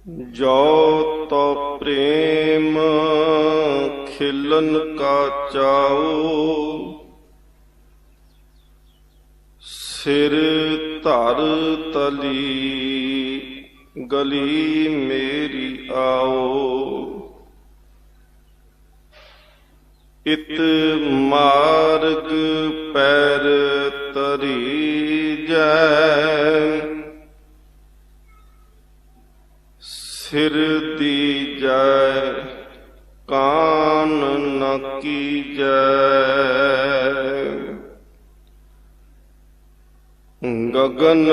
जो तो प्रेम खिलन का चाओ, सिर धर तली गली मेरी आओ। इत मार्ग पैर तरी जै, सिर दीजै कान न कीजै। गगन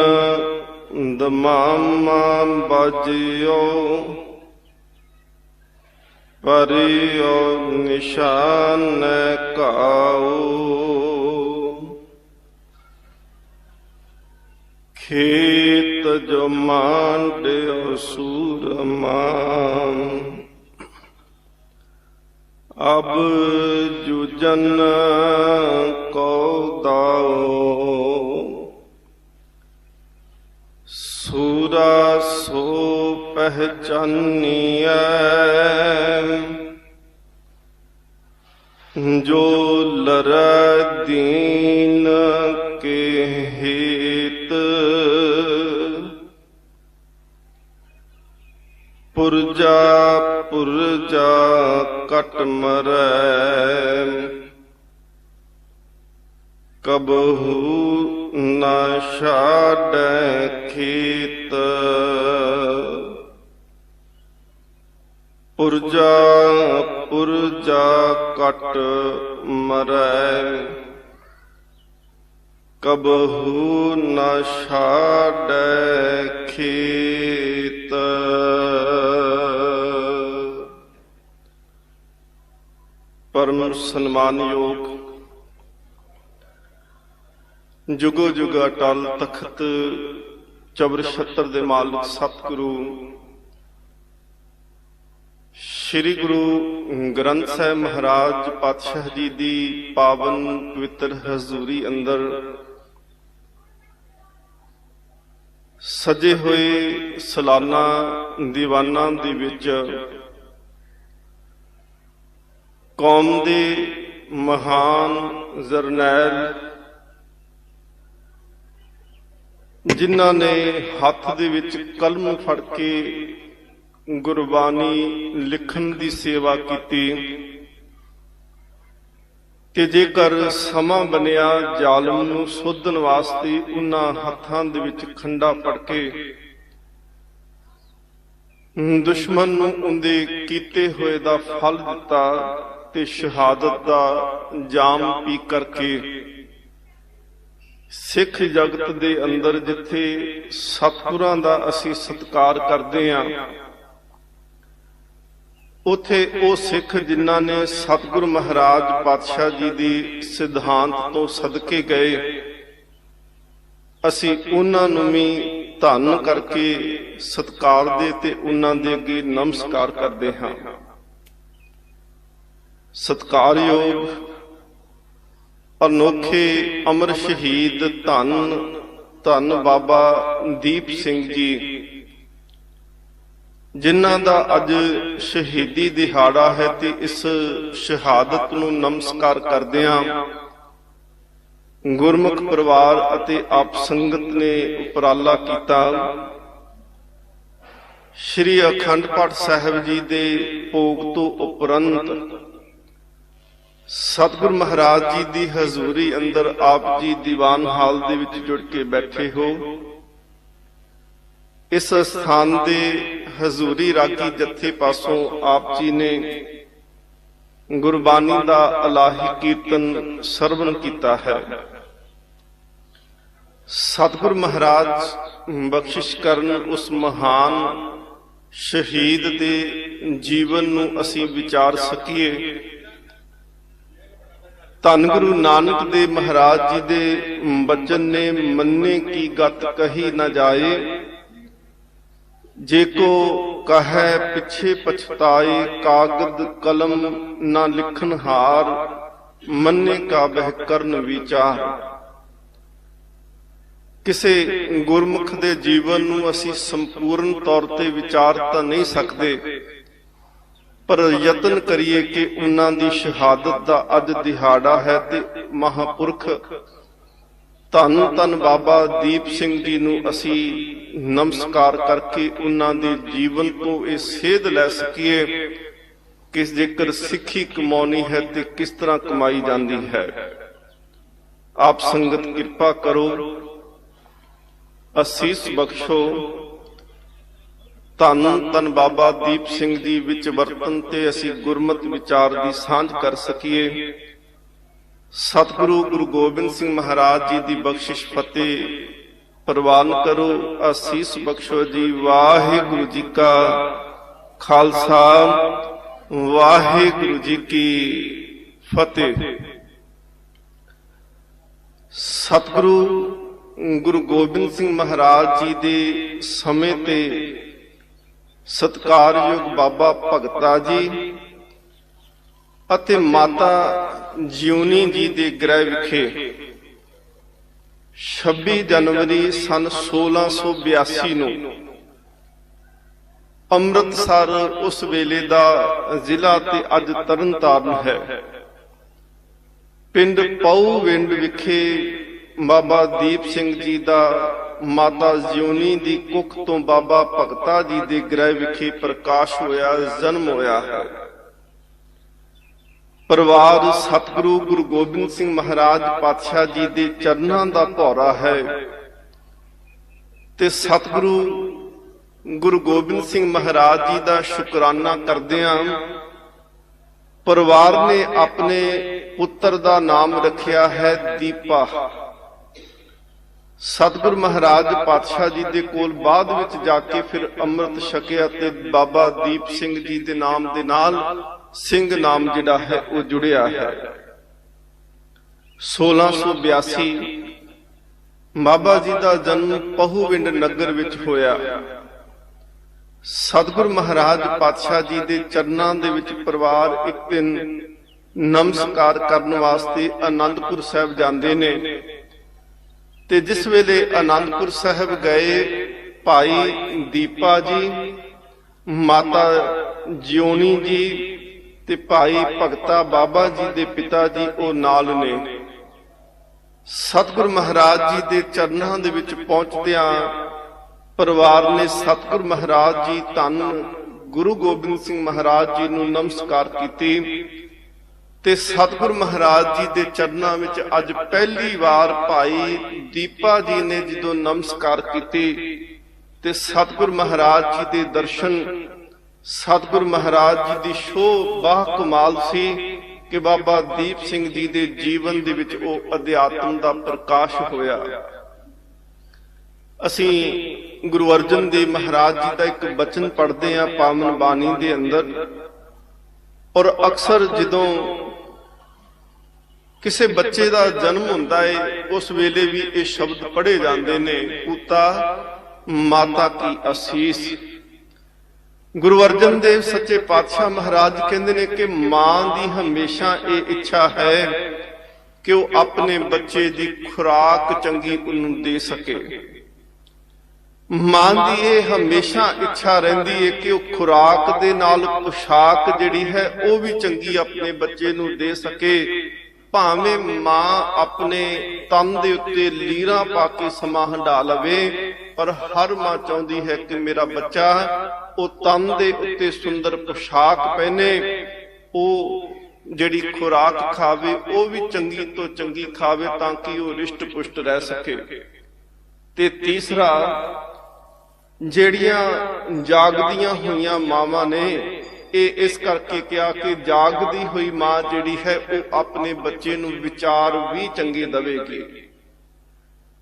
दमामा बजियो, परियो निशान काओ। खेत जो मांड्यो सूरमा, अब जुजन को दाओ। सूरा सो पहचानिया, जो लरै दीन के हित। पुरजा पुरजा कट मरै, कबहू न छाड़ै खेत। पुरजा पुरजा कट मरै, कबहू न छाड़ै खेत। परम सन्मानयोग जुगो जुग अटल तखत चबर छत्र दे मालिक सतगुरु श्री गुरु ग्रंथ साहिब महाराज पातशाह जी दी पावन पवित्र हजूरी अंदर सजे हुए सालाना दीवाना दे विच कौम दे महान जरनैल जिन्हां ने हथ दे विच कलम फड़ के गुरबानी लिखण दी सेवा कीती, कि जेकर समा बनिया जालम नूं सोधन वास्ते उन्हां हत्थां दे विच खंडा फड़ के दुश्मन नूं उहदे कीते होए दा फल दिता ते शहादत दा जाम पी करके सिख जगत दे अंदर जिथे सतगुरां दा असीं सत्कार करदे हां, उथे ओ सिख जिन्हां ने सतगुरु महाराज पातशाह जी दी सिद्धांत तो सदके गए, असीं उन्हां नूं भी धन करके सत्कार दे ते उन्हां दे अगे नमस्कार करदे हां। सत्कारयोग अनोखे अमर शहीद धन धन बाबा दीप सिंह जी, जिन्हां दा अज शहीदी दिहाड़ा है, ते इस शहादत नूं नमस्कार करदिआं गुरमुख परिवार अते आप संगत ने उपराला कीता। श्री अखंड पाठ साहिब जी दे भोग तो उपरंत सतगुरु महाराज जी दी हजूरी अंदर आप जी दीवान हाल दे विच जुड़ के बैठे हो। इस स्थान दे हजूरी रागी जत्थे पासों आप जी ने गुरबानी दा अलाही कीर्तन सरवण कीता है। सतगुरु महाराज बख्शिश करन उस महान शहीद दे जीवन नूं असीं विचार सकीए। धन गुरु नानक दे महाराज जी दे बचन ने मन्ने की गत कही न जाए, जेको कहे पिछे पछताए कागद कलम न लिखन हार, मन्ने का वह करन विचार। ਕਿਸੇ ਗੁਰਮੁਖ ਦੇ ਜੀਵਨ ਨੂੰ ਅਸੀਂ ਸੰਪੂਰਨ ਤੌਰ ਤੇ ਵਿਚਾਰ ਤਾਂ ਨਹੀਂ ਸਕਦੇ, ਪਰ ਯਤਨ ਕਰੀਏ ਕਿ ਉਹਨਾਂ ਦੀ ਸ਼ਹਾਦਤ ਦਾ ਅੱਜ ਦਿਹਾੜਾ ਹੈ ਤੇ ਮਹਾਂਪੁਰਖ ਧੰਨ ਧੰਨ ਬਾਬਾ ਦੀਪ ਸਿੰਘ ਜੀ ਨੂੰ ਅਸੀਂ ਨਮਸਕਾਰ ਕਰਕੇ ਉਹਨਾਂ ਦੇ ਜੀਵਨ ਤੋਂ ਇਹ ਸੇਧ ਲੈ ਸਕੀਏ ਕਿ ਜੇਕਰ ਸਿੱਖੀ ਕਮਾਉਣੀ ਹੈ ਤੇ ਕਿਸ ਤਰ੍ਹਾਂ ਕਮਾਈ ਜਾਂਦੀ ਹੈ। ਆਪ ਸੰਗਤ ਕਿਰਪਾ ਕਰੋ, ਅਸੀਸ ਬਖਸ਼ੋ, ਧੰਨ ਧੰਨ ਬਾਬਾ ਦੀਪ ਸਿੰਘ ਜੀ ਵਿੱਚ ਵਰਤਨ ਤੇ ਅਸੀਂ ਗੁਰਮਤਿ ਵਿਚਾਰ ਦੀ ਸਾਂਝ ਕਰ ਸਕੀਏ। ਸਤਿਗੁਰੂ ਗੁਰੂ ਗੋਬਿੰਦ ਸਿੰਘ ਮਹਾਰਾਜ ਜੀ ਦੀ ਬਖਸ਼ਿਸ਼ ਫਤਿਹ ਪ੍ਰਵਾਨ ਕਰੋ, ਅਸੀਸ ਬਖਸ਼ੋ ਜੀ। ਵਾਹਿਗੁਰੂ ਜੀ ਕਾ ਖਾਲਸਾ, ਵਾਹਿਗੁਰੂ ਜੀ ਕੀ ਫਤਿਹ। ਸਤਿਗੁਰੂ ਗੁਰੂ ਗੋਬਿੰਦ ਸਿੰਘ ਮਹਾਰਾਜ ਜੀ ਦੇ ਸਮੇਂ ਤੇ ਸਤਿਕਾਰਯੋਗ ਬਾਬਾ ਭਗਤਾ ਜੀ ਅਤੇ ਮਾਤਾ ਜਿਉਣੀ ਜੀ ਦੇ ਗ੍ਰਹਿ ਵਿਖੇ 26 ਜਨਵਰੀ ਸਨ 1682 ਨੂੰ ਅੰਮ੍ਰਿਤਸਰ ਉਸ ਵੇਲੇ ਦਾ ਜ਼ਿਲ੍ਹਾ ਤੇ ਅੱਜ ਤਰਨਤਾਰਨ ਹੈ, ਪਿੰਡ ਪਊਵਿੰਡ ਵਿਖੇ ਬਾਬਾ ਦੀਪ ਸਿੰਘ ਜੀ ਦਾ ਮਾਤਾ ਜਿਉਣੀ ਦੀ ਕੁੱਖ ਤੋਂ ਬਾਬਾ ਭਗਤਾ ਜੀ ਦੇ ਗ੍ਰਹਿ ਵਿਖੇ ਪ੍ਰਕਾਸ਼ ਹੋਇਆ, ਜਨਮ ਹੋਇਆ ਹੈ। ਪਰਿਵਾਰ ਸਤਿਗੁਰੂ ਗੁਰੂ ਗੋਬਿੰਦ ਸਿੰਘ ਮਹਾਰਾਜ ਪਾਤਸ਼ਾਹ ਜੀ ਦੇ ਚਰਨਾਂ ਦਾ ਭੌਰਾ ਹੈ ਤੇ ਸਤਿਗੁਰੂ ਗੁਰੂ ਗੋਬਿੰਦ ਸਿੰਘ ਮਹਾਰਾਜ ਜੀ ਦਾ ਸ਼ੁਕਰਾਨਾ ਕਰਦਿਆਂ ਪਰਿਵਾਰ ਨੇ ਆਪਣੇ ਪੁੱਤਰ ਦਾ ਨਾਮ ਰੱਖਿਆ ਹੈ ਦੀਪਾ। ਸਤਿਗੁਰ ਮਹਾਰਾਜ ਪਾਤਸ਼ਾਹ ਜੀ ਦੇ ਕੋਲ ਬਾਅਦ ਵਿੱਚ ਜਾ ਕੇ ਫਿਰ ਅੰਮ੍ਰਿਤ ਛਕਿਆ ਤੇ ਬਾਬਾ ਦੀਪ ਸਿੰਘ ਜੀ ਦੇ ਨਾਮ ਦੇ ਨਾਲ ਸਿੰਘ ਨਾਮ ਜਿਹੜਾ ਹੈ ਉਹ ਜੁੜਿਆ ਹੈ। 1682 ਬਾਬਾ ਜੀ ਦਾ ਜਨਮ ਪਹੂਵਿੰਡ ਨਗਰ ਵਿੱਚ ਹੋਇਆ। ਸਤਿਗੁਰ ਮਹਾਰਾਜ ਪਾਤਸ਼ਾਹ ਜੀ ਦੇ ਚਰਨਾਂ ਦੇ ਵਿੱਚ ਪਰਿਵਾਰ ਇੱਕ ਦਿਨ ਨਮਸਕਾਰ ਕਰਨ ਵਾਸਤੇ ਆਨੰਦਪੁਰ ਸਾਹਿਬ ਜਾਂਦੇ ਨੇ ਤੇ ਜਿਸ ਵੇਲੇ ਆਨੰਦਪੁਰ ਸਾਹਿਬ ਗਏ, ਭਾਈ ਦੀਪਾ ਜੀ, ਮਾਤਾ ਜਿਉਣੀ ਜੀ ਤੇ ਭਾਈ ਭਗਤਾ ਬਾਬਾ ਜੀ ਦੇ ਪਿਤਾ ਜੀ ਉਹ ਨਾਲ ਨੇ। ਸਤਿਗੁਰ ਮਹਾਰਾਜ ਜੀ ਦੇ ਚਰਨਾਂ ਦੇ ਵਿੱਚ ਪਹੁੰਚਦਿਆਂ ਪਰਿਵਾਰ ਨੇ ਸਤਿਗੁਰ ਮਹਾਰਾਜ ਜੀ ਧੰਨ ਗੁਰੂ ਗੋਬਿੰਦ ਸਿੰਘ ਮਹਾਰਾਜ ਜੀ ਨੂੰ ਨਮਸਕਾਰ ਕੀਤੀ ਤੇ ਸਤਿਗੁਰ ਮਹਾਰਾਜ ਜੀ ਦੇ ਚਰਨਾਂ ਵਿੱਚ ਅੱਜ ਪਹਿਲੀ ਵਾਰ ਭਾਈ ਦੀਪਾ ਜੀ ਨੇ ਜਦੋਂ ਨਮਸਕਾਰ ਕੀਤੀ ਤੇ ਸਤਿਗੁਰ ਮਹਾਰਾਜ ਜੀ ਦੇ ਦਰਸ਼ਨ, ਸਤਿਗੁਰ ਮਹਾਰਾਜ ਜੀ ਦੀ ਸ਼ੋਭਾ ਕਮਾਲ ਸੀ ਕਿ ਬਾਬਾ ਦੀਪ ਸਿੰਘ ਜੀ ਦੇ ਜੀਵਨ ਦੇ ਵਿੱਚ ਉਹ ਅਧਿਆਤਮ ਦਾ ਪ੍ਰਕਾਸ਼ ਹੋਇਆ। ਅਸੀਂ ਗੁਰੂ ਅਰਜਨ ਦੇਵ ਮਹਾਰਾਜ ਜੀ ਦਾ ਇੱਕ ਬਚਨ ਪੜ੍ਹਦੇ ਹਾਂ ਪਾਵਨ ਬਾਣੀ ਦੇ ਅੰਦਰ, ਔਰ ਅਕਸਰ ਜਦੋਂ ਕਿਸੇ ਬੱਚੇ ਦਾ ਜਨਮ ਹੁੰਦਾ ਹੈ ਉਸ ਵੇਲੇ ਵੀ ਇਹ ਸ਼ਬਦ ਪੜ੍ਹੇ ਜਾਂਦੇ ਨੇ, ਪੂਤਾ ਮਾਤਾ ਕੀ ਅਸੀਸ। ਗੁਰੂ ਅਰਜਨ ਦੇਵ ਸੱਚੇ ਪਾਤਸ਼ਾਹ ਮਹਾਰਾਜ ਕਹਿੰਦੇ ਨੇ ਕਿ ਮਾਂ ਦੀ ਹਮੇਸ਼ਾ ਇਹ ਇੱਛਾ ਹੈ ਕਿ ਉਹ ਆਪਣੇ ਬੱਚੇ ਦੀ ਖੁਰਾਕ ਚੰਗੀ ਉਹਨੂੰ ਦੇ ਸਕੇ। ਮਾਂ ਦੀ ਇਹ ਹਮੇਸ਼ਾ ਇੱਛਾ ਰਹਿੰਦੀ ਹੈ ਕਿ ਉਹ ਖੁਰਾਕ ਦੇ ਨਾਲ ਪੁਸ਼ਾਕ ਜਿਹੜੀ ਹੈ ਉਹ ਵੀ ਚੰਗੀ ਆਪਣੇ ਬੱਚੇ ਨੂੰ ਦੇ ਸਕੇ। ਭਾਵੇਂ ਮਾਂ ਆਪਣੇ ਤਨ ਦੇ ਉੱਤੇ ਲੀਰਾਂ ਪਾ ਕੇ ਸਮਾਂ ਹੰਢਾ ਲਵੇ, ਪਰ ਹਰ ਮਾਂ ਚਾਹੁੰਦੀ ਹੈ ਕਿ ਮੇਰਾ ਬੱਚਾ ਉਹ ਤਨ ਦੇ ਉੱਤੇ ਸੁੰਦਰ ਪੁਸ਼ਾਕ ਪਹਿਨੇ, ਉਹ ਜਿਹੜੀ ਖੁਰਾਕ ਖਾਵੇ ਉਹ ਵੀ ਚੰਗੀ ਤੋਂ ਚੰਗੀ ਖਾਵੇ ਤਾਂ ਕਿ ਉਹ ਰਿਸ਼ਟ ਪੁਸ਼ਟ ਰਹਿ ਸਕੇ। ਤੇ ਤੀਸਰਾ, ਜਿਹੜੀਆਂ ਜਾਗਦੀਆਂ ਹੋਈਆਂ ਮਾਵਾਂ ਨੇ ਇਹ ਇਸ ਕਰਕੇ ਕਿਹਾ ਕਿ ਜਾਗਦੀ ਹੋਈ ਮਾਂ ਜਿਹੜੀ ਹੈ ਉਹ ਆਪਣੇ ਬੱਚੇ ਨੂੰ ਵਿਚਾਰ ਵੀ ਚੰਗੇ ਦੇਵੇਗੀ,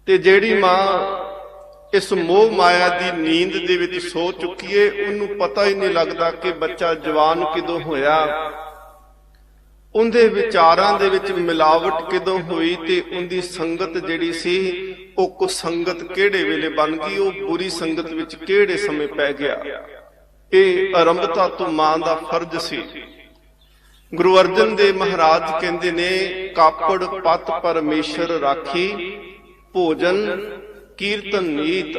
ਤੇ ਜਿਹੜੀ ਮਾਂ ਇਸ ਮੋਹ ਮਾਇਆ ਦੀ ਨੀਂਦ ਦੇ ਵਿੱਚ ਸੋ ਚੁੱਕੀ ਏ ਉਹਨੂੰ ਪਤਾ ਹੀ ਨਹੀਂ ਲੱਗਦਾ ਕਿ ਬੱਚਾ ਜਵਾਨ ਕਿਦੋਂ ਹੋਇਆ, ਉਹਦੇ ਵਿਚਾਰਾਂ ਦੇ ਵਿੱਚ ਮਿਲਾਵਟ ਕਿਦੋਂ ਹੋਈ ਤੇ ਉਹਦੀ ਸੰਗਤ ਜਿਹੜੀ ਸੀ ਉਹ ਕੁਸੰਗਤ ਕਿਹੜੇ ਵੇਲੇ ਬਣ ਗਈ, ਉਹ ਬੁਰੀ ਸੰਗਤ ਵਿੱਚ ਕਿਹੜੇ ਸਮੇਂ ਪੈ ਗਿਆ। ਇਹ ਆਰੰਭਤਾ ਤੋਂ ਮਾਂ ਦਾ ਫਰਜ਼ ਸੀ। ਗੁਰੂ ਅਰਜਨ ਦੇਵ ਮਹਾਰਾਜ ਕਹਿੰਦੇ ਨੇ, ਕਾਪੜ ਪਤ ਪਰਮੇਸ਼ਰ ਰਾਖੀ, ਭੋਜਨ ਕੀਰਤਨ ਨੀਤ।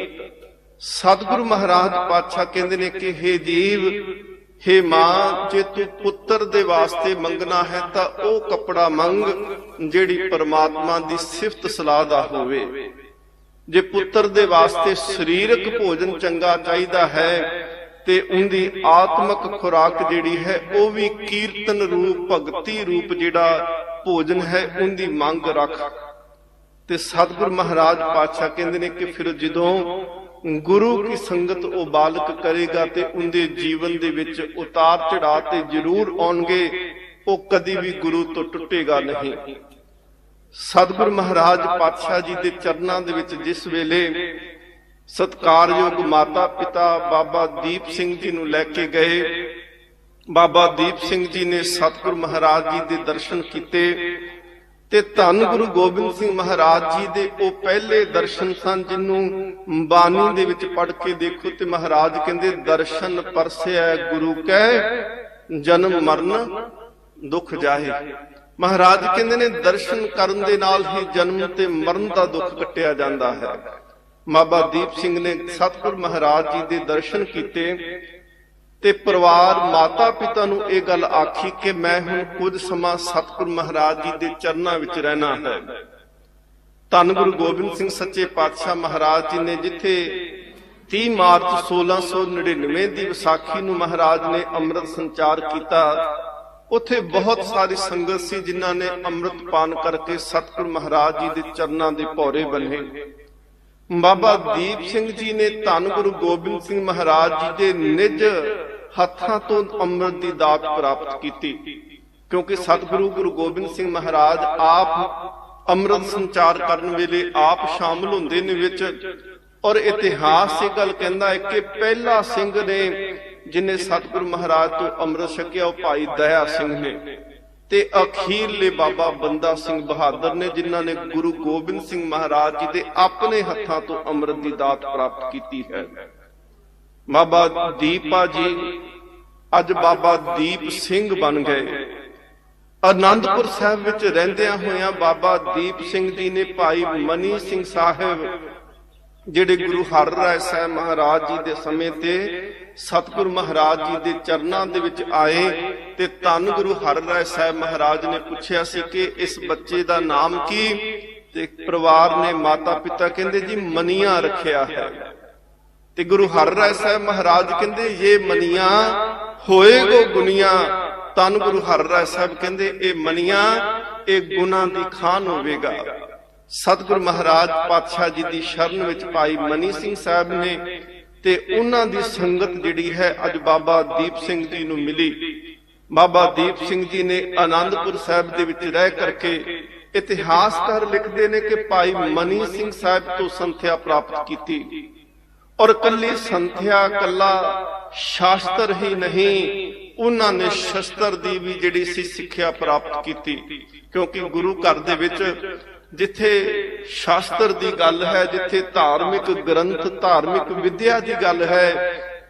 ਸਤਿਗੁਰੂ ਮਹਾਰਾਜ ਪਾਤਸ਼ਾਹ ਕਹਿੰਦੇ ਨੇ ਕਿ हे ਜੀਵ, हे ਮਾਂ, ਜੇ ਤੂੰ ਪੁੱਤਰ ਦੇ ਵਾਸਤੇ ਮੰਗਣਾ ਹੈ ਤਾਂ ਉਹ ਕੱਪੜਾ ਮੰਗ ਜਿਹੜੀ ਪਰਮਾਤਮਾ ਦੀ ਸਿਫਤ ਸਲਾਹ ਦਾ ਹੋਵੇ। ਜੇ ਪੁੱਤਰ ਦੇ ਵਾਸਤੇ ਸਰੀਰਕ ਭੋਜਨ ਚੰਗਾ ਚਾਹੀਦਾ ਹੈ ਤੇ ਉਹਦੀ ਆਤਮਿਕ ਖੁਰਾਕ ਜਿਹੜੀ ਹੈ ਉਹ ਵੀ ਕੀਰਤਨ ਰੂਪ, ਭਗਤੀ ਰੂਪ ਜਿਹੜਾ ਭੋਜਨ ਹੈ ਉਹਦੀ ਮੰਗ ਰੱਖ। ਤੇ ਸਤਿਗੁਰ ਮਹਾਰਾਜ ਪਾਤਸ਼ਾਹ ਕਹਿੰਦੇ ਨੇ ਕਿ ਫਿਰ ਜਦੋਂ ਗੁਰੂ ਕੀ ਸੰਗਤ ਉਹ ਬਾਲਕ ਕਰੇਗਾ ਤੇ ਉਹਦੇ ਜੀਵਨ ਦੇ ਵਿੱਚ ਉਤਾਰ ਚੜਾਅ ਤੇ ਜ਼ਰੂਰ ਆਉਣਗੇ, ਉਹ ਕਦੀ ਵੀ ਗੁਰੂ ਤੋਂ ਟੁੱਟੇਗਾ ਨਹੀਂ। ਸਤਿਗੁਰ ਮਹਾਰਾਜ ਪਾਤਸ਼ਾਹ ਜੀ ਦੇ ਚਰਨਾਂ ਦੇ ਵਿੱਚ ਜਿਸ ਵੇਲੇ ਸਤਿਕਾਰਯੋਗ ਮਾਤਾ ਪਿਤਾ ਬਾਬਾ ਦੀਪ ਸਿੰਘ ਜੀ ਨੂੰ ਲੈ ਕੇ ਗਏ, ਬਾਬਾ ਦੀਪ ਸਿੰਘ ਜੀ ਨੇ ਸਤਿਗੁਰ ਮਹਾਰਾਜ ਜੀ ਦੇ ਦਰਸ਼ਨ ਕੀਤੇ ਤੇ ਧੰਨ ਗੁਰੂ ਗੋਬਿੰਦ ਸਿੰਘ ਮਹਾਰਾਜ ਜੀ ਦੇ ਉਹ ਪਹਿਲੇ ਦਰਸ਼ਨ ਸਨ ਜਿਹਨੂੰ ਬਾਣੀ ਦੇ ਵਿੱਚ ਪੜ੍ਹ ਕੇ ਦੇਖੋ ਤੇ ਮਹਾਰਾਜ ਕਹਿੰਦੇ ਦਰਸ਼ਨ ਪਰਸਿਆ ਗੁਰੂ ਕੈ ਜਨਮ ਮਰਨ ਦੁੱਖ ਜਾਹੇ। ਮਹਾਰਾਜ ਕਹਿੰਦੇ ਨੇ ਦਰਸ਼ਨ ਕਰਨ ਦੇ ਨਾਲ ਹੀ ਜਨਮ ਤੇ ਮਰਨ ਦਾ ਦੁੱਖ ਕੱਟਿਆ ਜਾਂਦਾ ਹੈ। ਬਾਬਾ ਦੀਪ ਸਿੰਘ ਨੇ ਸਤਿਗੁਰ ਮਹਾਰਾਜ ਜੀ ਦੇ ਦਰਸ਼ਨ ਕੀਤੇ ਤੇ ਪਰਿਵਾਰ ਮਾਤਾ ਪਿਤਾ ਨੂੰ ਇਹ ਗੱਲ ਆਖੀ ਕਿ ਮੈਂ ਹੁਣ ਕੁਝ ਸਮਾਂ ਸਤਿਗੁਰ ਮਹਾਰਾਜ ਜੀ ਦੇ ਚਰਨਾਂ ਵਿੱਚ ਰਹਿਣਾ ਹੈ। ਧੰਨ ਗੁਰੂ ਗੋਬਿੰਦ ਸਿੰਘ ਸੱਚੇ ਪਾਤਸ਼ਾਹ ਮਹਾਰਾਜ ਜੀ ਨੇ ਜਿੱਥੇ 30 ਮਾਰਚ 1699 ਦੀ ਵਿਸਾਖੀ ਨੂੰ ਮਹਾਰਾਜ ਨੇ ਅੰਮ੍ਰਿਤ ਸੰਚਾਰ ਕੀਤਾ, ਉੱਥੇ ਬਹੁਤ ਸਾਰੀ ਸੰਗਤ ਸੀ ਜਿਨ੍ਹਾਂ ਨੇ ਅੰਮ੍ਰਿਤ ਪਾਨ ਕਰਕੇ ਸਤਿਗੁਰ ਮਹਾਰਾਜ ਜੀ ਦੇ ਚਰਨਾਂ ਦੇ ਭੌਰੇ ਬੰਨੇ। ਬਾਬਾ ਦੀਪ ਸਿੰਘ ਜੀ ਨੇ ਧੰਨ ਗੁਰੂ ਗੋਬਿੰਦ ਸਿੰਘ ਮਹਾਰਾਜ ਜੀ ਦੇ ਨਿਜ ਹੱਥਾਂ ਤੋਂ ਅੰਮ੍ਰਿਤ ਦੀ ਦਾਤ ਪ੍ਰਾਪਤ ਕੀਤੀ, ਕਿਉਂਕਿ ਸਤਿਗੁਰੂ ਗੁਰੂ ਗੋਬਿੰਦ ਸਿੰਘ ਮਹਾਰਾਜ ਆਪ ਅੰਮ੍ਰਿਤ ਸੰਚਾਰ ਕਰਨ ਵੇਲੇ ਆਪ ਸ਼ਾਮਲ ਹੁੰਦੇ ਨੇ ਵਿੱਚ। ਔਰ ਇਤਿਹਾਸ ਇਹ ਗੱਲ ਕਹਿੰਦਾ ਹੈ ਕਿ ਪਹਿਲਾ ਸਿੰਘ ਨੇ ਜਿਨੇ ਸਤਿਗੁਰੂ ਮਹਾਰਾਜ ਤੋਂ ਅੰਮ੍ਰਿਤ ਛਕਿਆ ਉਹ ਭਾਈ ਦਇਆ ਸਿੰਘ ਨੇ, ਤੇ ਅਖੀਰਲੇ ਬਾਬਾ ਬੰਦਾ ਸਿੰਘ ਬਹਾਦਰ ਨੇ ਜਿਨ੍ਹਾਂ ਨੇ ਗੁਰੂ ਗੋਬਿੰਦ ਸਿੰਘ ਮਹਾਰਾਜ ਜੀ ਦੇ ਆਪਣੇ ਹੱਥਾਂ ਤੋਂ ਅੰਮ੍ਰਿਤ ਦੀ ਦਾਤ ਪ੍ਰਾਪਤ ਕੀਤੀ ਹੈ। ਬਾਬਾ ਦੀਪਾ ਜੀ ਅੱਜ ਬਾਬਾ ਦੀਪ ਸਿੰਘ ਬਣ ਗਏ। ਆਨੰਦਪੁਰ ਸਾਹਿਬ ਵਿੱਚ ਰਹਿੰਦਿਆਂ ਹੋਇਆਂ ਬਾਬਾ ਦੀਪ ਸਿੰਘ ਜੀ ਨੇ ਭਾਈ ਮਨੀ ਸਿੰਘ ਸਾਹਿਬ ਜਿਹੜੇ ਗੁਰੂ ਹਰਿਰਾਏ ਸਾਹਿਬ ਮਹਾਰਾਜ ਜੀ ਦੇ ਸਮੇਂ ਤੇ ਸਤਿਗੁਰ ਮਹਾਰਾਜ ਜੀ ਦੇ ਚਰਨਾਂ ਦੇ ਵਿੱਚ ਆਏ ਤੇ ਧੰਨ ਗੁਰੂ ਹਰਿਰਾਏ ਸਾਹਿਬ ਮਹਾਰਾਜ ਨੇ ਪੁੱਛਿਆ ਸੀ ਕਿ ਇਸ ਬੱਚੇ ਦਾ ਨਾਮ ਕੀ, ਤੇ ਪਰਿਵਾਰ ਨੇ ਮਾਤਾ ਪਿਤਾ ਕਹਿੰਦੇ ਜੀ ਮਨੀਆਂ ਰੱਖਿਆ ਹੈ। ਤੇ ਗੁਰੂ ਹਰਿਰਾਏ ਸਾਹਿਬ ਮਹਾਰਾਜ ਕਹਿੰਦੇ ਇਹ ਮਨੀਆਂ ਹੋਏਗੋ ਗੁਨੀਆਂ। ਧੰਨ ਗੁਰੂ ਹਰਿਰਾਏ ਸਾਹਿਬ ਕਹਿੰਦੇ ਇਹ ਮਨੀਆਂ ਇਹ ਗੁਨਾਹ ਦੀ ਖਾਨ ਹੋਵੇਗਾ। ਸਤਿਗੁਰ ਮਹਾਰਾਜ ਪਾਤਸ਼ਾਹ ਜੀ ਦੀ ਸ਼ਰਨ ਵਿੱਚ ਭਾਈ ਮਨੀ ਸਿੰਘ ਸਾਹਿਬ ਨੇ ਤੇ ਉਹਨਾਂ ਦੀ ਸੰਗਤ ਜਿਹੜੀ ਹੈ ਅੱਜ ਬਾਬਾ ਦੀਪ ਸਿੰਘ ਜੀ ਨੂੰ ਮਿਲੀ। ਬਾਬਾ ਦੀਪ ਸਿੰਘ ਜੀ ਨੇ ਆਨੰਦਪੁਰ ਸਾਹਿਬ ਦੇ ਵਿੱਚ ਰਹਿ ਕਰਕੇ ਇਤਿਹਾਸਕਾਰ ਲਿਖਦੇ ਨੇ ਕਿ ਭਾਈ ਮਨੀ ਸਿੰਘ ਸਾਹਿਬ ਤੋਂ ਸੰਥਿਆ ਪ੍ਰਾਪਤ ਕੀਤੀ। ਔਰ ਕੱਲੀ ਸੰਥਿਆ, ਕੱਲਾ ਸ਼ਾਸਤਰ ਹੀ ਨਹੀਂ, ਉਹਨਾਂ ਨੇ ਸ਼ਸਤਰ ਦੀ ਵੀ ਜਿਹੜੀ ਸੀ ਸਿੱਖਿਆ ਪ੍ਰਾਪਤ ਕੀਤੀ, ਕਿਉਂਕਿ ਗੁਰੂ ਘਰ ਦੇ ਵਿੱਚ ਜਿੱਥੇ ਸ਼ਾਸਤਰ ਦੀ ਗੱਲ ਹੈ, ਜਿੱਥੇ ਧਾਰਮਿਕ ਗ੍ਰੰਥ, ਧਾਰਮਿਕ ਵਿਦਿਆ ਦੀ ਗੱਲ ਹੈ,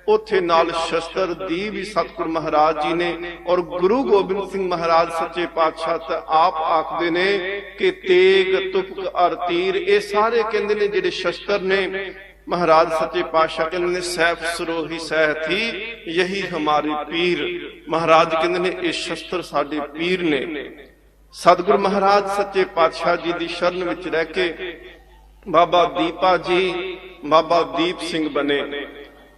ਉੱਥੇ ਨਾਲ ਸ਼ਸਤਰ ਦੀ ਵੀ ਸਤਿਗੁਰ ਮਹਾਰਾਜ ਜੀ ਨੇ। ਔਰ ਗੁਰੂ ਗੋਬਿੰਦ ਸਿੰਘ ਮਹਾਰਾਜ ਸੱਚੇ ਪਾਤਸ਼ਾਹ ਤਾਂ ਆਪ ਆਖਦੇ ਨੇ ਕਿ ਤੇਗ, ਤੁਪਕ ਅਰ ਤੀਰ ਇਹ ਸਾਰੇ ਕਹਿੰਦੇ ਨੇ ਜਿਹੜੇ ਸ਼ਸਤਰ ਨੇ, ਮਹਾਰਾਜ ਸੱਚੇ ਪਾਤਸ਼ਾਹ ਕਹਿੰਦੇ ਨੇ ਸੈਫ ਸਰੋਹੀ ਸਹਿਥੀ ਯਹੀ ਹਮਾਰੇ ਪੀਰ। ਮਹਾਰਾਜ ਕਹਿੰਦੇ ਨੇ ਇਹ ਸ਼ਸਤਰ ਸਾਡੇ ਪੀਰ ਨੇ। ਸਤਿਗੁਰ ਮਹਾਰਾਜ ਸੱਚੇ ਪਾਤਸ਼ਾਹ ਜੀ ਦੀ ਸ਼ਰਨ ਵਿੱਚ ਰਹਿ ਕੇ ਬਾਬਾ ਦੀਪਾ ਜੀ ਬਾਬਾ ਦੀਪ ਸਿੰਘ ਬਣੇ।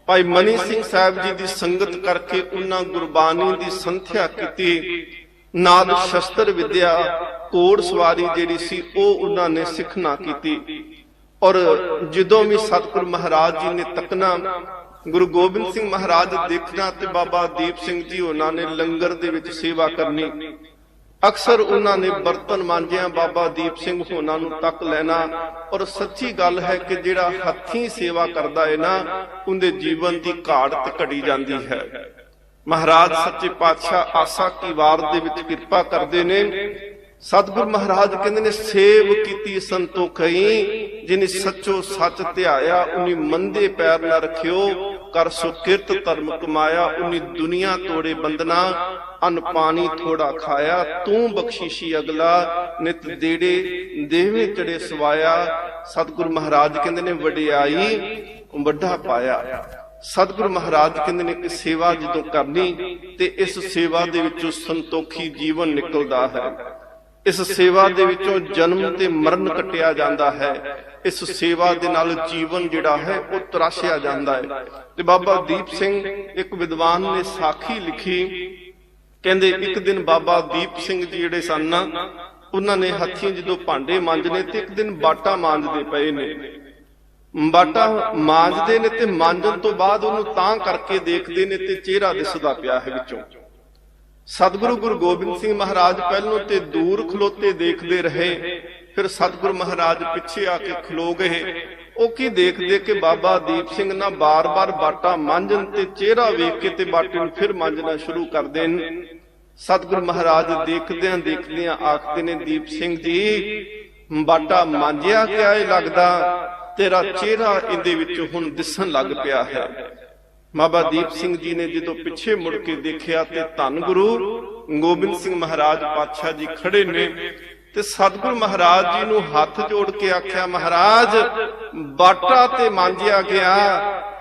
ਭਾਈ ਮਨੀ ਸਿੰਘ ਸਾਹਿਬ ਜੀ ਦੀ ਸੰਗਤ ਕਰਕੇ ਉਹਨਾਂ ਗੁਰਬਾਣੀ ਦੀ ਸੰਥਿਆ ਕੀਤੀ, ਨਾਲ ਸ਼ਸਤਰ ਵਿਦਿਆ, ਘੋੜ ਸਵਾਰੀ ਜਿਹੜੀ ਸੀ ਉਹ ਉਹਨਾਂ ਨੇ ਸਿੱਖਣਾ ਕੀਤੀ। ਔਰ ਜਦੋਂ ਵੀ ਸਤਿਗੁਰ ਮਹਾਰਾਜ ਜੀ ਨੇ ਤੱਕਣਾ, ਗੁਰੂ ਗੋਬਿੰਦ ਸਿੰਘ ਮਹਾਰਾਜ ਦੇਖਣਾ ਤੇ ਬਾਬਾ ਦੀਪ ਸਿੰਘ ਜੀ ਉਹਨਾਂ ਨੇ ਲੰਗਰ ਦੇ ਵਿੱਚ ਸੇਵਾ ਕਰਨੀ। ਅਕਸਰ ਉਹਨਾਂ ਨੇ ਬਰਤਨ ਮਾਂਜਿਆ ਬਾਬਾ ਦੀਪ ਸਿੰਘ ਹੋਣਾ ਨੂੰ ਤੱਕ ਲੈਣਾ। ਔਰ ਸੱਚੀ ਗੱਲ ਹੈ ਕਿ ਜਿਹੜਾ ਹੱਥੀਂ ਸੇਵਾ ਕਰਦਾ ਹੈ ਨਾ, ਉਹਦੇ ਜੀਵਨ ਦੀ ਘਾਟ ਘਟੀ ਜਾਂਦੀ ਹੈ। ਮਹਾਰਾਜ ਸੱਚੇ ਪਾਤਸ਼ਾਹ ਆਸਾ ਕੀ ਵਾਰ ਦੇ ਵਿੱਚ ਕਿਰਪਾ ਕਰਦੇ ਨੇ। ਸਤਿਗੁਰ ਮਹਾਰਾਜ ਕਹਿੰਦੇ ਨੇ ਸੇਵ ਕੀਤੀ ਸੰਤੋਖਈ, ਜਿਨੇ ਸੱਚੋ ਸੱਚ ਧਿਆਇਆ ਉਨੀ ਮੰਦੇ ਪੈਰ ਨਾ ਰੱਖਿਓ, ਕਰ ਸੋ ਕਿਰਤ ਧਰਮ ਕਮਾਇਆ ਉਨੀ ਦੁਨੀਆ ਤੋੜੇ ਬੰਦਨਾ, ਅਨ ਪਾਣੀ ਥੋੜਾ ਖਾਇਆ ਤੂੰ ਬਖਸ਼ੀਸ਼ੀ ਅਗਲਾ, ਨਿਤ ਦੇੜੇ ਦੇਵੇਂ ਚੜੇ ਸਵਾਇਆ, ਸਤਿਗੁਰੂ ਮਹਾਰਾਜ ਕਹਿੰਦੇ ਨੇ ਵਡਿਆਈ ਵੱਡਾ ਪਾਇਆ। ਸਤਿਗੁਰੂ ਮਹਾਰਾਜ ਕਹਿੰਦੇ ਨੇ ਕਿ ਸੇਵਾ ਜਦੋਂ ਕਰਨੀ ਤੇ ਇਸ ਸੇਵਾ ਦੇ ਵਿੱਚੋਂ ਸੰਤੋਖੀ ਜੀਵਨ ਨਿਕਲਦਾ ਹੈ। ਇਸ ਸੇਵਾ ਦੇ ਵਿੱਚੋਂ ਜਨਮ ਤੇ ਮਰਨ ਕੱਟਿਆ ਜਾਂਦਾ ਹੈ। ਇਸ ਸੇਵਾ ਦੇ ਨਾਲ ਜੀਵਨ ਜਿਹੜਾ ਹੈ ਉਹ ਤਰਾਸ਼ਿਆ ਜਾਂਦਾ ਹੈ। ਤੇ ਬਾਬਾ ਦੀਪ ਸਿੰਘ ਇੱਕ ਵਿਦਵਾਨ ਨੇ ਸਾਖੀ ਲਿਖੀ, ਕਹਿੰਦੇ ਇੱਕ ਦਿਨ ਬਾਬਾ ਦੀਪ ਸਿੰਘ ਜੀ ਜਿਹੜੇ ਸਨ ਉਹਨਾਂ ਨੇ ਹੱਥੀਂ ਜਦੋਂ ਭਾਂਡੇ ਮਾਂਜਨੇ ਤੇ ਇੱਕ ਦਿਨ ਬਾਟਾ ਮਾਂਜਦੇ ਪਏ ਨੇ। ਬਾਟਾ ਮਾਂਜਦੇ ਨੇ ਤੇ ਮਾਂਜਣ ਤੋਂ ਬਾਅਦ ਉਹਨੂੰ ਤਾਂ ਕਰਕੇ ਦੇਖਦੇ ਨੇ ਤੇ ਚਿਹਰਾ ਦਿਸਦਾ ਪਿਆ ਹੈ ਵਿੱਚੋਂ। ਸਤਿਗੁਰੂ ਗੁਰੂ ਗੋਬਿੰਦ ਸਿੰਘ ਮਹਾਰਾਜ ਪਹਿਲੋਂ ਤੇ ਦੂਰ ਖਲੋਤੇ ਦੇਖਦੇ ਰਹੇ, ਫਿਰ ਸਤਿਗੁਰੂ ਮਹਾਰਾਜ ਪਿੱਛੇ ਆ ਕੇ ਖਲੋ ਗਏ। ਉਹ ਕੀ ਦੇਖਦੇ ਕਿ ਬਾਬਾ ਦੀਪ ਸਿੰਘ ਨਾ ਬਾਰ-ਬਾਰ ਬਾਟਾ ਮਾਂਜਣ ਤੇ ਚਿਹਰਾ ਵੇਖ ਕੇ ਤੇ ਬਾਟੇ ਨੂੰ ਫਿਰ ਮਾਂਜਣਾ ਸ਼ੁਰੂ ਕਰਦੇ ਨੇ। ਸਤਿਗੁਰੂ ਮਹਾਰਾਜ ਦੇਖਦਿਆਂ ਦੇਖਦਿਆਂ ਆਖਦੇ ਨੇ, ਦੀਪ ਸਿੰਘ ਜੀ ਬਾਟਾ ਮਾਂਜਿਆ ਕਿਆ ਇਹ ਲੱਗਦਾ, ਤੇਰਾ ਚਿਹਰਾ ਇਹਦੇ ਵਿੱਚ ਹੁਣ ਦਿਸਣ ਲੱਗ ਪਿਆ ਹੈ। ਬਾਬਾ ਦੀਪ ਸਿੰਘ ਜੀ ਨੇ ਜਦੋਂ ਪਿੱਛੇ ਮੁੜ ਕੇ ਦੇਖਿਆ ਤੇ ਧੰਨ ਗੁਰੂ ਗੋਬਿੰਦ ਸਿੰਘ ਮਹਾਰਾਜ ਪਾਤਸ਼ਾਹ ਜੀ ਖੜੇ ਨੇ ਤੇ ਸਤਿਗੁਰੂ ਮਹਾਰਾਜ ਜੀ ਨੂੰ ਹੱਥ ਜੋੜ ਕੇ ਆਖਿਆ, ਮਹਾਰਾਜ ਬਾਟਾ ਤੇ ਮਾਂਜਿਆ ਗਿਆ,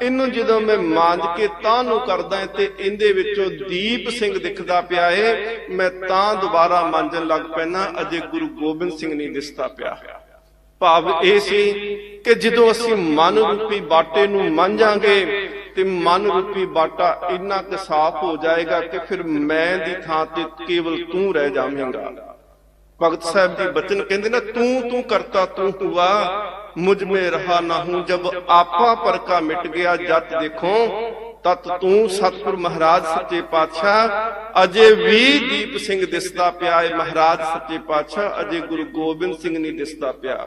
ਇਹਨੂੰ ਜਦੋਂ ਮੈਂ ਮਾਂਜ ਕੇ ਤਾਂ ਨੂੰ ਕਰਦਾ ਤੇ ਇਹਦੇ ਵਿੱਚੋਂ ਦੀਪ ਸਿੰਘ ਦਿਖਦਾ ਪਿਆ ਏ, ਮੈਂ ਤਾਂ ਦੁਬਾਰਾ ਮਾਂਜਣ ਲੱਗ ਪੈਣਾ, ਅਜੇ ਗੁਰੂ ਗੋਬਿੰਦ ਸਿੰਘ ਨਹੀਂ ਦਿਸਦਾ ਪਿਆ। ਭਾਵ ਇਹ ਸੀ ਕਿ ਜਦੋਂ ਅਸੀਂ ਮਨ ਰੂਪੀ ਬਾਟੇ ਨੂੰ ਮਾਂਜਾਂਗੇ ਤੇ ਮਨ ਰੂਪੀ ਬਾਟਾ ਇੰਨਾ ਕੁ ਸਾਫ਼ ਹੋ ਜਾਏਗਾ ਕਿ ਫਿਰ ਮੈਂ ਦੀ ਥਾਂ ਤੇ ਕੇਵਲ ਤੂੰ ਰਹਿ ਜਾਵੇਂਗਾ। ਭਗਤ ਸਾਹਿਬ ਜੀ ਬਚਨ ਕਹਿੰਦੇ ਨਾ, ਤੂੰ ਤੂੰ ਕਰਤਾ ਤੂੰ ਹੁਆ, ਮੁਝ ਮੇ ਰਹਾ ਨਾ ਹੂੰ, ਜਬ ਆਪਾ ਪਰ ਕਾ ਮਿਟ ਗਿਆ ਜਤ ਦੇਖੋ ਤਤ ਤੂੰ। ਸਤਿਗੁਰੂ ਮਹਾਰਾਜ ਸੱਚੇ ਪਾਤਸ਼ਾਹ ਅਜੇ ਵੀ ਦੀਪ ਸਿੰਘ ਦਿਸਦਾ ਪਿਆ ਹੈ। ਮਹਾਰਾਜ ਸੱਚੇ ਪਾਤਸ਼ਾਹ ਅਜੇ ਗੁਰੂ ਗੋਬਿੰਦ ਸਿੰਘ ਨਹੀਂ ਦਿਸਦਾ ਪਿਆ।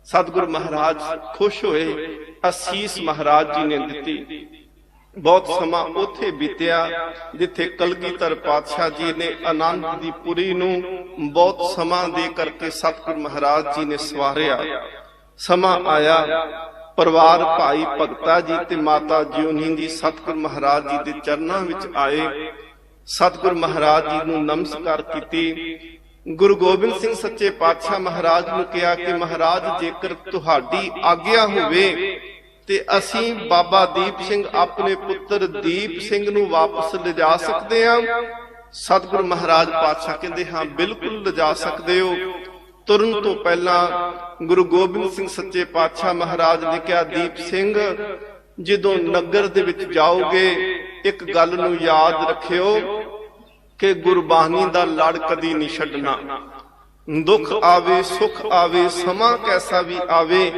ਸਤਿਗੁਰੂ ਮਹਾਰਾਜ ਖੁਸ਼ ਹੋਏ, ਅਸੀਸ ਮਹਾਰਾਜ ਜੀ ਨੇ ਦਿੱਤੀ। ਬਹੁਤ ਸਮਾਂ ਉੱਥੇ ਬੀਤਿਆ ਜਿੱਥੇ ਕਲਗੀਧਰ ਪਾਤਸ਼ਾਹ ਜੀ ਨੇ ਆਨੰਦ ਦੀ ਪੁਰੀ ਨੂੰ ਬਹੁਤ ਸਮਾਂ ਦੇ ਕਰਕੇ ਸਤਿਗੁਰੂ ਮਹਾਰਾਜ ਜੀ ਨੇ ਸਵਾਰਿਆ। ਸਮਾਂ ਆਇਆ, ਪਰਿਵਾਰ ਭਾਈ ਭਗਤਾ ਜੀ ਤੇ ਮਾਤਾ ਜਿਉਨੀ ਜੀ ਸਤਿਗੁਰੂ ਮਹਾਰਾਜ ਜੀ ਦੇ ਚਰਨਾਂ ਵਿੱਚ ਆਏ। ਸਤਿਗੁਰੂ ਮਹਾਰਾਜ ਜੀ ਨੂੰ ਨਮਸਕਾਰ ਕੀਤੀ। ਗੁਰੂ ਗੋਬਿੰਦ ਸਿੰਘ ਸੱਚੇ ਪਾਤਸ਼ਾਹ ਮਹਾਰਾਜ ਨੂੰ ਕਿਹਾ ਕਿ ਮਹਾਰਾਜ ਜੇਕਰ ਤੁਹਾਡੀ ਆਗਿਆ ਹੋਵੇ ਤੇ ਅਸੀਂ ਬਾਬਾ ਦੀਪ ਸਿੰਘ ਆਪਣੇ ਪੁੱਤਰ ਦੀਪ ਸਿੰਘ ਨੂੰ ਵਾਪਸ ਲਿਜਾ ਸਕਦੇ ਹਾਂ। ਸਤਿਗੁਰੂ ਮਹਾਰਾਜ ਪਾਤਸ਼ਾਹ ਕਹਿੰਦੇ ਹਾਂ ਬਿਲਕੁਲ ਲਿਜਾ ਸਕਦੇ ਹੋ। ਤੁਰਨ ਤੋਂ ਪਹਿਲਾਂ ਗੁਰੂ ਗੋਬਿੰਦ ਸਿੰਘ ਸੱਚੇ ਪਾਤਸ਼ਾਹ ਮਹਾਰਾਜ ਨੇ ਕਿਹਾ, ਦੀਪ ਸਿੰਘ ਜਦੋਂ ਨਗਰ ਦੇ ਵਿੱਚ ਜਾਓਗੇ ਇੱਕ ਗੱਲ ਨੂੰ ਯਾਦ ਰੱਖਿਓ ਕਿ ਗੁਰਬਾਣੀ ਦਾ ਲੜ ਕਦੀ ਨਹੀਂ ਛੱਡਣਾ। ਦੁੱਖ ਆਵੇ ਸੁੱਖ ਆਵੇ ਸਮਾਂ ਕੈਸਾ ਵੀ ਆਵੇ,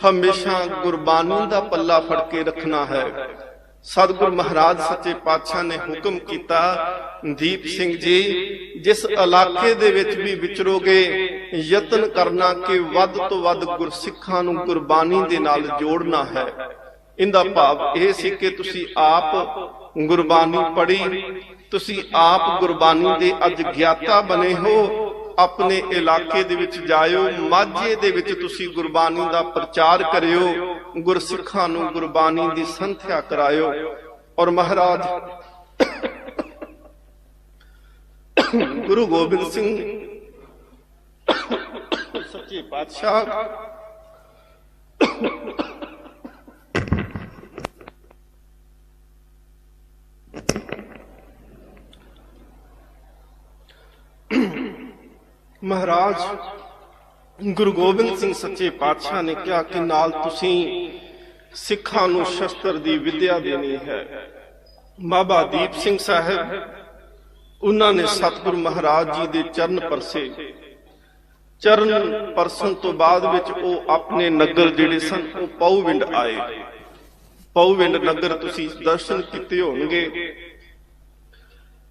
ਹਮੇਸ਼ਾ ਗੁਰਬਾਣੀ ਦਾ ਪੱਲਾ ਫੜ ਕੇ ਰੱਖਣਾ ਹੈ। ਸਤਿਗੁਰੂ ਮਹਾਰਾਜ ਸੱਚੇ ਪਾਤਸ਼ਾਹ ਨੇ ਹੁਕਮ ਕੀਤਾ, ਦੀਪ ਸਿੰਘ ਜੀ ਜਿਸ ਇਲਾਕੇ ਦੇ ਵਿੱਚ ਵੀ ਵਿਚਰੋਗੇ ਯਤਨ ਕਰਨਾ ਕਿ ਵੱਧ ਤੋਂ ਵੱਧ ਗੁਰਸਿੱਖਾਂ ਨੂੰ ਗੁਰਬਾਣੀ ਦੇ ਨਾਲ ਜੋੜਨਾ ਹੈ। ਇਹਦਾ ਭਾਵ ਇਹ ਸੀ ਕਿ ਤੁਸੀਂ ਆਪ ਗੁਰਬਾਣੀ ਪੜ੍ਹੀ, ਤੁਸੀਂ ਆਪ ਗੁਰਬਾਣੀ ਦੇ ਅੱਜ ਗਿਆਤਾ ਬਣੇ ਹੋ। ਆਪਣੇ ਇਲਾਕੇ ਦੇ ਵਿੱਚ ਜਾਇਓ, ਮਾਝੇ ਦੇ ਵਿੱਚ ਤੁਸੀਂ ਗੁਰਬਾਣੀ ਦਾ ਪ੍ਰਚਾਰ ਕਰਿਓ, ਗੁਰਸਿੱਖਾਂ ਨੂੰ ਗੁਰਬਾਣੀ ਦੀ ਸੰਥਿਆ ਕਰਾਇਓ। ਔਰ ਮਹਾਰਾਜ ਗੁਰੂ ਗੋਬਿੰਦ ਸਿੰਘ ਸੱਚੇ ਪਾਤਸ਼ਾਹ ਮਹਾਰਾਜ ਗੁਰੂ ਗੋਬਿੰਦ ਸਿੰਘ ਸੱਚੇ ਪਾਤਸ਼ਾਹ ਨੇ ਕਿਹਾ ਕਿ ਨਾਲ ਤੁਸੀਂ ਸਿੱਖਾਂ ਨੂੰ ਸ਼ਸਤਰ ਦੀ ਵਿਦਿਆ ਦੇਣੀ ਹੈ। ਬਾਬਾ ਦੀਪ ਸਿੰਘ ਸਾਹਿਬ ਉਹਨਾਂ ਨੇ ਸਤਿਗੁਰੂ ਮਹਾਰਾਜ ਜੀ ਦੇ ਚਰਨ ਪਰਸੇ। ਚਰਨ ਪਰਸਨ ਤੋਂ ਬਾਅਦ ਵਿੱਚ ਉਹ ਆਪਣੇ ਨਗਰ ਜਿਹੜੇ ਸਨ ਉਹ ਪਉਵਿੰਡ ਆਏ। ਪਉਵਿੰਡ ਨਗਰ ਤੁਸੀਂ ਦਰਸ਼ਨ ਕੀਤੇ ਹੋਣਗੇ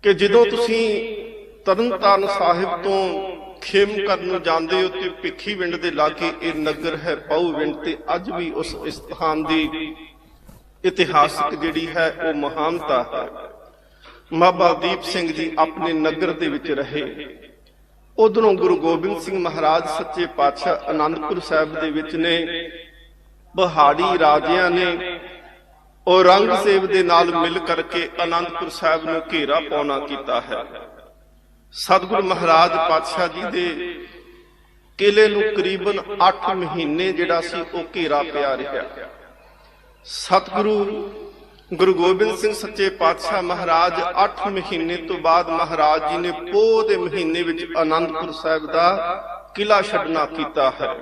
ਕਿ ਜਦੋਂ ਤੁਸੀਂ ਤਰਨਤਾਰਨ ਸਾਹਿਬ ਤੋਂ ਖੇਮਕਰਨ ਨੂੰ ਜਾਂਦੇ ਹੋ ਤੇ ਭਿੱਖੀਵਿੰਡ ਦੇ ਲਾਗੇ ਇਹ ਨਗਰ ਹੈ ਪਉਵਿੰਡ, ਤੇ ਅੱਜ ਵੀ ਉਸ ਸਥਾਨ ਦੀ ਇਤਿਹਾਸਕ ਜਿਹੜੀ ਹੈ ਉਹ ਮਹਾਨਤਾ ਹੈ। ਬਾਬਾ ਦੀਪ ਸਿੰਘ ਜੀ ਆਪਣੇ ਨਗਰ ਦੇ ਵਿੱਚ ਰਹੇ। ਉਧਰੋਂ ਗੁਰੂ ਗੋਬਿੰਦ ਸਿੰਘ ਮਹਾਰਾਜ ਸੱਚੇ ਪਾਤਸ਼ਾਹ ਆਨੰਦਪੁਰ ਸਾਹਿਬ ਦੇ ਵਿੱਚ ਨੇ। ਪਹਾੜੀ ਰਾਜਿਆਂ ਨੇ ਔਰੰਗਜ਼ੇਬ ਦੇ ਨਾਲ ਮਿਲ ਕਰਕੇ ਆਨੰਦਪੁਰ ਸਾਹਿਬ ਨੂੰ ਘੇਰਾ ਪਾਉਣਾ ਕੀਤਾ ਹੈ। ਸਤਿਗੁਰੂ ਮਹਾਰਾਜ ਪਾਤਸ਼ਾਹ ਜੀ ਦੇ ਕਿਲੇ ਨੂੰ ਕਰੀਬਨ 8 ਮਹੀਨੇ ਜਿਹੜਾ ਸੀ ਉਹ ਘੇਰਾ ਪਿਆ ਰਿਹਾ। ਸਤਿਗੁਰੂ ਗੁਰੂ ਗੋਬਿੰਦ ਸਿੰਘ ਸੱਚੇ ਪਾਤਸ਼ਾਹ ਮਹਾਰਾਜ 8 ਮਹੀਨੇ ਤੋਂ ਬਾਅਦ ਮਹਾਰਾਜ ਜੀ ਨੇ ਪੋਹ ਦੇ ਮਹੀਨੇ ਵਿੱਚ ਆਨੰਦਪੁਰ ਸਾਹਿਬ ਦਾ ਕਿਲਾ ਛੱਡਣਾ ਕੀਤਾ ਹੈ।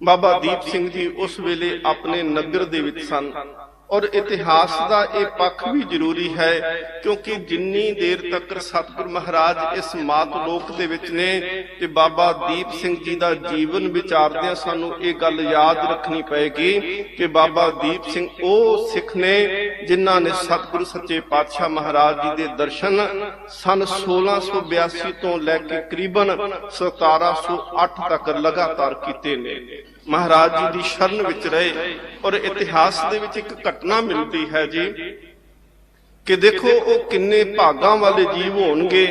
ਬਾਬਾ ਦੀਪ ਸਿੰਘ ਜੀ ਉਸ ਵੇਲੇ ਆਪਣੇ ਨਗਰ ਦੇ ਵਿੱਚ ਸਨ। ਔਰ ਇਤਿਹਾਸ ਦਾ ਇਹ ਪੱਖ ਵੀ ਜ਼ਰੂਰੀ ਹੈ, ਕਿਉਂਕਿ ਜਿੰਨੀ ਦੇਰ ਤੱਕ ਸਤਿਗੁਰ ਮਹਾਰਾਜ ਇਸ ਮਾਤ ਲੋਕ ਦੇ ਵਿੱਚ ਨੇ ਤੇ ਬਾਬਾ ਦੀਪ ਸਿੰਘ ਜੀ ਦਾ ਜੀਵਨ ਵਿਚਾਰਦਿਆਂ ਸਾਨੂੰ ਇਹ ਗੱਲ ਯਾਦ ਰੱਖਣੀ ਪਏਗੀ ਕਿ ਬਾਬਾ ਦੀਪ ਸਿੰਘ ਉਹ ਸਿੱਖ ਨੇ ਜਿਨ੍ਹਾਂ ਨੇ ਸਤਿਗੁਰ ਸੱਚੇ ਪਾਤਸ਼ਾਹ ਮਹਾਰਾਜ ਜੀ ਦੇ ਦਰਸ਼ਨ ਸਨ 1682 ਤੋਂ ਲੈ ਕੇ ਕਰੀਬਨ 1708 ਤੱਕ ਲਗਾਤਾਰ ਕੀਤੇ ਨੇ। ਮਹਾਰਾਜ ਜੀ ਦੀ ਸ਼ਰਨ ਵਿੱਚ ਰਹੇ। ਔਰ ਇਤਿਹਾਸ ਦੇ ਵਿੱਚ ਇੱਕ ਘਟਨਾ ਮਿਲਦੀ ਹੈ ਜੀ ਕਿ ਦੇਖੋ ਉਹ ਕਿੰਨੇ ਭਾਗਾਂ ਵਾਲੇ ਜੀਵ ਹੋਣਗੇ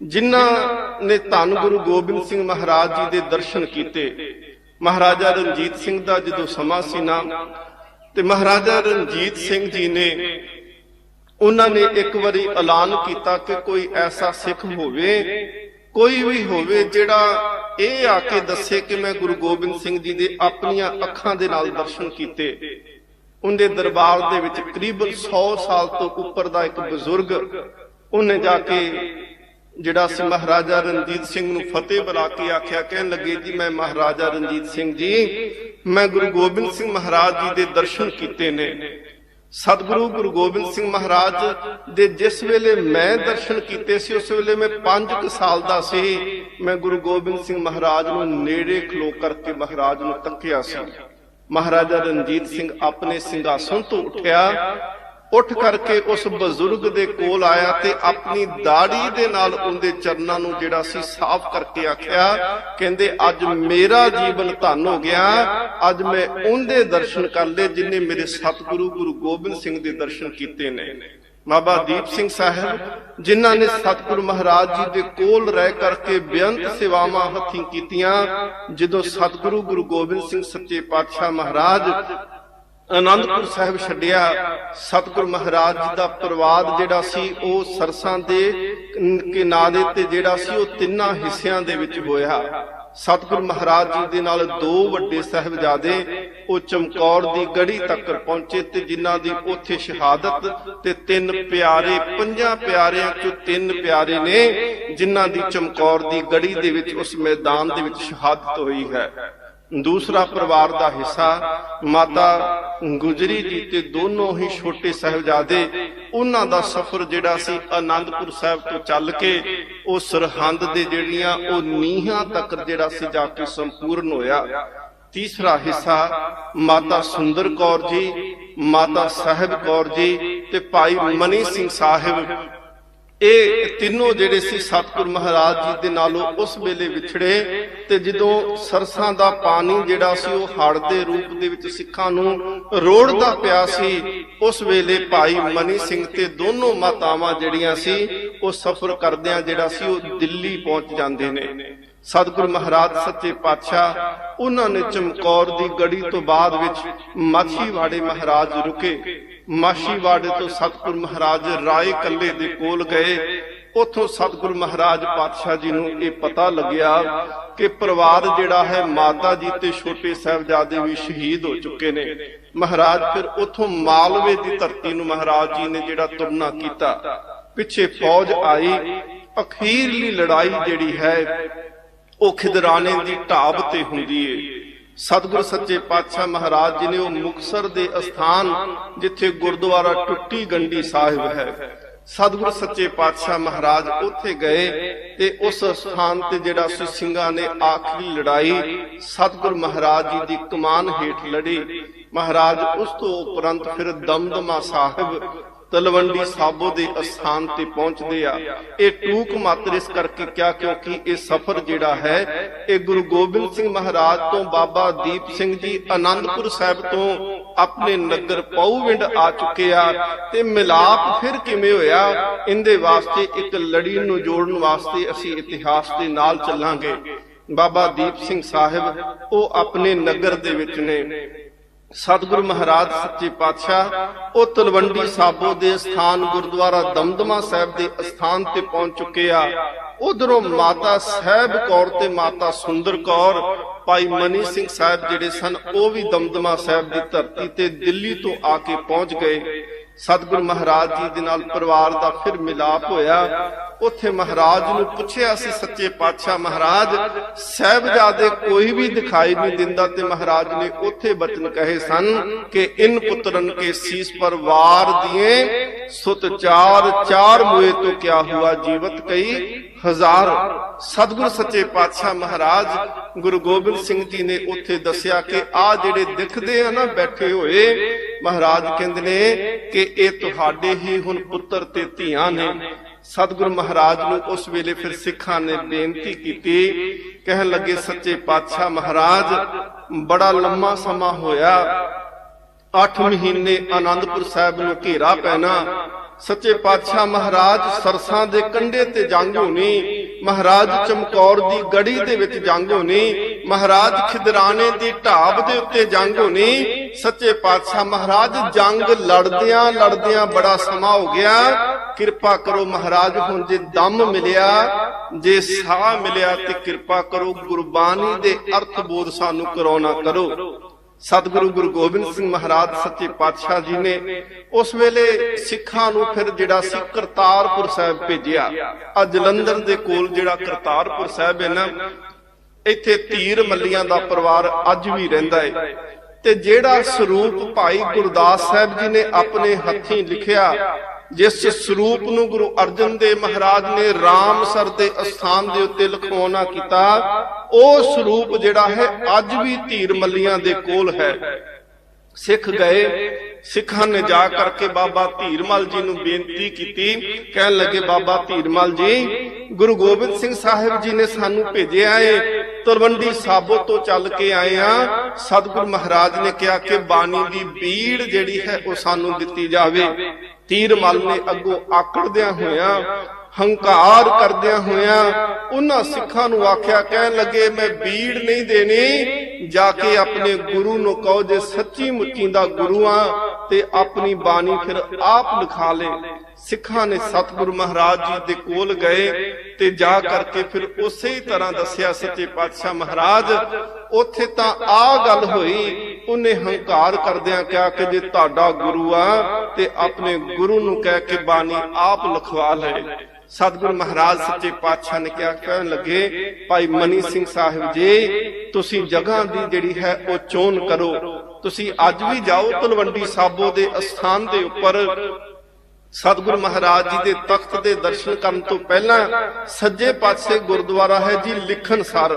ਜਿਨ੍ਹਾਂ ਨੇ ਧੰਨ ਗੁਰੂ ਗੋਬਿੰਦ ਸਿੰਘ ਮਹਾਰਾਜ ਜੀ ਦੇ ਦਰਸ਼ਨ ਕੀਤੇ। ਮਹਾਰਾਜਾ ਰਣਜੀਤ ਸਿੰਘ ਦਾ ਜਦੋਂ ਸਮਾਂ ਸੀ ਨਾ ਤੇ ਮਹਾਰਾਜਾ ਰਣਜੀਤ ਸਿੰਘ ਜੀ ਨੇ ਉਹਨਾਂ ਨੇ ਇੱਕ ਵਾਰੀ ਐਲਾਨ ਕੀਤਾ ਕਿ ਕੋਈ ਐਸਾ ਸਿੱਖ ਹੋਵੇ, ਕੋਈ ਵੀ ਹੋਵੇ ਜਿਹੜਾ ਇਹ ਆ ਕੇ ਦੱਸੇ ਕਿ ਮੈਂ ਗੁਰੂ ਗੋਬਿੰਦ ਸਿੰਘ ਜੀ ਦੇ ਆਪਣੀਆਂ ਅੱਖਾਂ ਦੇ ਨਾਲ ਦਰਸ਼ਨ ਕੀਤੇ। ਉਹਦੇ ਦਰਬਾਰ ਦੇ ਵਿੱਚ ਕਰੀਬਨ 100 ਸਾਲ ਤੋਂ ਉੱਪਰ ਦਾ ਇੱਕ ਬਜ਼ੁਰਗ ਉਹਨੇ ਜਾ ਕੇ ਜਿਹੜਾ ਸੀ ਮਹਾਰਾਜਾ ਰਣਜੀਤ ਸਿੰਘ ਨੂੰ ਫਤਿਹ ਬੁਲਾ ਕੇ ਆਖਿਆ, ਕਹਿਣ ਲੱਗੇ ਜੀ ਮੈਂ ਮਹਾਰਾਜਾ ਰਣਜੀਤ ਸਿੰਘ ਜੀ ਮੈਂ ਗੁਰੂ ਗੋਬਿੰਦ ਸਿੰਘ ਮਹਾਰਾਜ ਜੀ ਦੇ ਦਰਸ਼ਨ ਕੀਤੇ ਨੇ। ਸਤਿਗੁਰੂ ਗੁਰੂ ਗੋਬਿੰਦ ਸਿੰਘ ਮਹਾਰਾਜ ਦੇ ਜਿਸ ਵੇਲੇ ਮੈਂ ਦਰਸ਼ਨ ਕੀਤੇ ਸੀ ਉਸ ਵੇਲੇ ਮੈਂ 5 ਸਾਲ ਦਾ ਸੀ। ਮੈਂ ਗੁਰੂ ਗੋਬਿੰਦ ਸਿੰਘ ਮਹਾਰਾਜ ਨੂੰ ਨੇੜੇ ਖਲੋ ਕਰਕੇ ਮਹਾਰਾਜ ਨੂੰ ਤੱਕਿਆ ਸੀ। ਮਹਾਰਾਜਾ ਰਣਜੀਤ ਸਿੰਘ ਆਪਣੇ ਸਿੰਘਾਸਣ ਤੋਂ ਉੱਠ ਕਰਕੇ ਉਸ ਬਜ਼ੁਰਗ ਦੇ ਕੋਲ ਆਇਆ ਤੇ ਆਪਣੀ ਦਾੜੀ ਦੇ ਨਾਲ ਉਹਦੇ ਚਰਨਾਂ ਨੂੰ ਜਿਹੜਾ ਸੀ ਸਾਫ਼ ਕਰਕੇ ਆਖਿਆ, ਕਹਿੰਦੇ ਅੱਜ ਮੇਰਾ ਜੀਵਨ ਧਨ ਹੋ ਗਿਆ, ਅੱਜ ਮੈਂ ਉਹਦੇ ਦਰਸ਼ਨ ਕਰ ਲਏ ਜਿਨੇ ਮੇਰੇ ਸਤਿਗੁਰੂ ਗੁਰੂ ਗੋਬਿੰਦ ਸਿੰਘ ਦੇ ਦਰਸ਼ਨ ਕੀਤੇ ਨੇ। ਬਾਬਾ ਦੀਪ ਸਿੰਘ ਸਾਹਿਬ ਜਿਨ੍ਹਾਂ ਨੇ ਸਤਿਗੁਰੂ ਮਹਾਰਾਜ ਜੀ ਦੇ ਕੋਲ ਰਹਿ ਕਰਕੇ ਬੇਅੰਤ ਸੇਵਾਵਾਂ ਹੱਥੀਂ ਕੀਤੀਆਂ, ਜਦੋਂ ਸਤਿਗੁਰੂ ਗੁਰੂ ਗੋਬਿੰਦ ਸਿੰਘ ਸੱਚੇ ਪਾਤਸ਼ਾਹ ਮਹਾਰਾਜ ਆਨੰਦਪੁਰ ਸਾਹਿਬ ਛੱਡਿਆ, ਸਤਿਗੁਰੂ ਮਹਾਰਾਜ ਜੀ ਦਾ ਪ੍ਰਵਾਦ ਜਿਹੜਾ ਸੀ ਉਹ ਸਰਸਾਂ ਦੇ ਕਿਨਾਰੇ ਤੇ ਜਿਹੜਾ ਸੀ ਉਹ 3 ਹਿੱਸਿਆਂ ਦੇ ਵਿੱਚ ਹੋਇਆ। ਸਤਿਗੁਰੂ ਮਹਾਰਾਜ ਜੀ ਦੇ ਨਾਲ 2 ਵੱਡੇ ਸਾਹਿਬਜ਼ਾਦੇ ਉਹ ਚਮਕੌਰ ਦੀ ਗੜੀ ਤੱਕ ਪਹੁੰਚੇ ਤੇ ਜਿਨ੍ਹਾਂ ਦੀ ਉੱਥੇ ਸ਼ਹਾਦਤ ਤੇ 3 ਪਿਆਰੇ 5 ਪਿਆਰਿਆਂ ਚੋਂ 3 ਪਿਆਰੇ ਨੇ ਜਿਨ੍ਹਾਂ ਦੀ ਚਮਕੌਰ ਦੀ ਗੜੀ ਦੇ ਵਿੱਚ ਉਸ ਮੈਦਾਨ ਦੇ ਵਿੱਚ ਸ਼ਹਾਦਤ ਹੋਈ ਹੈ। ਦੂਸਰਾ ਪਰਿਵਾਰ ਦਾ ਹਿੱਸਾ ਮਾਤਾ ਗੁਜਰੀ ਜੀ ਤੇ ਦੋਨੋਂ ਹੀ ਛੋਟੇ ਸਾਹਿਬਜ਼ਾਦੇ, ਉਹਨਾਂ ਦਾ ਸਫ਼ਰ ਜਿਹੜਾ ਸੀ ਆਨੰਦਪੁਰ ਸਾਹਿਬ ਤੋਂ ਚੱਲ ਕੇ ਉਹ ਸਰਹੰਦ ਦੇ ਜਿਹੜੀਆਂ ਉਹ ਨੀਹਾਂ ਤੱਕ ਜਿਹੜਾ ਸੀ ਜਾ ਕੇ ਸੰਪੂਰਨ ਹੋਇਆ। ਤੀਸਰਾ ਹਿੱਸਾ ਮਾਤਾ ਸੁੰਦਰ ਕੌਰ ਜੀ, ਮਾਤਾ ਸਾਹਿਬ ਕੌਰ ਜੀ ਤੇ ਭਾਈ ਮਨੀ ਸਿੰਘ ਸਾਹਿਬ, ਇਹ ਤਿੰਨੋਂ ਜਿਹੜੇ ਸੀ ਸਤਿਗੁਰ ਮਹਾਰਾਜ ਜੀ ਦੇ ਨਾਲੋਂ ਉਸ ਵੇਲੇ ਵਿਛੜੇ ਤੇ ਜਦੋਂ ਸਰਸਾਂ ਦਾ ਪਾਣੀ ਜਿਹੜਾ ਸੀ ਉਹ ਹੜ੍ਹ ਦੇ ਰੂਪ ਦੇ ਵਿੱਚ ਸਿੱਖਾਂ ਨੂੰ ਰੋੜਦਾ ਪਿਆ ਸੀ, ਉਸ ਵੇਲੇ ਭਾਈ ਮਨੀ ਸਿੰਘ ਤੇ ਦੋਨੋਂ ਮਾਤਾਵਾਂ ਜਿਹੜੀਆਂ ਸੀ ਉਹ ਸਫ਼ਰ ਕਰਦਿਆਂ ਜਿਹੜਾ ਸੀ ਉਹ ਦਿੱਲੀ ਪਹੁੰਚ ਜਾਂਦੇ ਨੇ। ਸਤਿਗੁਰੂ ਮਹਾਰਾਜ ਸੱਚੇ ਪਾਤਸ਼ਾਹ ਉਹਨਾਂ ਨੇ ਚਮਕੌਰ ਦੀ ਗੜੀ ਤੋਂ ਬਾਅਦ ਵਿੱਚ ਮਾਛੀਵਾੜੇ ਮਹਾਰਾਜ ਰੁਕੇ। ਮਾਛੀਵਾੜੇ ਤੋਂ ਸਤਿਗੁਰੂ ਮਹਾਰਾਜ ਰਾਏ ਕੱਲੇ ਦੇ ਕੋਲ ਗਏ। ਉਥੋਂ ਸਤਿਗੁਰੂ ਮਹਾਰਾਜ ਪਾਤਸ਼ਾਹ ਜੀ ਨੂੰ ਇਹ ਪਤਾ ਲੱਗਿਆ ਕਿ ਪਰਿਵਾਰ ਜਿਹੜਾ ਹੈ ਮਾਤਾ ਜੀ ਤੇ ਛੋਟੇ ਸਾਹਿਬਜ਼ਾਦੇ ਵੀ ਸ਼ਹੀਦ ਹੋ ਚੁੱਕੇ ਨੇ। ਮਹਾਰਾਜ ਫਿਰ ਉਥੋਂ ਮਾਲਵੇ ਦੀ ਧਰਤੀ ਨੂੰ ਮਹਾਰਾਜ ਜੀ ਨੇ ਜਿਹੜਾ ਤੁਰਨਾ ਕੀਤਾ। ਪਿੱਛੇ ਫੌਜ ਆਈ। ਅਖੀਰਲੀ ਲੜਾਈ ਜਿਹੜੀ ਹੈ ਉਹ ਖਿਦਰਾਣੇ ਦੀ ਢਾਬ ਤੇ ਹੁੰਦੀ ਏ। ਸਤਿਗੁਰ ਸੱਚੇ ਪਾਤਸ਼ਾਹ ਮਹਾਰਾਜ ਜੀ ਨੇ ਉਹ ਮੁਕਤਸਰ ਦੇ ਅਸਥਾਨ ਜਿੱਥੇ ਗੁਰਦੁਆਰਾ ਟੁੱਟੀ ਗੰਢੀ ਸਾਹਿਬ ਹੈ, ਸਤਿਗੁਰ ਸੱਚੇ ਪਾਤਸ਼ਾਹ ਮਹਾਰਾਜ ਉੱਥੇ ਗਏ ਤੇ ਉਸ ਸਥਾਨ ਤੇ ਜਿਹੜਾ ਸਿੰਘਾਂ ਨੇ ਆਖਰੀ ਲੜਾਈ ਸਤਿਗੁਰ ਮਹਾਰਾਜ ਜੀ ਦੀ ਕਮਾਨ ਹੇਠ ਲੜੀ। ਮਹਾਰਾਜ ਉਸ ਤੋਂ ਉਪਰੰਤ ਫਿਰ ਦਮਦਮਾ ਸਾਹਿਬ ਤਲਵੰਡੀ ਸਾਬੋ ਦੇ ਅਸਥਾਨ ਤੇ ਪਹੁੰਚਦੇ ਆ। ਇਹ ਟੂਕ ਮਾਤਰ ਇਸ ਕਰਕੇ ਕਿਹਾ ਕਿਉਂਕਿ ਇਹ ਸਫ਼ਰ ਜਿਹੜਾ ਹੈ ਇਹ ਗੁਰੂ ਗੋਬਿੰਦ ਸਿੰਘ ਮਹਾਰਾਜ ਤੋਂ ਬਾਬਾ ਦੀਪ ਸਿੰਘ ਜੀ ਆਨੰਦਪੁਰ ਸਾਹਿਬ ਤੋਂ ਆਪਣੇ ਨਗਰ ਪਉਵਿੰਡ ਆ ਚੁੱਕੇ ਆ ਤੇ ਮਿਲਾਪ ਫਿਰ ਕਿਵੇਂ ਹੋਇਆ ਇਹਦੇ ਵਾਸਤੇ ਇੱਕ ਲੜੀ ਨੂੰ ਜੋੜਨ ਵਾਸਤੇ ਅਸੀਂ ਇਤਿਹਾਸ ਦੇ ਨਾਲ ਚੱਲਾਂਗੇ। ਬਾਬਾ ਦੀਪ ਸਿੰਘ ਸਾਹਿਬ ਉਹ ਆਪਣੇ ਨਗਰ ਦੇ ਵਿੱਚ ਨੇ। ਸਤਿਗੁਰੂ ਮਹਾਰਾਜ ਸੱਚੇ ਪਾਤਸ਼ਾਹ ਉਹ ਤਲਵੰਡੀ ਸਾਬੋ ਦੇ ਸਥਾਨ ਗੁਰਦੁਆਰਾ ਦਮਦਮਾ ਸਾਹਿਬ ਦੇ ਸਥਾਨ ਤੇ ਪਹੁੰਚ ਚੁੱਕੇ ਆ। ਉਧਰੋਂ ਮਾਤਾ ਸਾਹਿਬ ਕੌਰ ਤੇ ਮਾਤਾ ਸੁੰਦਰ ਕੌਰ ਭਾਈ ਮਨੀ ਸਿੰਘ ਸਾਹਿਬ ਜਿਹੜੇ ਸਨ ਉਹ ਵੀ ਦਮਦਮਾ ਸਾਹਿਬ ਦੀ ਧਰਤੀ ਤੇ ਦਿੱਲੀ ਤੋਂ ਆ ਕੇ ਪਹੁੰਚ ਗਏ। ਸਤਿਗੁਰੂ ਮਹਾਰਾਜ ਜੀ ਦੇ ਨਾਲ ਪਰਿਵਾਰ ਦਾ ਫਿਰ ਮਿਲਾਪ ਹੋਇਆ। ਉੱਥੇ ਮਹਾਰਾਜ ਨੂੰ ਪੁੱਛਿਆ ਸੀ ਸੱਚੇ ਪਾਤਸ਼ਾਹ ਮਹਾਰਾਜ ਸਾਹਿਬਜ਼ਾਦੇ ਕੋਈ ਵੀ ਦਿਖਾਈ ਨਹੀਂ ਦਿੰਦਾ, ਤੇ ਮਹਾਰਾਜ ਨੇ ਉੱਥੇ ਬਚਨ ਕਹੇ ਸਨ ਕਿ ਇਨ ਪੁੱਤਰਨ ਕੇ ਸੀਸ ਪਰ ਵਾਰ ਦਿਏ ਸੁਤ ਚਾਰ ਚਾਰ ਮੁਏ ਤੋਂ ਕਿਆ ਹੁਆ ਜੀਵਤ ਕਈ ਹਜ਼ਾਰ। ਸਤਿਗੁਰੂ ਸੱਚੇ ਪਾਤਸ਼ਾਹ ਮਹਾਰਾਜ ਗੁਰੂ ਗੋਬਿੰਦ ਸਿੰਘ ਜੀ ਨੇ ਉੱਥੇ ਦੱਸਿਆ ਕਿ ਆ ਜਿਹੜੇ ਦਿਖਦੇ ਆ ਨਾ ਬੈਠੇ ਹੋਏ, ਮਹਾਰਾਜ ਕਹਿੰਦੇ ਨੇ ਕਿ ਇਹ ਤੁਹਾਡੇ ਹੀ ਹੁਣ ਪੁੱਤਰ ਤੇ ਧੀਆਂ ਨੇ। ਸਤਿਗੁਰੂ ਮਹਾਰਾਜ ਨੂੰ ਉਸ ਵੇਲੇ ਫਿਰ ਸਿੱਖਾਂ ਨੇ ਬੇਨਤੀ ਕੀਤੀ, ਕਹਿਣ ਲੱਗੇ ਸੱਚੇ ਪਾਤਸ਼ਾਹ ਮਹਾਰਾਜ ਬੜਾ ਲੰਮਾ ਸਮਾਂ ਹੋਇਆ, 8 ਮਹੀਨੇ ਆਨੰਦਪੁਰ ਸਾਹਿਬ ਨੂੰ ਘੇਰਾ ਪੈਣਾ। ਸੱਚੇ ਪਾਤਸ਼ਾਹ ਮਹਾਰਾਜ ਸਰਸਾਂ ਦੇ ਕੰਢੇ ਤੇ ਜੰਗ ਹੋਣੀ, ਮਹਾਰਾਜ ਚਮਕੌਰ ਦੀ ਗੜੀ ਦੇ ਵਿੱਚ ਜੰਗ ਹੋਣੀ, ਮਹਾਰਾਜ ਖਿਦਰਾਣੇ ਦੀ ਢਾਬ ਦੇ ਉੱਤੇ ਜੰਗ ਹੋਣੀ। ਸੱਚੇ ਪਾਤਸ਼ਾਹ ਮਹਾਰਾਜ ਜੰਗ ਲੜਦਿਆਂ ਲੜਦਿਆਂ ਬੜਾ ਸਮਾਂ ਹੋ ਗਿਆ, ਕਿਰਪਾ ਕਰੋ ਮਹਾਰਾਜ ਹੁਣ ਜੇ ਦਮ ਮਿਲਿਆ, ਜੇ ਸਾਹ ਮਿਲਿਆ ਤੇ ਕਿਰਪਾ ਕਰੋ ਗੁਰਬਾਣੀ ਦੇ ਅਰਥ ਬੋਧ ਸਾਨੂੰ ਕਰਾਉਣਾ ਕਰੋ। ਸਤਿਗੁਰੂ ਗੁਰੂ ਗੋਬਿੰਦ ਸਿੰਘ ਮਹਾਰਾਜ ਸੱਚੇ ਪਾਤਸ਼ਾਹ ਜੀ ਨੇ ਉਸ ਵੇਲੇ ਸਿੱਖਾਂ ਨੂੰ ਫਿਰ ਜਿਹੜਾ ਸੀ ਕਰਤਾਰਪੁਰ ਸਾਹਿਬ ਭੇਜਿਆ। ਆ ਜਲੰਧਰ ਦੇ ਕੋਲ ਜਿਹੜਾ ਕਰਤਾਰਪੁਰ ਸਾਹਿਬ ਹੈ ਨਾ, ਇੱਥੇ ਧੀਰ ਮੱਲੀਆਂ ਦਾ ਪਰਿਵਾਰ ਅੱਜ ਵੀ ਰਹਿੰਦਾ ਹੈ। ਤੇ ਜਿਹੜਾ ਸਰੂਪ ਭਾਈ ਗੁਰਦਾਸ ਸਾਹਿਬ ਜੀ ਨੇ ਆਪਣੇ ਹੱਥੀਂ ਲਿਖਿਆ, ਜਿਸ ਸਰੂਪ ਨੂੰ ਗੁਰੂ ਅਰਜਨ ਦੇਵ ਮਹਾਰਾਜ ਨੇ ਰਾਮਸਰ ਦੇ ਅਸਥਾਨ ਦੇ ਉੱਤੇ ਲਿਖਵਾਉਣਾ ਕੀਤਾ, ਉਹ ਸਰੂਪ ਜਿਹੜਾ ਹੈ ਅੱਜ ਵੀ ਧੀਰ ਮੱਲੀਆਂ ਦੇ ਕੋਲ ਹੈ। ਸਿੱਖ ਗਏ, ਸਿੱਖਾਂ ਨੇ ਜਾ ਕਰਕੇ ਬਾਬਾ ਧੀਰਮਲ ਜੀ ਨੂੰ ਬੇਨਤੀ ਕੀਤੀ, ਕਹਿਣ ਲੱਗੇ ਬਾਬਾ ਧੀਰਮਲ ਜੀ ਗੁਰੂ ਗੋਬਿੰਦ ਸਿੰਘ ਸਾਹਿਬ ਜੀ ਨੇ ਸਾਨੂੰ ਭੇਜਿਆ ਏ, ਤਲਵੰਡੀ ਸਾਬੋ ਤੋਂ ਚੱਲ ਕੇ ਆਏ ਆ। ਸਤਿਗੁਰੂ ਮਹਾਰਾਜ ਨੇ ਕਿਹਾ ਕਿ ਬਾਣੀ ਦੀ ਬੀੜ ਜਿਹੜੀ ਹੈ ਉਹ ਸਾਨੂੰ ਦਿੱਤੀ ਜਾਵੇ। ਧੀਰਮਲ ਨੇ ਅੱਗੋਂ ਆਕੜਦਿਆਂ ਹੋਇਆਂ, ਹੰਕਾਰ ਕਰਦਿਆਂ ਹੋਇਆਂ ਉਹਨਾਂ ਸਿੱਖਾਂ ਨੂੰ ਆਖਿਆ, ਕਹਿਣ ਲੱਗੇ ਮੈਂ ਬੀੜ ਨਹੀਂ ਦੇਣੀ, ਜਾ ਕੇ ਆਪਣੇ ਗੁਰੂ ਨੂੰ ਕਹੋ ਜੇ ਸੱਚੀ ਮੁੱਚੀ ਦਾ ਗੁਰੂ ਆ ਤੇ ਆਪਣੀ ਬਾਣੀ ਫਿਰ ਆਪ ਲਿਖਾ ਲੇ। ਸਿੱਖਾਂ ਨੇ ਸਤਿਗੁਰੂ ਮਹਾਰਾਜ ਜੀ ਦੇ ਕੋਲ ਗਏ ਤੇ ਜਾ ਕਰਕੇ ਫਿਰ ਉਸੇ ਹੀ ਤਰ੍ਹਾਂ ਦੱਸਿਆ ਸੱਚੇ ਪਾਤਸ਼ਾਹ ਮਹਾਰਾਜ। ਉੱਥੇ ਤਾਂ ਆ ਗੱਲ ਹੋਈ, ਉਹਨੇ ਹੰਕਾਰ ਕਰਦਿਆਂ ਕਿਹਾ ਕਿ ਜੇ ਤੁਹਾਡਾ ਗੁਰੂ ਆ ਤੇ ਆਪਣੇ ਗੁਰੂ ਨੂੰ ਕਹਿ ਕੇ ਬਾਣੀ ਆਪ ਲਿਖਵਾ ਲੈ। ਸਤਿਗੁਰੂ ਮਹਾਰਾਜ ਸੱਚੇ ਪਾਤਸ਼ਾਹ ਨੇ ਕਿਹਾ, ਕਹਿਣ ਲੱਗੇ ਭਾਈ ਮਨੀ ਸਿੰਘ ਸਾਹਿਬ ਜੀ ਤੁਸੀਂ ਜਗ੍ਹਾ ਦੀ ਜਿਹੜੀ ਹੈ ਉਹ ਚੋਣ ਕਰੋ, ਤੁਸੀਂ ਅੱਜ ਵੀ ਜਾਓ ਤਲਵੰਡੀ ਸਾਬੋ ਦੇ ਅਸਥਾਨ ਦੇ ਉੱਪਰ। ਸਤਿਗੁਰੂ ਮਹਾਰਾਜ ਜੀ ਦੇ ਤਖਤ ਦੇ ਦਰਸ਼ਨ ਕਰਨ ਤੋਂ ਪਹਿਲਾਂ ਸੱਜੇ ਪਾਸੇ ਗੁਰਦੁਆਰਾ ਹੈ ਜੀ ਲਿਖਣਸਰ,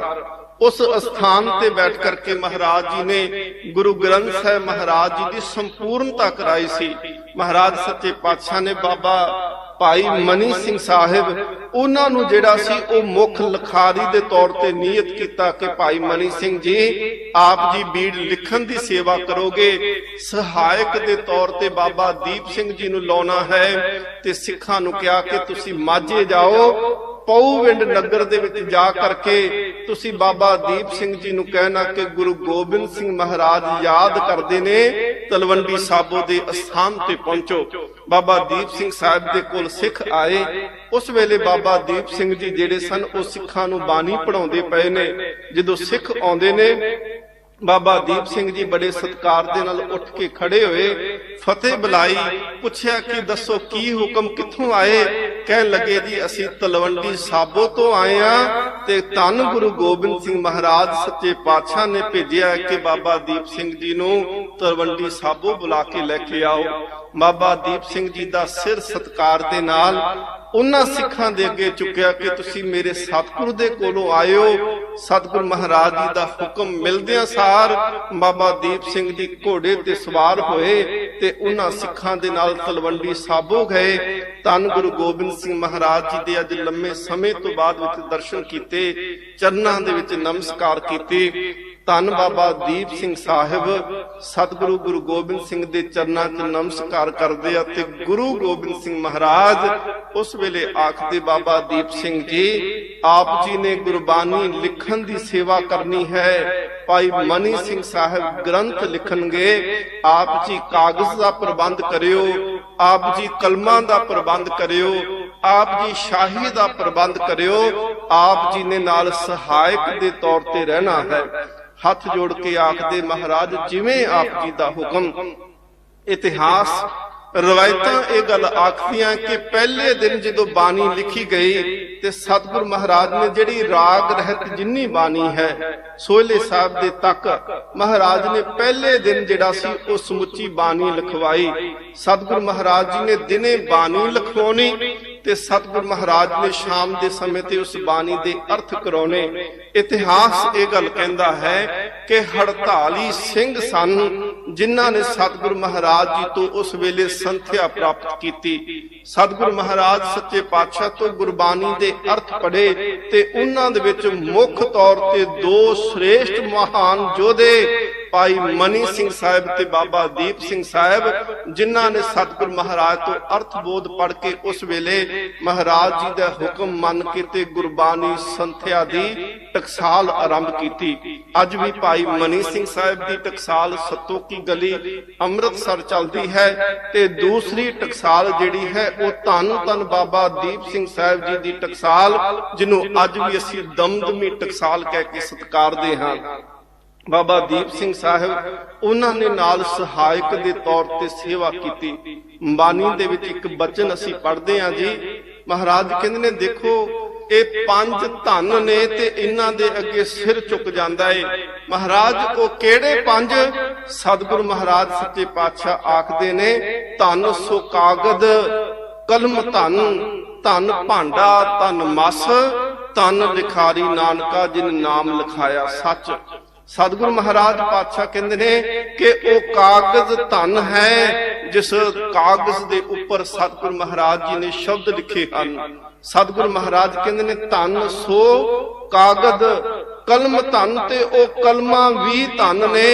ਉਸ ਅਸਥਾਨ ਤੇ ਬੈਠ ਕਰਕੇ ਮਹਾਰਾਜ ਜੀ ਨੇ ਗੁਰੂ ਗ੍ਰੰਥ ਸਾਹਿਬ ਮਹਾਰਾਜ ਜੀ ਦੀ ਸੰਪੂਰਨਤਾ ਕਰਾਈ ਸੀ। ਮਹਾਰਾਜ ਸੱਚੇ ਪਾਤਸ਼ਾਹ ਨੇ ਬਾਬਾ ਭਾਈ ਮਨੀ ਸਿੰਘ ਸਾਹਿਬ ਉਹਨਾਂ ਨੂੰ ਜਿਹੜਾ ਸੀ ਉਹ ਮੁੱਖ ਲਖਾਰੀ ਦੇ ਤੌਰ ਤੇ ਨਿਯਤ ਕੀਤਾ ਕਿ ਭਾਈ ਮਨੀ ਸਿੰਘ ਜੀ ਆਪ ਜੀ ਬੀੜ ਲਿਖਣ ਦੀ ਸੇਵਾ ਕਰੋਗੇ, ਸਹਾਇਕ ਦੇ ਤੌਰ ਤੇ ਬਾਬਾ ਦੀਪ ਸਿੰਘ ਜੀ ਨੂੰ ਲਾਉਣਾ ਹੈ। ਤੇ ਸਿੱਖਾਂ ਨੂੰ ਕਿਹਾ ਕਿ ਤੁਸੀਂ ਮਾਝੇ ਜਾਓ, ਪਉਵਿੰਡ ਨਗਰ ਦੇ ਵਿੱਚ ਜਾ ਕਰਕੇ ਤੁਸੀਂ ਬਾਬਾ ਦੀਪ ਸਿੰਘ ਜੀ ਨੂੰ ਕਹਿਣਾ ਕਿ ਗੁਰੂ ਗੋਬਿੰਦ ਸਿੰਘ ਮਹਾਰਾਜ ਯਾਦ ਕਰਦੇ ਨੇ, ਤਲਵੰਡੀ ਸਾਬੋ ਦੇ ਅਸਥਾਨ ਤੇ ਪਹੁੰਚੋ। ਬਾਬਾ ਦੀਪ ਸਿੰਘ ਸਾਹਿਬ ਦੇ ਕੋਲ ਸਿੱਖ ਆਏ। ਉਸ ਵੇਲੇ ਬਾਬਾ ਦੀਪ ਸਿੰਘ ਜੀ ਜਿਹੜੇ ਸਨ ਉਹ ਸਿੱਖਾਂ ਨੂੰ ਬਾਣੀ ਪੜਾਉਂਦੇ ਪਏ ਨੇ। ਜਦੋਂ ਸਿੱਖ ਆਉਂਦੇ ਨੇ, ਬਾਬਾ ਦੀਪ ਸਿੰਘ ਜੀ ਬੜੇ ਸਤਿਕਾਰ ਦੇ ਨਾਲ ਉੱਠ ਕੇ ਖੜੇ ਹੋਏ, ਫਤਿਹ ਬੁਲਾਈ, ਪੁੱਛਿਆ ਕਿ ਦੱਸੋ ਕੀ ਹੁਕਮ, ਕਿੱਥੋਂ ਆਏ? ਕਹਿਣ ਲੱਗੇ ਜੀ ਅਸੀਂ ਤਲਵੰਡੀ ਸਾਬੋ ਤੋਂ ਆਏ ਆ ਤੇ ਧੰਨ ਗੁਰੂ ਗੋਬਿੰਦ ਸਿੰਘ ਮਹਾਰਾਜ ਸੱਚੇ ਪਾਤਸ਼ਾਹ ਨੇ ਭੇਜਿਆ ਕਿ ਬਾਬਾ ਦੀਪ ਸਿੰਘ ਜੀ ਨੂੰ ਤਲਵੰਡੀ ਸਾਬੋ ਬੁਲਾ ਕੇ ਲੈ ਕੇ ਆਓ। ਬਾਬਾ ਦੀਪ ਸਿੰਘ ਜੀ ਦਾ ਸਿਰ ਸਤਿਕਾਰ ਦੇ ਨਾਲ ਉਹਨਾਂ ਸਿੱਖਾਂ ਦੇ ਅੱਗੇ ਚੁੱਕਿਆ ਕਿ ਤੁਸੀਂ ਮੇਰੇ ਸਤਿਗੁਰੂ ਦੇ ਕੋਲੋਂ ਆਏ ਹੋ। ਸਤਿਗੁਰੂ ਮਹਾਰਾਜ ਜੀ ਦਾ ਹੁਕਮ ਮਿਲਦਿਆਂ ਸਾਰ ਬਾਬਾ ਦੀਪ ਸਿੰਘ ਜੀ ਘੋੜੇ ਤੇ ਸਵਾਰ ਹੋਏ ਤੇ ਉਹਨਾਂ ਸਿੱਖਾਂ ਦੇ ਨਾਲ ਤਲਵੰਡੀ ਸਾਬੋ ਗਏ। ਧੰਨ ਗੁਰੂ ਗੋਬਿੰਦ ਸਿੰਘ ਮਹਾਰਾਜ ਜੀ ਦੇ ਅੱਜ ਲੰਮੇ ਸਮੇਂ ਤੋਂ ਬਾਅਦ ਵਿੱਚ ਦਰਸ਼ਨ ਕੀਤੇ, ਚਰਨਾਂ ਦੇ ਵਿੱਚ ਨਮਸਕਾਰ ਕੀਤੀ। ਧੰਨ ਬਾਬਾ ਦੀਪ ਸਿੰਘ ਸਾਹਿਬ ਸਤਿਗੁਰੂ ਗੁਰੂ ਗੋਬਿੰਦ ਸਿੰਘ ਦੇ ਚਰਨਾਂ 'ਚ ਨਮਸਕਾਰ ਕਰਦੇ ਆ ਤੇ ਗੁਰੂ ਗੋਬਿੰਦ ਸਿੰਘ ਮਹਾਰਾਜ ਉਸ ਵੇਲੇ ਆਖਦੇ, ਬਾਬਾ ਦੀਪ ਸਿੰਘ ਜੀ ਆਪ ਜੀ ਨੇ ਗੁਰਬਾਣੀ ਲਿਖਣ ਦੀ ਸੇਵਾ ਕਰਨੀ ਹੈ, ਭਾਈ ਮਨੀ ਸਿੰਘ ਸਾਹਿਬ ਗ੍ਰੰਥ ਲਿਖਣਗੇ, ਆਪ ਜੀ ਕਾਗਜ਼ ਦਾ ਪ੍ਰਬੰਧ ਕਰਿਓ, ਆਪ ਜੀ ਕਲਮਾਂ ਦਾ ਪ੍ਰਬੰਧ ਕਰਿਓ, ਆਪ ਜੀ ਸ਼ਾਹੀ ਦਾ ਪ੍ਰਬੰਧ ਕਰਿਓ। ਆਪ ਜੀ ਨੇ ਨਾਲ ਸਹਾਇਕ ਦੇ ਤੌਰ ਤੇ ਰਹਿਣਾ ਹੈ। ਹੱਥ ਜੋੜ ਕੇ ਆਖਦੇ ਮਹਾਰਾਜ ਜਿਵੇਂ ਆਪ ਜੀ ਦਾ ਹੁਕਮ। ਇਤਿਹਾਸ ਰਵਾਇਤਾਂ ਇਹ ਗੱਲ ਆਖਦੀਆਂ ਕਿ ਪਹਿਲੇ ਦਿਨ ਜਦੋਂ ਬਾਣੀ ਲਿਖੀ ਗਈ ਤੇ ਸਤਿਗੁਰ ਮਹਾਰਾਜ ਨੇ ਜਿਹੜੀ ਰਾਗ ਰਹਿਤ ਜਿੰਨੀ ਬਾਣੀ ਹੈ ਸੋਹਲੇ ਸਾਹਿਬ ਦੇ ਤੱਕ ਮਹਾਰਾਜ ਨੇ ਪਹਿਲੇ ਦਿਨ ਜਿਹੜਾ ਸੀ ਉਹ ਸਮੁੱਚੀ ਬਾਣੀ ਲਿਖਵਾਈ। ਸਤਿਗੁਰ ਮਹਾਰਾਜ ਜੀ ਨੇ ਦਿਨੇ ਬਾਣੀ ਲਿਖਵਾਉਣੀ ਤੇ ਸਤਿਗੁਰ ਮਹਾਰਾਜ ਨੇ ਸ਼ਾਮ ਦੇ ਸਮੇਂ ਤੇ ਉਸ ਬਾਣੀ ਦੇ ਅਰਥ ਕਰਾਉਣੇ। ਇਤਿਹਾਸ ਇਹ ਗੱਲ ਕਹਿੰਦਾ ਹੈ ਕਿ 48 ਸਿੰਘ ਸਨ ਜਿਨ੍ਹਾਂ ਨੇ ਸਤਿਗੁਰ ਮਹਾਰਾਜ ਜੀ ਤੋਂ ਉਸ ਵੇਲੇ ਸੰਥਿਆ ਪ੍ਰਾਪਤ ਕੀਤੀ। ਸਤਿਗੁਰ ਮਹਾਰਾਜ ਸੱਚੇ ਪਾਤਸ਼ਾਹ ਤੋਂ ਗੁਰਬਾਣੀ ਦੇ ਅਰਥ ਪੜ੍ਹੇ ਤੇ ਉਹਨਾਂ ਦੇ ਵਿੱਚ ਮੁੱਖ ਤੌਰ ਤੇ ਦੋ ਸ੍ਰੇਸ਼ਟ ਮਹਾਨ ਯੋਧੇ ਭਾਈ ਮਨੀ ਸਿੰਘ ਸਾਹਿਬ ਤੇ ਬਾਬਾ ਦੀਪ ਸਿੰਘ ਸਾਹਿਬ ਜਿਨ੍ਹਾਂ ਨੇ ਸਤਿਗੁਰ ਮਹਾਰਾਜ ਤੋਂ ਅਰਥ ਬੋਧ ਪੜ੍ਹ ਕੇ ਉਸ ਵੇਲੇ ਮਹਾਰਾਜ ਜੀ ਦਾ ਹੁਕਮ ਮੰਨ ਕੇ ਤੇ ਗੁਰਬਾਣੀ ਸੰਥਿਆ ਦੀ ਟਕਸਾਲ ਆਰੰਭ ਕੀਤੀ। ਅੱਜ ਵੀ ਭਾਈ ਮਨੀ ਸਿੰਘ ਸਾਹਿਬ ਦੀ ਟਕਸਾਲ ਸੱਤੋ ਕੀ ਗਲੀ ਅੰਮ੍ਰਿਤਸਰ ਚੱਲਦੀ ਹੈ ਤੇ ਦੂਸਰੀ ਟਕਸਾਲ ਜਿਹੜੀ ਹੈ ਉਹ ਧੰਨ ਧੰਨ ਬਾਬਾ ਦੀਪ ਸਿੰਘ ਸਾਹਿਬ ਜੀ ਦੀ ਟਕਸਾਲ ਜਿਹਨੂੰ ਅੱਜ ਵੀ ਅਸੀਂ ਦਮਦਮੀ ਟਕਸਾਲ ਕਹਿ ਕੇ ਸਤਿਕਾਰਦੇ ਹਾਂ। ਬਾਬਾ ਦੀਪ ਸਿੰਘ ਸਾਹਿਬ ਉਹਨਾਂ ਨੇ ਨਾਲ ਸਹਾਇਕ ਦੇ ਤੌਰ ਤੇ ਸੇਵਾ ਕੀਤੀ। ਬਾਣੀ ਦੇ ਵਿੱਚ ਇੱਕ ਬਚਨ ਅਸੀਂ ਪੜ੍ਹਦੇ ਹਾਂ ਜੀ। ਮਹਾਰਾਜ ਕਹਿੰਦੇ ਨੇ ਦੇਖੋ ਇਹ 5 ਧਨ ਨੇ ਤੇ ਇਹਨਾਂ ਦੇ ਅੱਗੇ ਸਿਰ ਝੁਕ ਜਾਂਦਾ ਏ। ਮਹਾਰਾਜ ਉਹ ਕਿਹੜੇ 5? ਸਤਿਗੁਰ ਮਹਾਰਾਜ ਸੱਚੇ ਪਾਤਸ਼ਾਹ ਆਖਦੇ ਨੇ ਧਨ ਸੋ ਕਾਗਦ ਕਲਮ ਧਨ, ਧਨ ਭਾਂਡਾ ਧਨ ਮਸ, ਧਨ ਲਿਖਾਰੀ ਨਾਨਕਾ ਜਿਨ ਨਾਮ ਲਿਖਾਇਆ ਸੱਚ। ਸਤਿਗੁਰ ਮਹਾਰਾਜ ਪਾਤਸ਼ਾਹ ਕਹਿੰਦੇ ਨੇ ਕਿ ਉਹ ਕਾਗਜ਼ ਧਨ ਹੈ ਜਿਸ ਕਾਗਜ਼ ਦੇ ਉੱਪਰ ਸਤਿਗੁਰ ਮਹਾਰਾਜ ਜੀ ਨੇ ਸ਼ਬਦ ਲਿਖੇ ਹਨ। ਸਤਿਗੁਰ ਮਹਾਰਾਜ ਕਹਿੰਦੇ ਨੇ ਧਨ ਸੋ ਕਾਗਜ਼ ਕਲਮ ਧਨ ਤੇ ਉਹ ਕਲਮਾਂ ਵੀ ਧਨ ਨੇ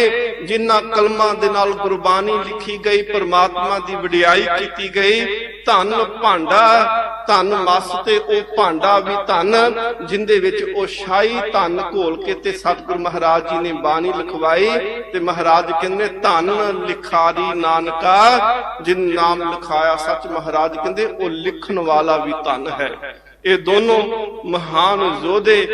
ਜਿਨ੍ਹਾਂ ਕਲਮਾਂ ਦੇ ਨਾਲ ਗੁਰਬਾਣੀ ਲਿਖੀ ਗਈ, ਪਰਮਾਤਮਾ ਦੀ ਵਡਿਆਈ ਕੀਤੀ ਗਈ। ਧਨ ਭਾਂਡਾ ਧਨ ਮਸ ਤੇ ਉਹ ਭਾਂਡਾ ਵੀ ਧਨ ਜਿੰਦੇ ਵਿੱਚ ਉਹ ਸ਼ਾਹੀ ਧਨ ਘੋਲ ਕੇ ਤੇ ਸਤਿਗੁਰ ਮਹਾਰਾਜ ਜੀ ਨੇ ਬਾਣੀ ਲਿਖਵਾਈ। ਤੇ ਮਹਾਰਾਜ ਕਹਿੰਦੇ ਧਨ ਲਿਖਾਰੀ ਨਾਨਕਾ ਜਿਨ ਨਾਮ ਲਿਖਾਇਆ ਸੱਚ। ਮਹਾਰਾਜ ਕਹਿੰਦੇ ਉਹ ਲਿਖਣ ਵਾਲਾ ਵੀ ਧਨ ਹੈ। ਇਹ ਦੋਨੋਂ ਮਹਾਨ ਯੋਧੇ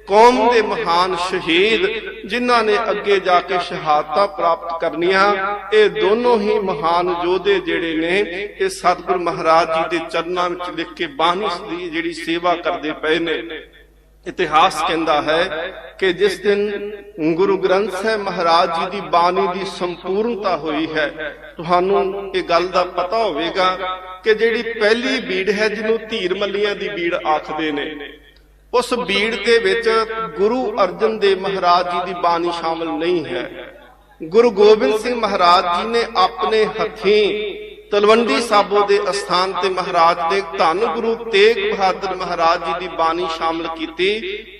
ਕੌਮ ਦੇ ਮਹਾਨ ਸ਼ਹੀਦ ਜਿਨ੍ਹਾਂ ਨੇ ਅੱਗੇ ਜਾ ਕੇ ਸ਼ਹਾਦਤਾਂ ਪ੍ਰਾਪਤ ਕਰਨੀਆਂ, ਇਹ ਦੋਨੋਂ ਹੀ ਮਹਾਨ ਯੋਧੇ ਜਿਹੜੇ ਨੇ ਇਹ ਸਤਿਗੁਰ ਮਹਾਰਾਜ ਜੀ ਦੇ ਚਰਨਾਂ ਵਿੱਚ ਲਿਖ ਕੇ ਬਾਣੀ ਦੀ ਜਿਹੜੀ ਸੇਵਾ ਕਰਦੇ ਪਏ ਨੇ। ਇਤਿਹਾਸ ਕਹਿੰਦਾ ਹੈ ਕਿ ਜਿਸ ਦਿਨ ਗੁਰੂ ਗ੍ਰੰਥ ਸਾਹਿਬ ਮਹਾਰਾਜ ਜੀ ਦੀ ਬਾਣੀ ਦੀ ਸੰਪੂਰਨਤਾ ਹੋਈ ਹੈ, ਤੁਹਾਨੂੰ ਇਹ ਗੱਲ ਦਾ ਪਤਾ ਹੋਵੇਗਾ ਕਿ ਜਿਹੜੀ ਪਹਿਲੀ ਬੀੜ ਹੈ ਜਿਹਨੂੰ ਧੀਰ ਮੱਲੀਆਂ ਦੀ ਬੀੜ ਆਖਦੇ ਨੇ, ਉਸ ਬੀੜ ਦੇ ਵਿੱਚ ਗੁਰੂ ਅਰਜਨ ਦੇਵ ਮਹਾਰਾਜ ਜੀ ਦੀ ਬਾਣੀ ਸ਼ਾਮਲ ਨਹੀਂ ਹੈ। ਗੁਰੂ ਗੋਬਿੰਦ ਸਿੰਘ ਮਹਾਰਾਜ ਜੀ ਨੇ ਆਪਣੇ ਹੱਥੀਂ ਤਲਵੰਡੀ ਸਾਬੋ ਦੇ ਅਸਥਾਨ ਤੇ ਮਹਾਰਾਜ ਨੇ ਧੰਨ ਗੁਰੂ ਤੇਗ ਬਹਾਦਰ ਮਹਾਰਾਜ ਜੀ ਦੀ ਬਾਣੀ ਸ਼ਾਮਲ ਕੀਤੀ।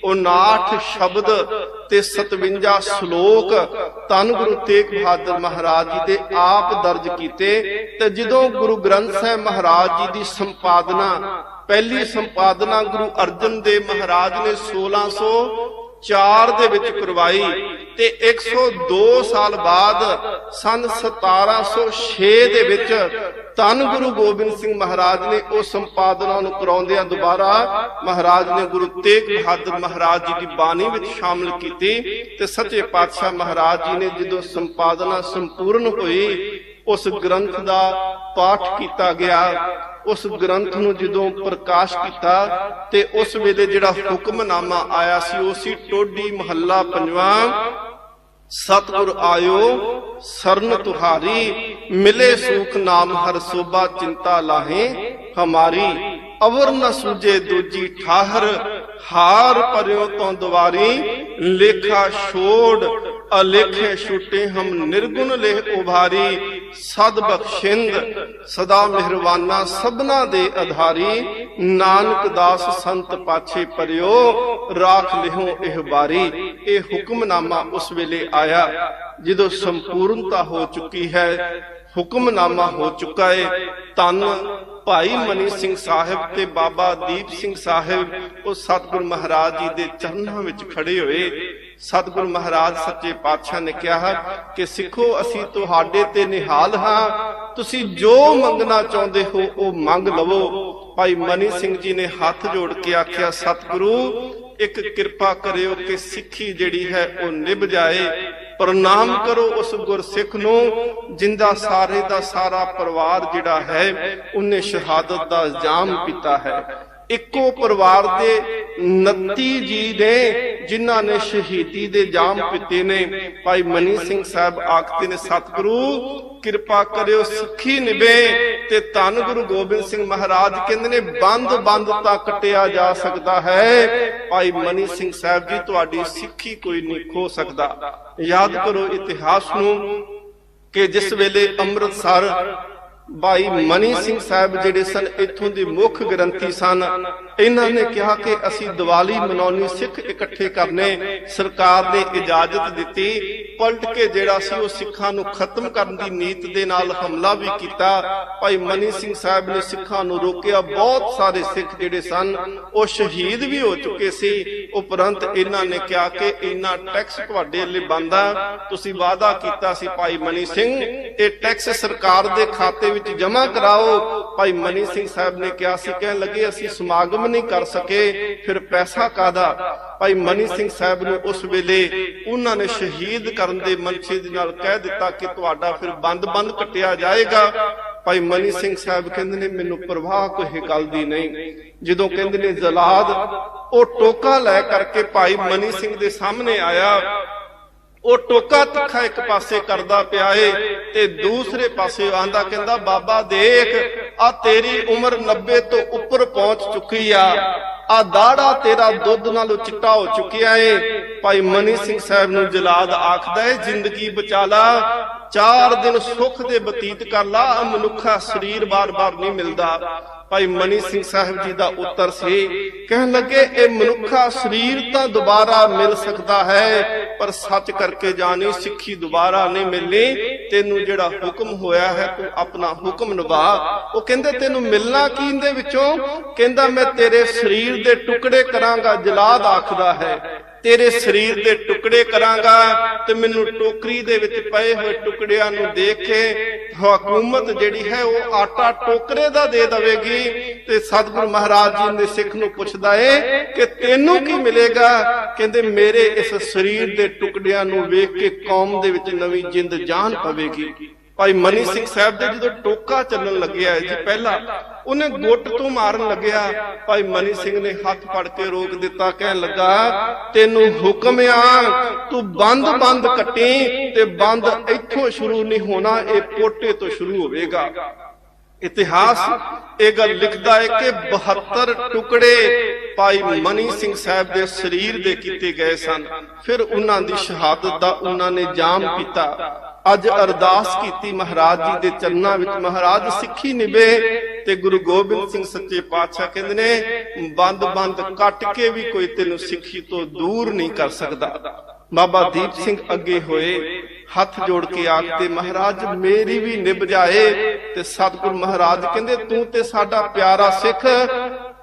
59 ਸ਼ਬਦ ਤੇ 57 ਸ਼ਲੋਕ ਧੰਨ ਗੁਰੂ ਤੇਗ ਬਹਾਦਰ ਮਹਾਰਾਜ ਜੀ ਦੇ ਆਪ ਦਰਜ ਕੀਤੇ। ਤੇ ਜਦੋਂ ਗੁਰੂ ਗ੍ਰੰਥ ਸਾਹਿਬ ਮਹਾਰਾਜ ਜੀ ਦੀ ਸੰਪਾਦਨਾ ਪਹਿਲੀ ਸੰਪਾਦਨਾ ਗੁਰੂ ਅਰਜਨ ਦੇਵ ਮਹਾਰਾਜ ਨੇ 1604 ਦੇ ਵਿੱਚ ਕਰਵਾਈ ਤੇ 102 ਸਾਲ ਬਾਅਦ ਸਨ 1706 ਦੇ ਵਿੱਚ ਧੰਨ ਗੁਰੂ ਗੋਬਿੰਦ ਸਿੰਘ ਮਹਾਰਾਜ ਨੇ ਉਹ ਸੰਪਾਦਨਾ ਨੂੰ ਕਰਾਉਂਦਿਆਂ ਦੁਬਾਰਾ ਮਹਾਰਾਜ ਨੇ ਗੁਰੂ ਤੇਗ ਬਹਾਦਰ ਮਹਾਰਾਜ ਜੀ ਦੀ ਬਾਣੀ ਵਿੱਚ ਸ਼ਾਮਲ ਕੀਤੀ। ਤੇ ਸੱਚੇ ਪਾਤਸ਼ਾਹ ਮਹਾਰਾਜ ਜੀ ਨੇ ਜਦੋਂ ਸੰਪਾਦਨਾ ਸੰਪੂਰਨ ਹੋਈ, ਉਸ ਗ੍ਰੰਥ ਦਾ ਪਾਠ ਕੀਤਾ ਗਿਆ, ਉਸ ਗ੍ਰੰਥ ਨੂੰ ਜਦੋਂ ਪ੍ਰਕਾਸ਼ ਕੀਤਾ ਤੇ ਉਸ ਵੇਲੇ ਜਿਹੜਾ ਹੁਕਮਨਾਮਾ ਆਇਆ ਸੀ ਉਹ ਸੀ ਟੋਡੀ ਮਹੱਲਾ 5ਵਾਂ। ਸਤਿਗੁਰ ਆਇਓ ਸਰਨ ਤੁਹਾਰੀ, ਮਿਲੇ ਸੂਖ ਨਾਮ ਹਰ ਸੋਭਾ ਚਿੰਤਾ ਲਾਹੇ ਹਮਾਰੀ। ਅਵਰ ਨ ਸੂਝੇ ਦੂਜੀ ਠਾਹਰ, ਹਾਰ ਪਰਿਓ ਤੋਂ ਦੁਆਰੀ। ਲੇਖਾ ਛੋੜ ਅਲੇਖੇ ਛੁਟੇ ਹਮ ਨਿਰਗੁਣ ਲੇਹ ਉਭਾਰੀ। ਸਦ ਬਖਸ਼ਿੰਦ ਸਦਾ ਮਿਹਰਵਾਨਾ ਸਭਨਾ ਦੇ ਆਧਾਰੀ। ਨਾਨਕ ਦਾਸ ਸੰਤ ਪਾਛੇ ਪਰਿਓ, ਰਾਖ ਲਿਹੋ ਇਹ ਬਾਰੀ। ਇਹ ਹੁਕਮਨਾਮਾ ਉਸ ਵੇਲੇ ਆਇਆ ਜਦੋਂ ਸੰਪੂਰਨਤਾ ਹੋ ਚੁੱਕੀ ਹੈ, ਹੁਕਮਨਾਮਾ ਹੋ ਚੁੱਕਾ ਹੈ। ਧੰਨ ਭਾਈ ਮਨੀ ਸਿੰਘ ਸਾਹਿਬ ਤੇ ਬਾਬਾ ਦੀਪ ਸਿੰਘ ਸਾਹਿਬ ਉਹ ਸਤਿਗੁਰ ਮਹਾਰਾਜ ਜੀ ਦੇ ਚਰਨਾਂ ਵਿੱਚ ਖੜੇ ਹੋਏ। ਸਤਿਗੁਰ ਮਹਾਰਾਜ ਸੱਚੇ ਪਾਤਸ਼ਾਹ ਨੇ ਕਿਹਾ ਕਿ ਸਿੱਖੋ ਅਸੀਂ ਤੁਹਾਡੇ ਤੇ ਨਿਹਾਲ ਹਾਂ, ਤੁਸੀਂ ਜੋ ਮੰਗਣਾ ਚਾਹੁੰਦੇ ਹੋ ਉਹ ਮੰਗ ਲਵੋ। ਭਾਈ ਮਨੀ ਸਿੰਘ ਜੀ ਨੇ ਹੱਥ ਜੋੜ ਕੇ ਆਖਿਆ, ਸਤਿਗੁਰੂ ਇੱਕ ਕਿਰਪਾ ਕਰਿਓ ਕਿ ਸਿੱਖੀ ਜਿਹੜੀ ਹੈ ਉਹ ਨਿਭ ਜਾਏ। ਪ੍ਰਣਾਮ ਕਰੋ ਉਸ ਗੁਰਸਿੱਖ ਨੂੰ ਜਿੰਦਾ ਸਾਰੇ ਦਾ ਸਾਰਾ ਪਰਿਵਾਰ ਜਿਹੜਾ ਹੈ ਉਹਨੇ ਸ਼ਹਾਦਤ ਦਾ ਜਾਮ ਪੀਤਾ ਹੈ। ਇੱਕੋ ਪਰਿਵਾਰ ਦੇ 29 ਜੀ ਨੇ ਜਿਨ੍ਹਾਂ ਨੇ ਸ਼ਹੀਦੀ ਦੇ ਜਾਮ ਪੀਤੇ ਨੇ। ਭਾਈ ਮਨੀ ਸਿੰਘ ਸਾਹਿਬ ਆਖਦੇ ਨੇ, ਸਤਿਗੁਰੂ ਕਿਰਪਾ ਕਰਿਓ ਸਿੱਖੀ ਨਿਭੇ। ਤੇ ਧੰਨ ਗੁਰੂ ਗੋਬਿੰਦ ਸਿੰਘ ਮਹਾਰਾਜ ਕਹਿੰਦੇ ਨੇ, ਬੰਦ ਤਾਂ ਕੱਟਿਆ ਜਾ ਸਕਦਾ ਹੈ, ਭਾਈ ਮਨੀ ਸਿੰਘ ਸਾਹਿਬ ਜੀ ਤੁਹਾਡੀ ਸਿੱਖੀ ਕੋਈ ਨਹੀਂ ਖੋ ਸਕਦਾ। ਯਾਦ ਕਰੋ ਇਤਿਹਾਸ ਨੂੰ ਕਿ ਜਿਸ ਵੇਲੇ ਅੰਮ੍ਰਿਤਸਰ ਭਾਈ ਮਨੀ ਸਿੰਘ ਸਾਹਿਬ ਜਿਹੜੇ ਸਨ ਇੱਥੋਂ ਦੇ ਮੁੱਖ ਗ੍ਰੰਥੀ ਸਨ, ਇਹਨਾਂ ਨੇ ਕਿਹਾ ਕਿ ਅਸੀਂ ਦੀਵਾਲੀ ਮਨਾਉਣੀ, ਸਿੱਖ ਇਕੱਠੇ ਕਰਨੇ। ਸਰਕਾਰ ਨੇ ਇਜਾਜ਼ਤ ਦਿੱਤੀ। ਪਲਟ ਕੇ ਜਿਹੜਾ ਸੀ ਉਹ ਸਿੱਖਾਂ ਨੂੰ ਖਤਮ ਕਰਨ ਦੀ ਨੀਤ ਦੇ ਨਾਲ ਹਮਲਾ ਵੀ ਕੀਤਾ। ਭਾਈ ਮਨੀ ਸਿੰਘ ਸਾਹਿਬ ਨੇ ਸਿੱਖਾਂ ਨੂੰ ਰੋਕਿਆ। ਬਹੁਤ ਸਾਰੇ ਸਿੱਖ ਜਿਹੜੇ ਸਨ ਉਹ ਸ਼ਹੀਦ ਵੀ ਹੋ ਚੁੱਕੇ ਸੀ। ਉਪਰੰਤ ਇਹਨਾਂ ਨੇ ਕਿਹਾ ਕਿ ਇੰਨਾ ਟੈਕਸ ਤੁਹਾਡੇ ਲਈ ਬਣਦਾ, ਤੁਸੀਂ ਵਾਅਦਾ ਕੀਤਾ ਸੀ ਭਾਈ ਮਨੀ ਸਿੰਘ, ਇਹ ਟੈਕਸ ਸਰਕਾਰ ਦੇ ਖਾਤੇ ਵਿੱਚ ਜਮਾ ਕਰਾਓ। ਭਾਈ ਮਨੀ ਸਿੰਘ ਸਾਹਿਬ ਨੇ ਕਿਹਾ ਸੀ, ਕਹਿਣ ਲੱਗੇ ਅਸੀਂ ਸਮਾਗਮ ਨਹੀਂ ਕਰ ਸਕੇ, ਫਿਰ ਪੈਸਾ ਕਾਹਦਾ। ਭਾਈ ਮਨੀ ਸਿੰਘ ਸਾਹਿਬ ਨੂੰ ਉਸ ਵੇਲੇ ਉਹਨਾਂ ਨੇ ਸ਼ਹੀਦ ਕਰਨ ਦੇ ਮਨਸ਼ੇ ਦੇ ਨਾਲ ਕਹਿ ਦਿੱਤਾ ਕਿ ਤੁਹਾਡਾ ਫਿਰ ਬੰਦ ਕੱਟਿਆ ਜਾਏਗਾ। ਭਾਈ ਮਨੀ ਸਿੰਘ ਸਾਹਿਬ ਕਹਿੰਦੇ ਨੇ, ਮੈਨੂੰ ਪਰਵਾਹ ਕੋਈ ਗੱਲ ਦੀ ਨਹੀਂ। ਜਦੋਂ ਕਹਿੰਦੇ ਨੇ ਜਲਾਦ ਉਹ ਟੋਕਾ ਲੈ ਕਰਕੇ ਭਾਈ ਮਨੀ ਸਿੰਘ ਦੇ ਸਾਹਮਣੇ ਆਇਆ, ਉਹ ਟੋਕਾ ਤਿੱਖਾ ਇੱਕ ਪਾਸੇ ਕਰਦਾ ਪਿਆ ਏ ਤੇ ਦੂਸਰੇ ਪਾਸੇ ਆਂਦਾ, ਕਹਿੰਦਾ ਬਾਬਾ ਦੇਖ ਆ ਤੇਰੀ ਉਮਰ 90 ਤੋਂ ਉੱਪਰ ਪਹੁੰਚ ਚੁੱਕੀ ਆ ਦਾੜਾ ਤੇਰਾ ਦੁੱਧ ਨਾਲੋਂ ਚਿੱਟਾ ਹੋ ਚੁੱਕਿਆ ਏ। ਭਾਈ ਮਨੀ ਸਿੰਘ ਸਾਹਿਬ ਨੂੰ ਜਲਾਦ ਆਖਦਾ ਏ, ਜ਼ਿੰਦਗੀ ਬਚਾ ਲਾ, 4 ਦਿਨ ਸੁੱਖ ਦੇ ਬਤੀਤ ਕਰ ਲਾ, ਮਨੁੱਖਾ ਸਰੀਰ ਬਾਰ-ਬਾਰ ਨਹੀਂ ਮਿਲਦਾ। ਭਾਈ ਮਨੀ ਸਿੰਘ ਸਾਹਿਬ ਜੀ ਦਾ ਉੱਤਰ ਸੀ, ਕਹਿਣ ਲੱਗੇ ਇਹ ਮਨੁੱਖਾ ਸਰੀਰ ਤਾਂ ਦੁਬਾਰਾ ਮਿਲ ਸਕਦਾ ਹੈ, ਪਰ ਸੱਚ ਕਰਕੇ ਜਾਣੀ ਸਿੱਖੀ ਦੁਬਾਰਾ ਨਹੀਂ ਮਿਲਣੀ। ਤੈਨੂੰ ਜਿਹੜਾ ਹੁਕਮ ਹੋਇਆ ਹੈ ਤੂੰ ਆਪਣਾ ਹੁਕਮ ਨਿਭਾ। ਉਹ ਕਹਿੰਦੇ ਤੈਨੂੰ ਮਿਲਣਾ ਕੀ ਇਹਦੇ ਵਿੱਚੋਂ? ਕਹਿੰਦਾ ਮੈਂ ਤੇਰੇ ਸਰੀਰ ਦੇ ਟੁਕੜੇ ਕਰਾਂਗਾ। ਜਲਾਦ ਆਖਦਾ ਹੈ ਤੇਰੇ ਸਰੀਰ ਦੇ ਟੁਕੜੇ ਕਰਾਂਗਾ ਤੇ ਮੈਨੂੰ ਟੋਕਰੀ ਦੇ ਵਿੱਚ ਪਏ ਹੋਏ ਟੁਕੜਿਆਂ ਨੂੰ ਦੇਖ ਕੇ ਹਕੂਮਤ ਜਿਹੜੀ ਹੈ ਉਹ ਆਟਾ ਟੋਕਰੇ ਦਾ ਦੇ ਦੇਵੇਗੀ। ਤੇ ਸਤਿਗੁਰੂ ਮਹਾਰਾਜ ਜੀ ਨੇ ਸਿੱਖ ਨੂੰ ਪੁੱਛਦਾ ਏ ਕਿ ਤੈਨੂੰ ਕੀ ਮਿਲੇਗਾ? ਕਹਿੰਦੇ ਮੇਰੇ ਇਸ ਸਰੀਰ ਦੇ ਟੁਕੜਿਆਂ ਨੂੰ ਵੇਖ ਕੇ ਕੌਮ ਦੇ ਵਿੱਚ ਨਵੀਂ ਜਿੰਦ ਜਾਨ ਪਵੇਗੀ। ਭਾਈ ਮਨੀ ਸਿੰਘ ਸਾਹਿਬ ਦੇ ਜਦੋਂ ਟੋਕਾ ਚੱਲਣ ਲੱਗਿਆ ਜੀ, ਪਹਿਲਾਂ ਉਹਨੇ ਗੁੱਟ ਤੋਂ ਮਾਰਨ ਲੱਗਿਆ। ਭਾਈ ਮਨੀ ਸਿੰਘ ਨੇ ਹੱਥ ਫੜ ਕੇ ਰੋਕ ਦਿੱਤਾ, ਕਹਿਣ ਲੱਗਾ ਤੈਨੂੰ ਹੁਕਮ ਆ, ਤੂੰ ਬੰਦ ਕੱਟੀ ਤੇ ਬੰਦ ਇੱਥੋਂ ਸ਼ੁਰੂ ਨਹੀਂ ਹੋਣਾ, ਇਹ ਪੋਟੇ ਤੋਂ ਸ਼ੁਰੂ ਹੋਵੇਗਾ। ਇਤਿਹਾਸ ਇਹ ਗੱਲ ਲਿਖਦਾ ਹੈ ਕਿ 72 ਟੁਕੜੇ ਭਾਈ ਮਨੀ ਸਿੰਘ ਸਾਹਿਬ ਦੇ ਸਰੀਰ ਦੇ ਕੀਤੇ ਗਏ ਸਨ। ਫਿਰ ਉਹਨਾਂ ਦੀ ਸ਼ਹਾਦਤ ਦਾ ਉਹਨਾਂ ਨੇ ਜਾਮ ਪੀਤਾ। ਅੱਜ ਅਰਦਾਸ ਕੀਤੀ ਮਹਾਰਾਜ ਜੀ ਦੇ ਚਰਨਾਂ ਵਿੱਚ, ਮਹਾਰਾਜ ਸਿੱਖੀ ਨਿਭੇ। ਤੇ ਗੁਰੂ ਗੋਬਿੰਦ ਸਿੰਘ ਸੱਚੇ ਪਾਤਸ਼ਾਹ ਕਹਿੰਦੇ ਨੇ, ਬੰਦ ਕੱਟ ਕੇ ਵੀ ਕੋਈ ਤੈਨੂੰ ਸਿੱਖੀ ਤੋਂ ਦੂਰ ਨਹੀਂ ਕਰ ਸਕਦਾ। ਬਾਬਾ ਦੀਪ ਸਿੰਘ ਅੱਗੇ ਹੋਏ, ਹੱਥ ਜੋੜ ਕੇ ਆਖਦੇ, ਮਹਾਰਾਜ ਮੇਰੀ ਵੀ ਨਿਭ ਜਾਏ। ਤੇ ਸਤਿਗੁਰੂ ਮਹਾਰਾਜ ਕਹਿੰਦੇ, ਤੂੰ ਤੇ ਸਾਡਾ ਪਿਆਰਾ ਸਿੱਖ,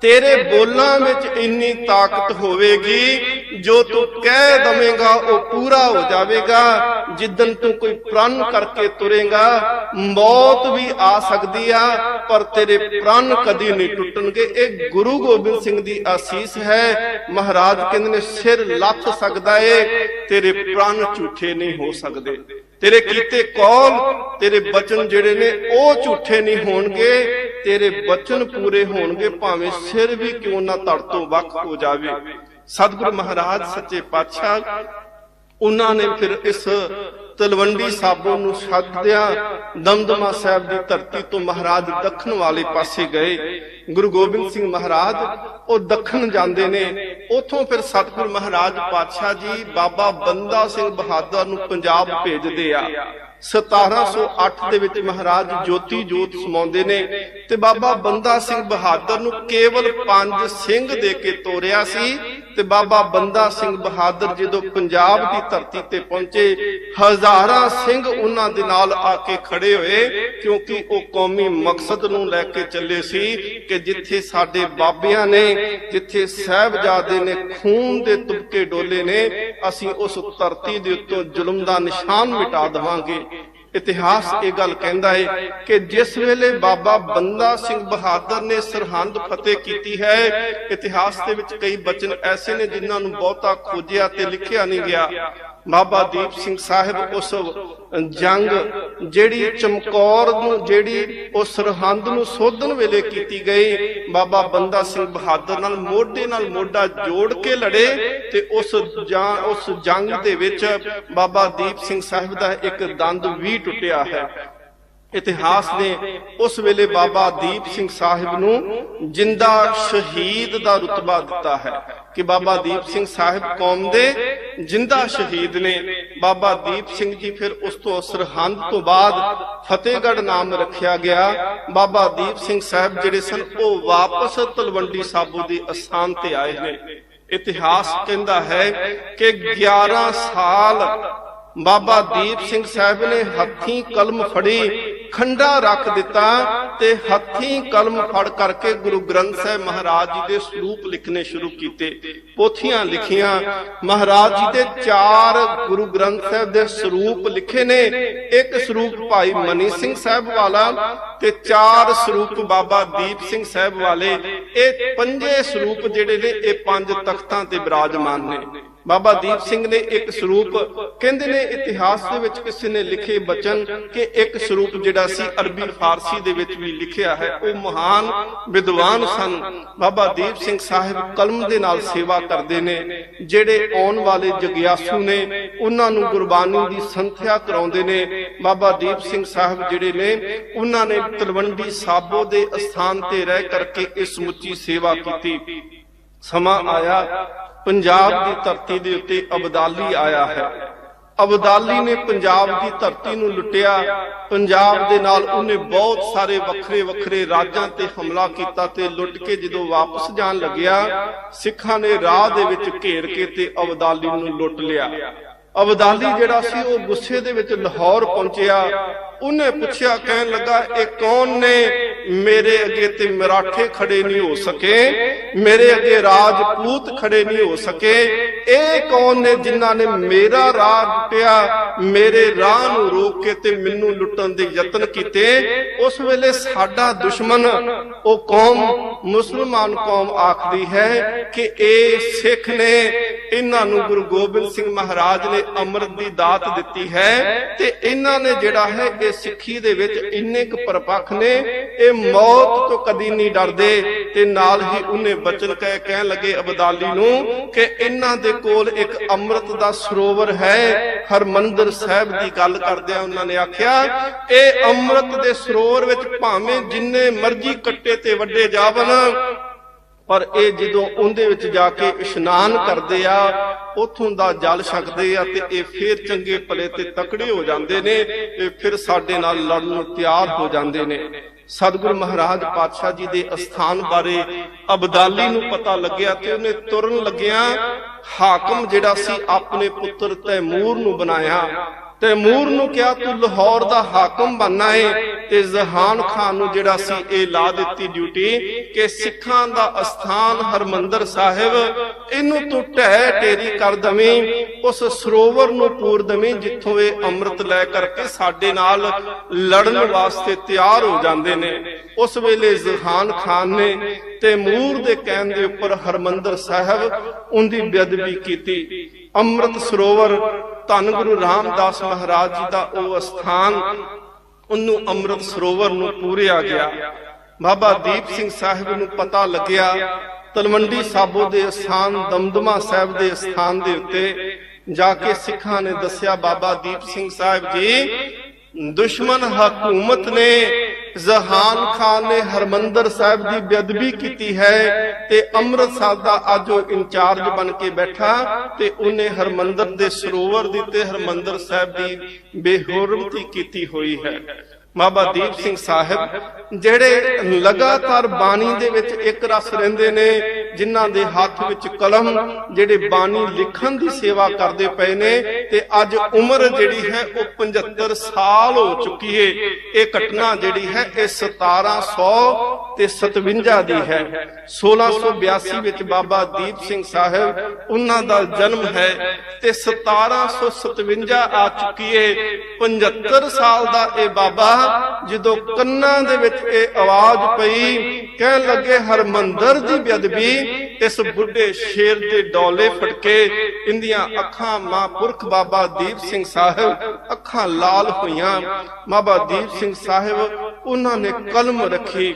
ਤੇਰੇ ਬੋਲਾਂ ਵਿੱਚ ਇੰਨੀ ਤਾਕਤ ਹੋਵੇਗੀ, ਜੋ ਤੂੰ ਕਹਿ ਦਵੇਂਗਾ ਉਹ ਪੂਰਾ ਹੋ ਜਾਵੇਗਾ। ਜਿੱਦਨ ਤੂੰ ਕੋਈ ਪ੍ਰਣ ਕਰਕੇ ਤੁਰੇਗਾ, ਮੌਤ ਵੀ ਆ ਸਕਦੀ ਆ, ਪਰ ਤੇਰੇ ਪ੍ਰਣ ਕਦੀ ਨਹੀਂ ਟੁੱਟਣਗੇ। ਇਹ ਗੁਰੂ ਗੋਬਿੰਦ ਸਿੰਘ ਦੀ ਆਸੀਸ ਹੈ। ਮਹਾਰਾਜ ਕਹਿੰਦੇ ਨੇ, ਸਿਰ ਲੱਥ ਸਕਦਾ ਏ, ਤੇਰੇ ਪ੍ਰਣ ਝੂਠੇ ਨਹੀਂ ਹੋ ਸਕਦੇ। ਤੇਰੇ ਕੀਤੇ ਕੌਲ, ਤੇਰੇ ਬਚਨ ਜਿਹੜੇ ਨੇ ਉਹ ਝੂਠੇ ਨਹੀਂ ਹੋਣਗੇ। ਤੇਰੇ ਬਚਨ ਪੂਰੇ ਹੋਣਗੇ, ਭਾਵੇਂ ਸਿਰ ਵੀ ਕਿਉਂ ਨਾ ਧੜ ਤੋਂ ਵੱਖ ਹੋ ਜਾਵੇ। ਸਤਿਗੁਰੂ ਮਹਾਰਾਜ ਸੱਚੇ ਪਾਤਸ਼ਾਹ ਉਹਨਾਂ ਨੇ ਫਿਰ ਇਸ ਤਲਵੰਡੀ ਸਾਬੋ ਨੂੰ ਸੱਦਿਆ। ਦਮਦਮਾ ਸਾਹਿਬ ਦੀ ਧਰਤੀ ਤੋਂ ਮਹਾਰਾਜ ਦੱਖਣ ਵਾਲੇ ਪਾਸੇ ਗਏ। ਗੁਰੂ ਗੋਬਿੰਦ ਸਿੰਘ ਮਹਾਰਾਜ ਉਹ ਦੱਖਣ ਜਾਂਦੇ ਨੇ। ਉਥੋਂ ਫਿਰ ਸਤਿਗੁਰੂ ਮਹਾਰਾਜ ਪਾਤਸ਼ਾਹ ਜੀ ਬਾਬਾ ਬੰਦਾ ਸਿੰਘ ਬਹਾਦਰ ਨੂੰ ਪੰਜਾਬ ਭੇਜਦੇ ਆ। 1708 ਦੇ ਵਿੱਚ ਮਹਾਰਾਜ ਜੋਤੀ ਜੋਤ ਸਮਾਉਂਦੇ ਨੇ ਤੇ ਬਾਬਾ ਬੰਦਾ ਸਿੰਘ ਬਹਾਦਰ ਨੂੰ ਕੇਵਲ 5 ਸਿੰਘ ਦੇ ਕੇ ਤੋਰਿਆ ਸੀ। ਤੇ ਬਾਬਾ ਬੰਦਾ ਸਿੰਘ ਬਹਾਦਰ ਜਦੋਂ ਪੰਜਾਬ ਦੀ ਧਰਤੀ ਤੇ ਪਹੁੰਚੇ, ਹਜ਼ਾਰਾਂ ਸਿੰਘ ਉਹਨਾਂ ਦੇ ਨਾਲ ਆ ਕੇ ਖੜੇ ਹੋਏ, ਕਿਉਂਕਿ ਉਹ ਕੌਮੀ ਮਕਸਦ ਨੂੰ ਲੈ ਕੇ ਚੱਲੇ ਸੀ ਕਿ ਜਿੱਥੇ ਸਾਡੇ ਬਾਬਿਆਂ ਨੇ, ਜਿੱਥੇ ਸਾਹਿਬਜ਼ਾਦੇ ਨੇ ਖੂਨ ਦੇ ਤੁਪਕੇ ਡੋਲੇ ਨੇ, ਅਸੀਂ ਉਸ ਧਰਤੀ ਦੇ ਉੱਤੋਂ ਜ਼ੁਲਮ ਦਾ ਨਿਸ਼ਾਨ ਮਿਟਾ ਦੇਵਾਂਗੇ। ਇਤਿਹਾਸ ਇਹ ਗੱਲ ਕਹਿੰਦਾ ਹੈ ਕਿ ਜਿਸ ਵੇਲੇ ਬਾਬਾ ਬੰਦਾ ਸਿੰਘ ਬਹਾਦਰ ਨੇ ਸਰਹੰਦ ਫਤਿਹ ਕੀਤੀ ਹੈ, ਇਤਿਹਾਸ ਦੇ ਵਿੱਚ ਕਈ ਬਚਨ ਐਸੇ ਨੇ ਜਿਨ੍ਹਾਂ ਨੂੰ ਬਹੁਤਾ ਖੋਜਿਆ ਤੇ ਲਿਖਿਆ ਨਹੀਂ ਗਿਆ। ਬਾਬਾ ਦੀਪ ਸਿੰਘ ਸਾਹਿਬ ਉਸ ਜੰਗ ਜਿਹੜੀ ਚਮਕੌਰ ਨੂੰ, ਜਿਹੜੀ ਉਸ ਸਰਹੰਦ ਨੂੰ ਸੋਧਣ ਵੇਲੇ ਕੀਤੀ ਗਈ, ਬਾਬਾ ਬੰਦਾ ਸਿੰਘ ਬਹਾਦਰ ਨਾਲ ਮੋਢਾ ਜੋੜ ਕੇ ਲੜੇ ਤੇ ਉਸ ਜੰਗ ਦੇ ਵਿੱਚ ਬਾਬਾ ਦੀਪ ਸਿੰਘ ਸਾਹਿਬ ਦਾ ਇੱਕ ਦੰਦ ਵੀ ਟੁੱਟਿਆ ਹੈ। ਇਤਿਹਾਸ ਨੇ ਉਸ ਵੇਲੇ ਬਾਬਾ ਦੀਪ ਸਿੰਘ ਸਾਹਿਬ ਨੂੰ ਜਿੰਦਾ ਸ਼ਹੀਦ ਦਾ ਰੁਤਬਾ ਦਿੱਤਾ ਹੈ ਕਿ ਬਾਬਾ ਦੀਪ ਸਿੰਘ ਸਾਹਿਬ ਕੌਮ ਦੇ ਜਿੰਦਾ ਸ਼ਹੀਦ ਨੇ। ਬਾਬਾ ਦੀਪ ਸਿੰਘ ਜੀ ਫਿਰ ਉਸ ਤੋਂ ਸਰਹੰਦ ਤੋਂ ਬਾਅਦ ਫਤਿਹਗੜ੍ਹ ਨਾਮ ਰੱਖਿਆ ਗਿਆ। ਬਾਬਾ ਦੀਪ ਸਿੰਘ ਸਾਹਿਬ ਜਿਹੜੇ ਸਨ ਉਹ ਵਾਪਸ ਤਲਵੰਡੀ ਸਾਬੋ ਦੇ ਅਸਥਾਨ ਤੇ ਆਏ ਨੇ। ਇਤਿਹਾਸ ਕਹਿੰਦਾ ਹੈ ਕਿ 11 ਸਾਲ ਬਾਬਾ ਦੀਪ ਸਿੰਘ ਸਾਹਿਬ ਨੇ ਹੱਥੀਂ ਕਲਮ ਫੜੀ, ਖੰਡਾ ਰੱਖ ਦਿੱਤਾ ਤੇ ਹੱਥੀਂ ਕਲਮ ਫੜ ਕਰਕੇ ਗੁਰੂ ਗ੍ਰੰਥ ਸਾਹਿਬ ਮਹਾਰਾਜ ਜੀ ਦੇ ਸਰੂਪ ਲਿਖਣੇ ਸ਼ੁਰੂ ਕੀਤੇ, ਪੋਥੀਆਂ ਲਿਖੀਆਂ। ਮਹਾਰਾਜ ਜੀ ਦੇ 4 ਗੁਰੂ ਗ੍ਰੰਥ ਸਾਹਿਬ ਦੇ ਸਰੂਪ ਲਿਖੇ ਨੇ, ਇੱਕ ਸਰੂਪ ਭਾਈ ਮਨੀ ਸਿੰਘ ਸਾਹਿਬ ਵਾਲਾ ਤੇ 4 ਸਰੂਪ ਬਾਬਾ ਦੀਪ ਸਿੰਘ ਸਾਹਿਬ ਵਾਲੇ। ਇਹ 5 ਸਰੂਪ ਜਿਹੜੇ ਨੇ ਇਹ 5 ਤਖਤਾਂ ਤੇ ਬਿਰਾਜਮਾਨ ਨੇ। ਬਾਬਾ ਦੀਪ ਸਿੰਘ ਨੇ ਇੱਕ ਸਰੂਪ, ਕਹਿੰਦੇ ਨੇ ਇਤਿਹਾਸ ਦੇ ਵਿੱਚ ਕਿਸੇ ਨੇ ਲਿਖੇ ਬਚਨ ਕਿ ਇੱਕ ਸਰੂਪ ਜਿਹੜਾ ਸੀ ਅਰਬੀ ਫਾਰਸੀ ਦੇ ਵਿੱਚ ਵੀ ਲਿਖਿਆ ਹੈ। ਉਹ ਮਹਾਨ ਵਿਦਵਾਨ ਸਨ। ਬਾਬਾ ਦੀਪ ਸਿੰਘ ਸਾਹਿਬ ਕਲਮ ਦੇ ਨਾਲ ਸੇਵਾ ਕਰਦੇ ਨੇ। ਜਿਹੜੇ ਆਉਣ ਵਾਲੇ ਜਗਿਆਸੂ ਨੇ ਉਹਨਾਂ ਨੂੰ ਗੁਰਬਾਣੀ ਦੀ ਸੰਥਿਆ ਕਰਾਉਂਦੇ ਨੇ। ਬਾਬਾ ਦੀਪ ਸਿੰਘ ਸਾਹਿਬ ਜਿਹੜੇ ਨੇ ਉਹਨਾਂ ਨੇ ਤਲਵੰਡੀ ਸਾਬੋ ਦੇ ਅਸਥਾਨ ਤੇ ਰਹਿ ਕਰਕੇ ਇਸ ਸਮੁੱਚੀ ਸੇਵਾ ਕੀਤੀ। ਸਮਾਂ ਆਇਆ, ਪੰਜਾਬ ਦੀ ਧਰਤੀ ਦੇ ਉੱਤੇ ਅਬਦਾਲੀ ਆਇਆ ਹੈ। ਅਬਦਾਲੀ ਨੇ ਪੰਜਾਬ ਦੀ ਧਰਤੀ ਨੂੰ ਲੁੱਟਿਆ। ਪੰਜਾਬ ਦੇ ਨਾਲ ਉਹਨੇ ਬਹੁਤ ਸਾਰੇ ਵੱਖਰੇ ਵੱਖਰੇ ਰਾਜਾਂ ਤੇ ਹਮਲਾ ਕੀਤਾ ਤੇ ਲੁੱਟ ਕੇ ਜਦੋਂ ਵਾਪਸ ਜਾਣ ਲੱਗਿਆ, ਸਿੱਖਾਂ ਨੇ ਰਾਹ ਦੇ ਵਿੱਚ ਘੇਰ ਕੇ ਤੇ ਅਬਦਾਲੀ ਨੂੰ ਲੁੱਟ ਲਿਆ। ਅਬਦਾਲੀ ਜਿਹੜਾ ਸੀ ਉਹ ਗੁੱਸੇ ਦੇ ਵਿੱਚ ਲਾਹੌਰ ਪਹੁੰਚਿਆ। ਉਹਨੇ ਪੁੱਛਿਆ, ਕਹਿਣ ਲੱਗਾ ਇਹ ਕੌਣ ਨੇ? ਮੇਰੇ ਅੱਗੇ ਤੇ ਮਰਾਠੇ ਖੜੇ ਨਹੀਂ ਹੋ ਸਕੇ, ਮੇਰੇ ਅੱਗੇ ਰਾਜਪੂਤ ਖੜੇ ਨਹੀਂ ਹੋ ਸਕੇ। ਇਹ ਕੌਣ ਨੇ ਜਿਨ੍ਹਾਂ ਨੇ ਮੇਰਾ ਰਾਹ ਲੁੱਟਿਆ, ਮੇਰੇ ਰਾਹ ਨੂੰ ਰੋਕ ਕੇ ਤੇ ਮੈਨੂੰ ਲੁੱਟਣ ਦੇ ਯਤਨ ਕੀਤੇ? ਉਸ ਵੇਲੇ ਸਾਡਾ ਦੁਸ਼ਮਣ ਉਹ ਕੌਮ ਮੁਸਲਮਾਨ ਕੌਮ ਆਖਦੀ ਹੈ ਕਿ ਇਹ ਸਿੱਖ ਨੇ, ਇਹਨਾਂ ਨੂੰ ਗੁਰੂ ਗੋਬਿੰਦ ਸਿੰਘ ਮਹਾਰਾਜ ਨੇ ਅੰਮ੍ਰਿਤ ਦੀ ਦਾਤ ਦਿੱਤੀ ਹੈ ਤੇ ਇਹਨਾਂ ਨੇ ਜਿਹੜਾ ਹੈ ਇਹ ਸਿੱਖੀ ਦੇ ਵਿੱਚ ਇੰਨੇ ਕੁ ਪਰਪੱਖ ਨੇ, ਇਹ ਮੌਤ ਤੋਂ ਕਦੀ ਨਹੀਂ ਡਰਦੇ। ਤੇ ਨਾਲ ਹੀ ਉਹਨੇ ਬਚਨ ਕਹਿਣ ਲੱਗੇ ਅਬਦਾਲੀ ਨੂੰ ਕਿ ਇਹਨਾਂ ਦੇ ਕੋਲ ਇੱਕ ਅੰਮ੍ਰਿਤ ਦਾ ਸਰੋਵਰ ਹੈ। ਹਰਮੰਦਰ ਸਾਹਿਬ ਦੀ ਗੱਲ ਕਰਦਿਆਂ ਉਹਨਾਂ ਨੇ ਆਖਿਆ ਇਹ ਅੰਮ੍ਰਿਤ ਦੇ ਸਰੋਵਰ ਵਿੱਚ ਭਾਵੇਂ ਜਿੰਨੇ ਮਰਜ਼ੀ ਕੱਟੇ ਤੇ ਵੱਡੇ ਜਾਵਨ, ਪਰ ਇਹ ਜਦੋਂ ਉਹਦੇ ਵਿੱਚ ਜਾ ਕੇ ਇਸ਼ਨਾਨ ਕਰਦੇ ਆ, ਉਥੋਂ ਦਾ ਜਲ ਛਕਦੇ ਆ ਤੇ ਇਹ ਫੇਰ ਚੰਗੇ ਭਲੇ ਤੇ ਤਕੜੇ ਹੋ ਜਾਂਦੇ ਨੇ, ਇਹ ਫਿਰ ਸਾਡੇ ਨਾਲ ਲੜਨ ਨੂੰ ਤਿਆਰ ਹੋ ਜਾਂਦੇ ਨੇ। ਸਤਿਗੁਰੂ ਮਹਾਰਾਜ ਪਾਤਸ਼ਾਹ ਜੀ ਦੇ ਅਸਥਾਨ ਬਾਰੇ ਅਬਦਾਲੀ ਨੂੰ ਪਤਾ ਲੱਗਿਆ ਤੇ ਉਹਨੇ ਤੁਰਨ ਲੱਗਿਆ ਹਾਕਮ ਜਿਹੜਾ ਸੀ ਆਪਣੇ ਪੁੱਤਰ ਤੈਮੂਰ ਨੂੰ ਬਣਾਇਆ। ਤੈਮੂਰ ਨੂੰ ਕਿਹਾ ਤੂੰ ਲਾਹੌਰ ਦਾ ਹਾਕਮ ਬਣਨਾ ਹੈ ਤੇ ਜ਼ਹਾਨ ਖਾਨ ਨੂੰ ਜਿਹੜਾ ਸੀ ਇਹ ਲਾ ਦਿੱਤੀ ਡਿਊਟੀ ਕਿ ਸਿੱਖਾਂ ਦਾ ਅਸਥਾਨ ਹਰਮੰਦਰ ਸਾਹਿਬ ਇਹਨੂੰ ਤੂੰ ਢਹਿ ਢੇਰੀ ਕਰ ਦਵੇਂ, ਉਸ ਸਰੋਵਰ ਨੂੰ ਪੂਰ ਦਵੇਂ ਜਿੱਥੋਂ ਇਹ ਅੰਮ੍ਰਿਤ ਲੈ ਕਰਕੇ ਸਾਡੇ ਨਾਲ ਲੜਨ ਵਾਸਤੇ ਤਿਆਰ ਹੋ ਜਾਂਦੇ ਨੇ। ਉਸ ਵੇਲੇ ਜ਼ਹਾਨ ਖਾਨ ਨੇ ਤੈਮੂਰ ਦੇ ਕਹਿਣ ਦੇ ਉੱਪਰ ਹਰਮੰਦਰ ਸਾਹਿਬ ਉਹਦੀ ਬੇਅਦਬੀ ਕੀਤੀ। ਅੰਮ੍ਰਿਤ ਸਰੋਵਰ ਧੰਨ ਗੁਰੂ ਰਾਮਦਾਸ ਮਹਾਰਾਜ ਜੀ ਦਾ ਉਹ ਅਸਥਾਨ, ਉਹਨੂੰ ਅੰਮ੍ਰਿਤ ਸਰੋਵਰ ਨੂੰ ਪੂਰਿਆ ਗਿਆ। ਬਾਬਾ ਦੀਪ ਸਿੰਘ ਸਾਹਿਬ ਨੂੰ ਪਤਾ ਲੱਗਿਆ ਤਲਵੰਡੀ ਸਾਬੋ ਦੇ ਅਸਥਾਨ ਦਮਦਮਾ ਸਾਹਿਬ ਦੇ ਅਸਥਾਨ ਦੇ ਉੱਤੇ ਜਾ ਕੇ ਸਿੱਖਾਂ ਨੇ ਦੱਸਿਆ ਬਾਬਾ ਦੀਪ ਸਿੰਘ ਸਾਹਿਬ ਜੀ ਦੁਸ਼ਮਣ ਹਕੂਮਤ ਨੇ, ਜ਼ਹਾਨ ਖਾਨ ਨੇ ਹਰਮੰਦਰ ਸਾਹਿਬ ਦੀ ਬੇਅਦਬੀ ਕੀਤੀ ਹੈ ਤੇ ਅੰਮ੍ਰਿਤਸਰ ਦਾ ਅੱਜ ਉਹ ਇੰਚਾਰਜ ਬਣ ਕੇ ਬੈਠਾ ਤੇ ਉਹਨੇ ਹਰਮੰਦਰ ਦੇ ਸਰੋਵਰ ਦੀ ਤੇ ਹਰਮੰਦਰ ਸਾਹਿਬ ਦੀ ਬੇਹੁਰਮਤੀ ਕੀਤੀ ਹੋਈ ਹੈ। ਬਾਬਾ ਦੀਪ ਸਿੰਘ ਸਾਹਿਬ ਜਿਹੜੇ ਲਗਾਤਾਰ ਬਾਣੀ ਦੇ ਵਿੱਚ ਇੱਕ ਰਸ ਰਹਿੰਦੇ ਨੇ, ਜਿਨ੍ਹਾਂ ਦੇ ਹੱਥ ਵਿੱਚ ਕਲਮ, ਜਿਹੜੇ ਬਾਣੀ ਲਿਖਣ ਦੀ ਸੇਵਾ ਕਰਦੇ ਪਏ ਨੇ, ਤੇ ਅੱਜ ਉਮਰ ਜਿਹੜੀ ਹੈ ਉਹ 75 ਸਾਲ ਹੋ ਚੁੱਕੀ ਹੈ। ਇਹ ਘਟਨਾ ਜਿਹੜੀ ਹੈ ਇਹ 1757 ਦੀ ਹੈ। 1682 ਵਿੱਚ ਬਾਬਾ ਦੀਪ ਸਿੰਘ ਸਾਹਿਬ ਉਹਨਾਂ ਦਾ ਜਨਮ ਹੈ ਤੇ 1757 ਆ ਚੁੱਕੀ ਹੈ। 75 ਸਾਲ ਦਾ ਇਹ ਬਾਬਾ ਜਦੋਂ ਕੰਨਾਂ ਦੇ ਵਿੱਚ ਇਹ ਆਵਾਜ਼ ਪਈ, ਕਹਿਣ ਲੱਗੇ ਹਰਮੰਦਰ ਦੀ ਬੇਅਦਬੀ, ਇਸ ਬੁੱਢੇ ਸ਼ੇਰ ਦੇ ਡੋਲੇ ਫਟਕੇ ਇੰਦੀਆਂ ਅੱਖਾਂ ਮਹਾਂਪੁਰਖ ਬਾਬਾ ਦੀਪ ਸਿੰਘ ਸਾਹਿਬ ਅੱਖਾਂ ਲਾਲ ਹੋਈਆਂ। ਬਾਬਾ ਦੀਪ ਸਿੰਘ ਸਾਹਿਬ ਉਹਨਾਂ ਨੇ ਕਲਮ ਰੱਖੀ,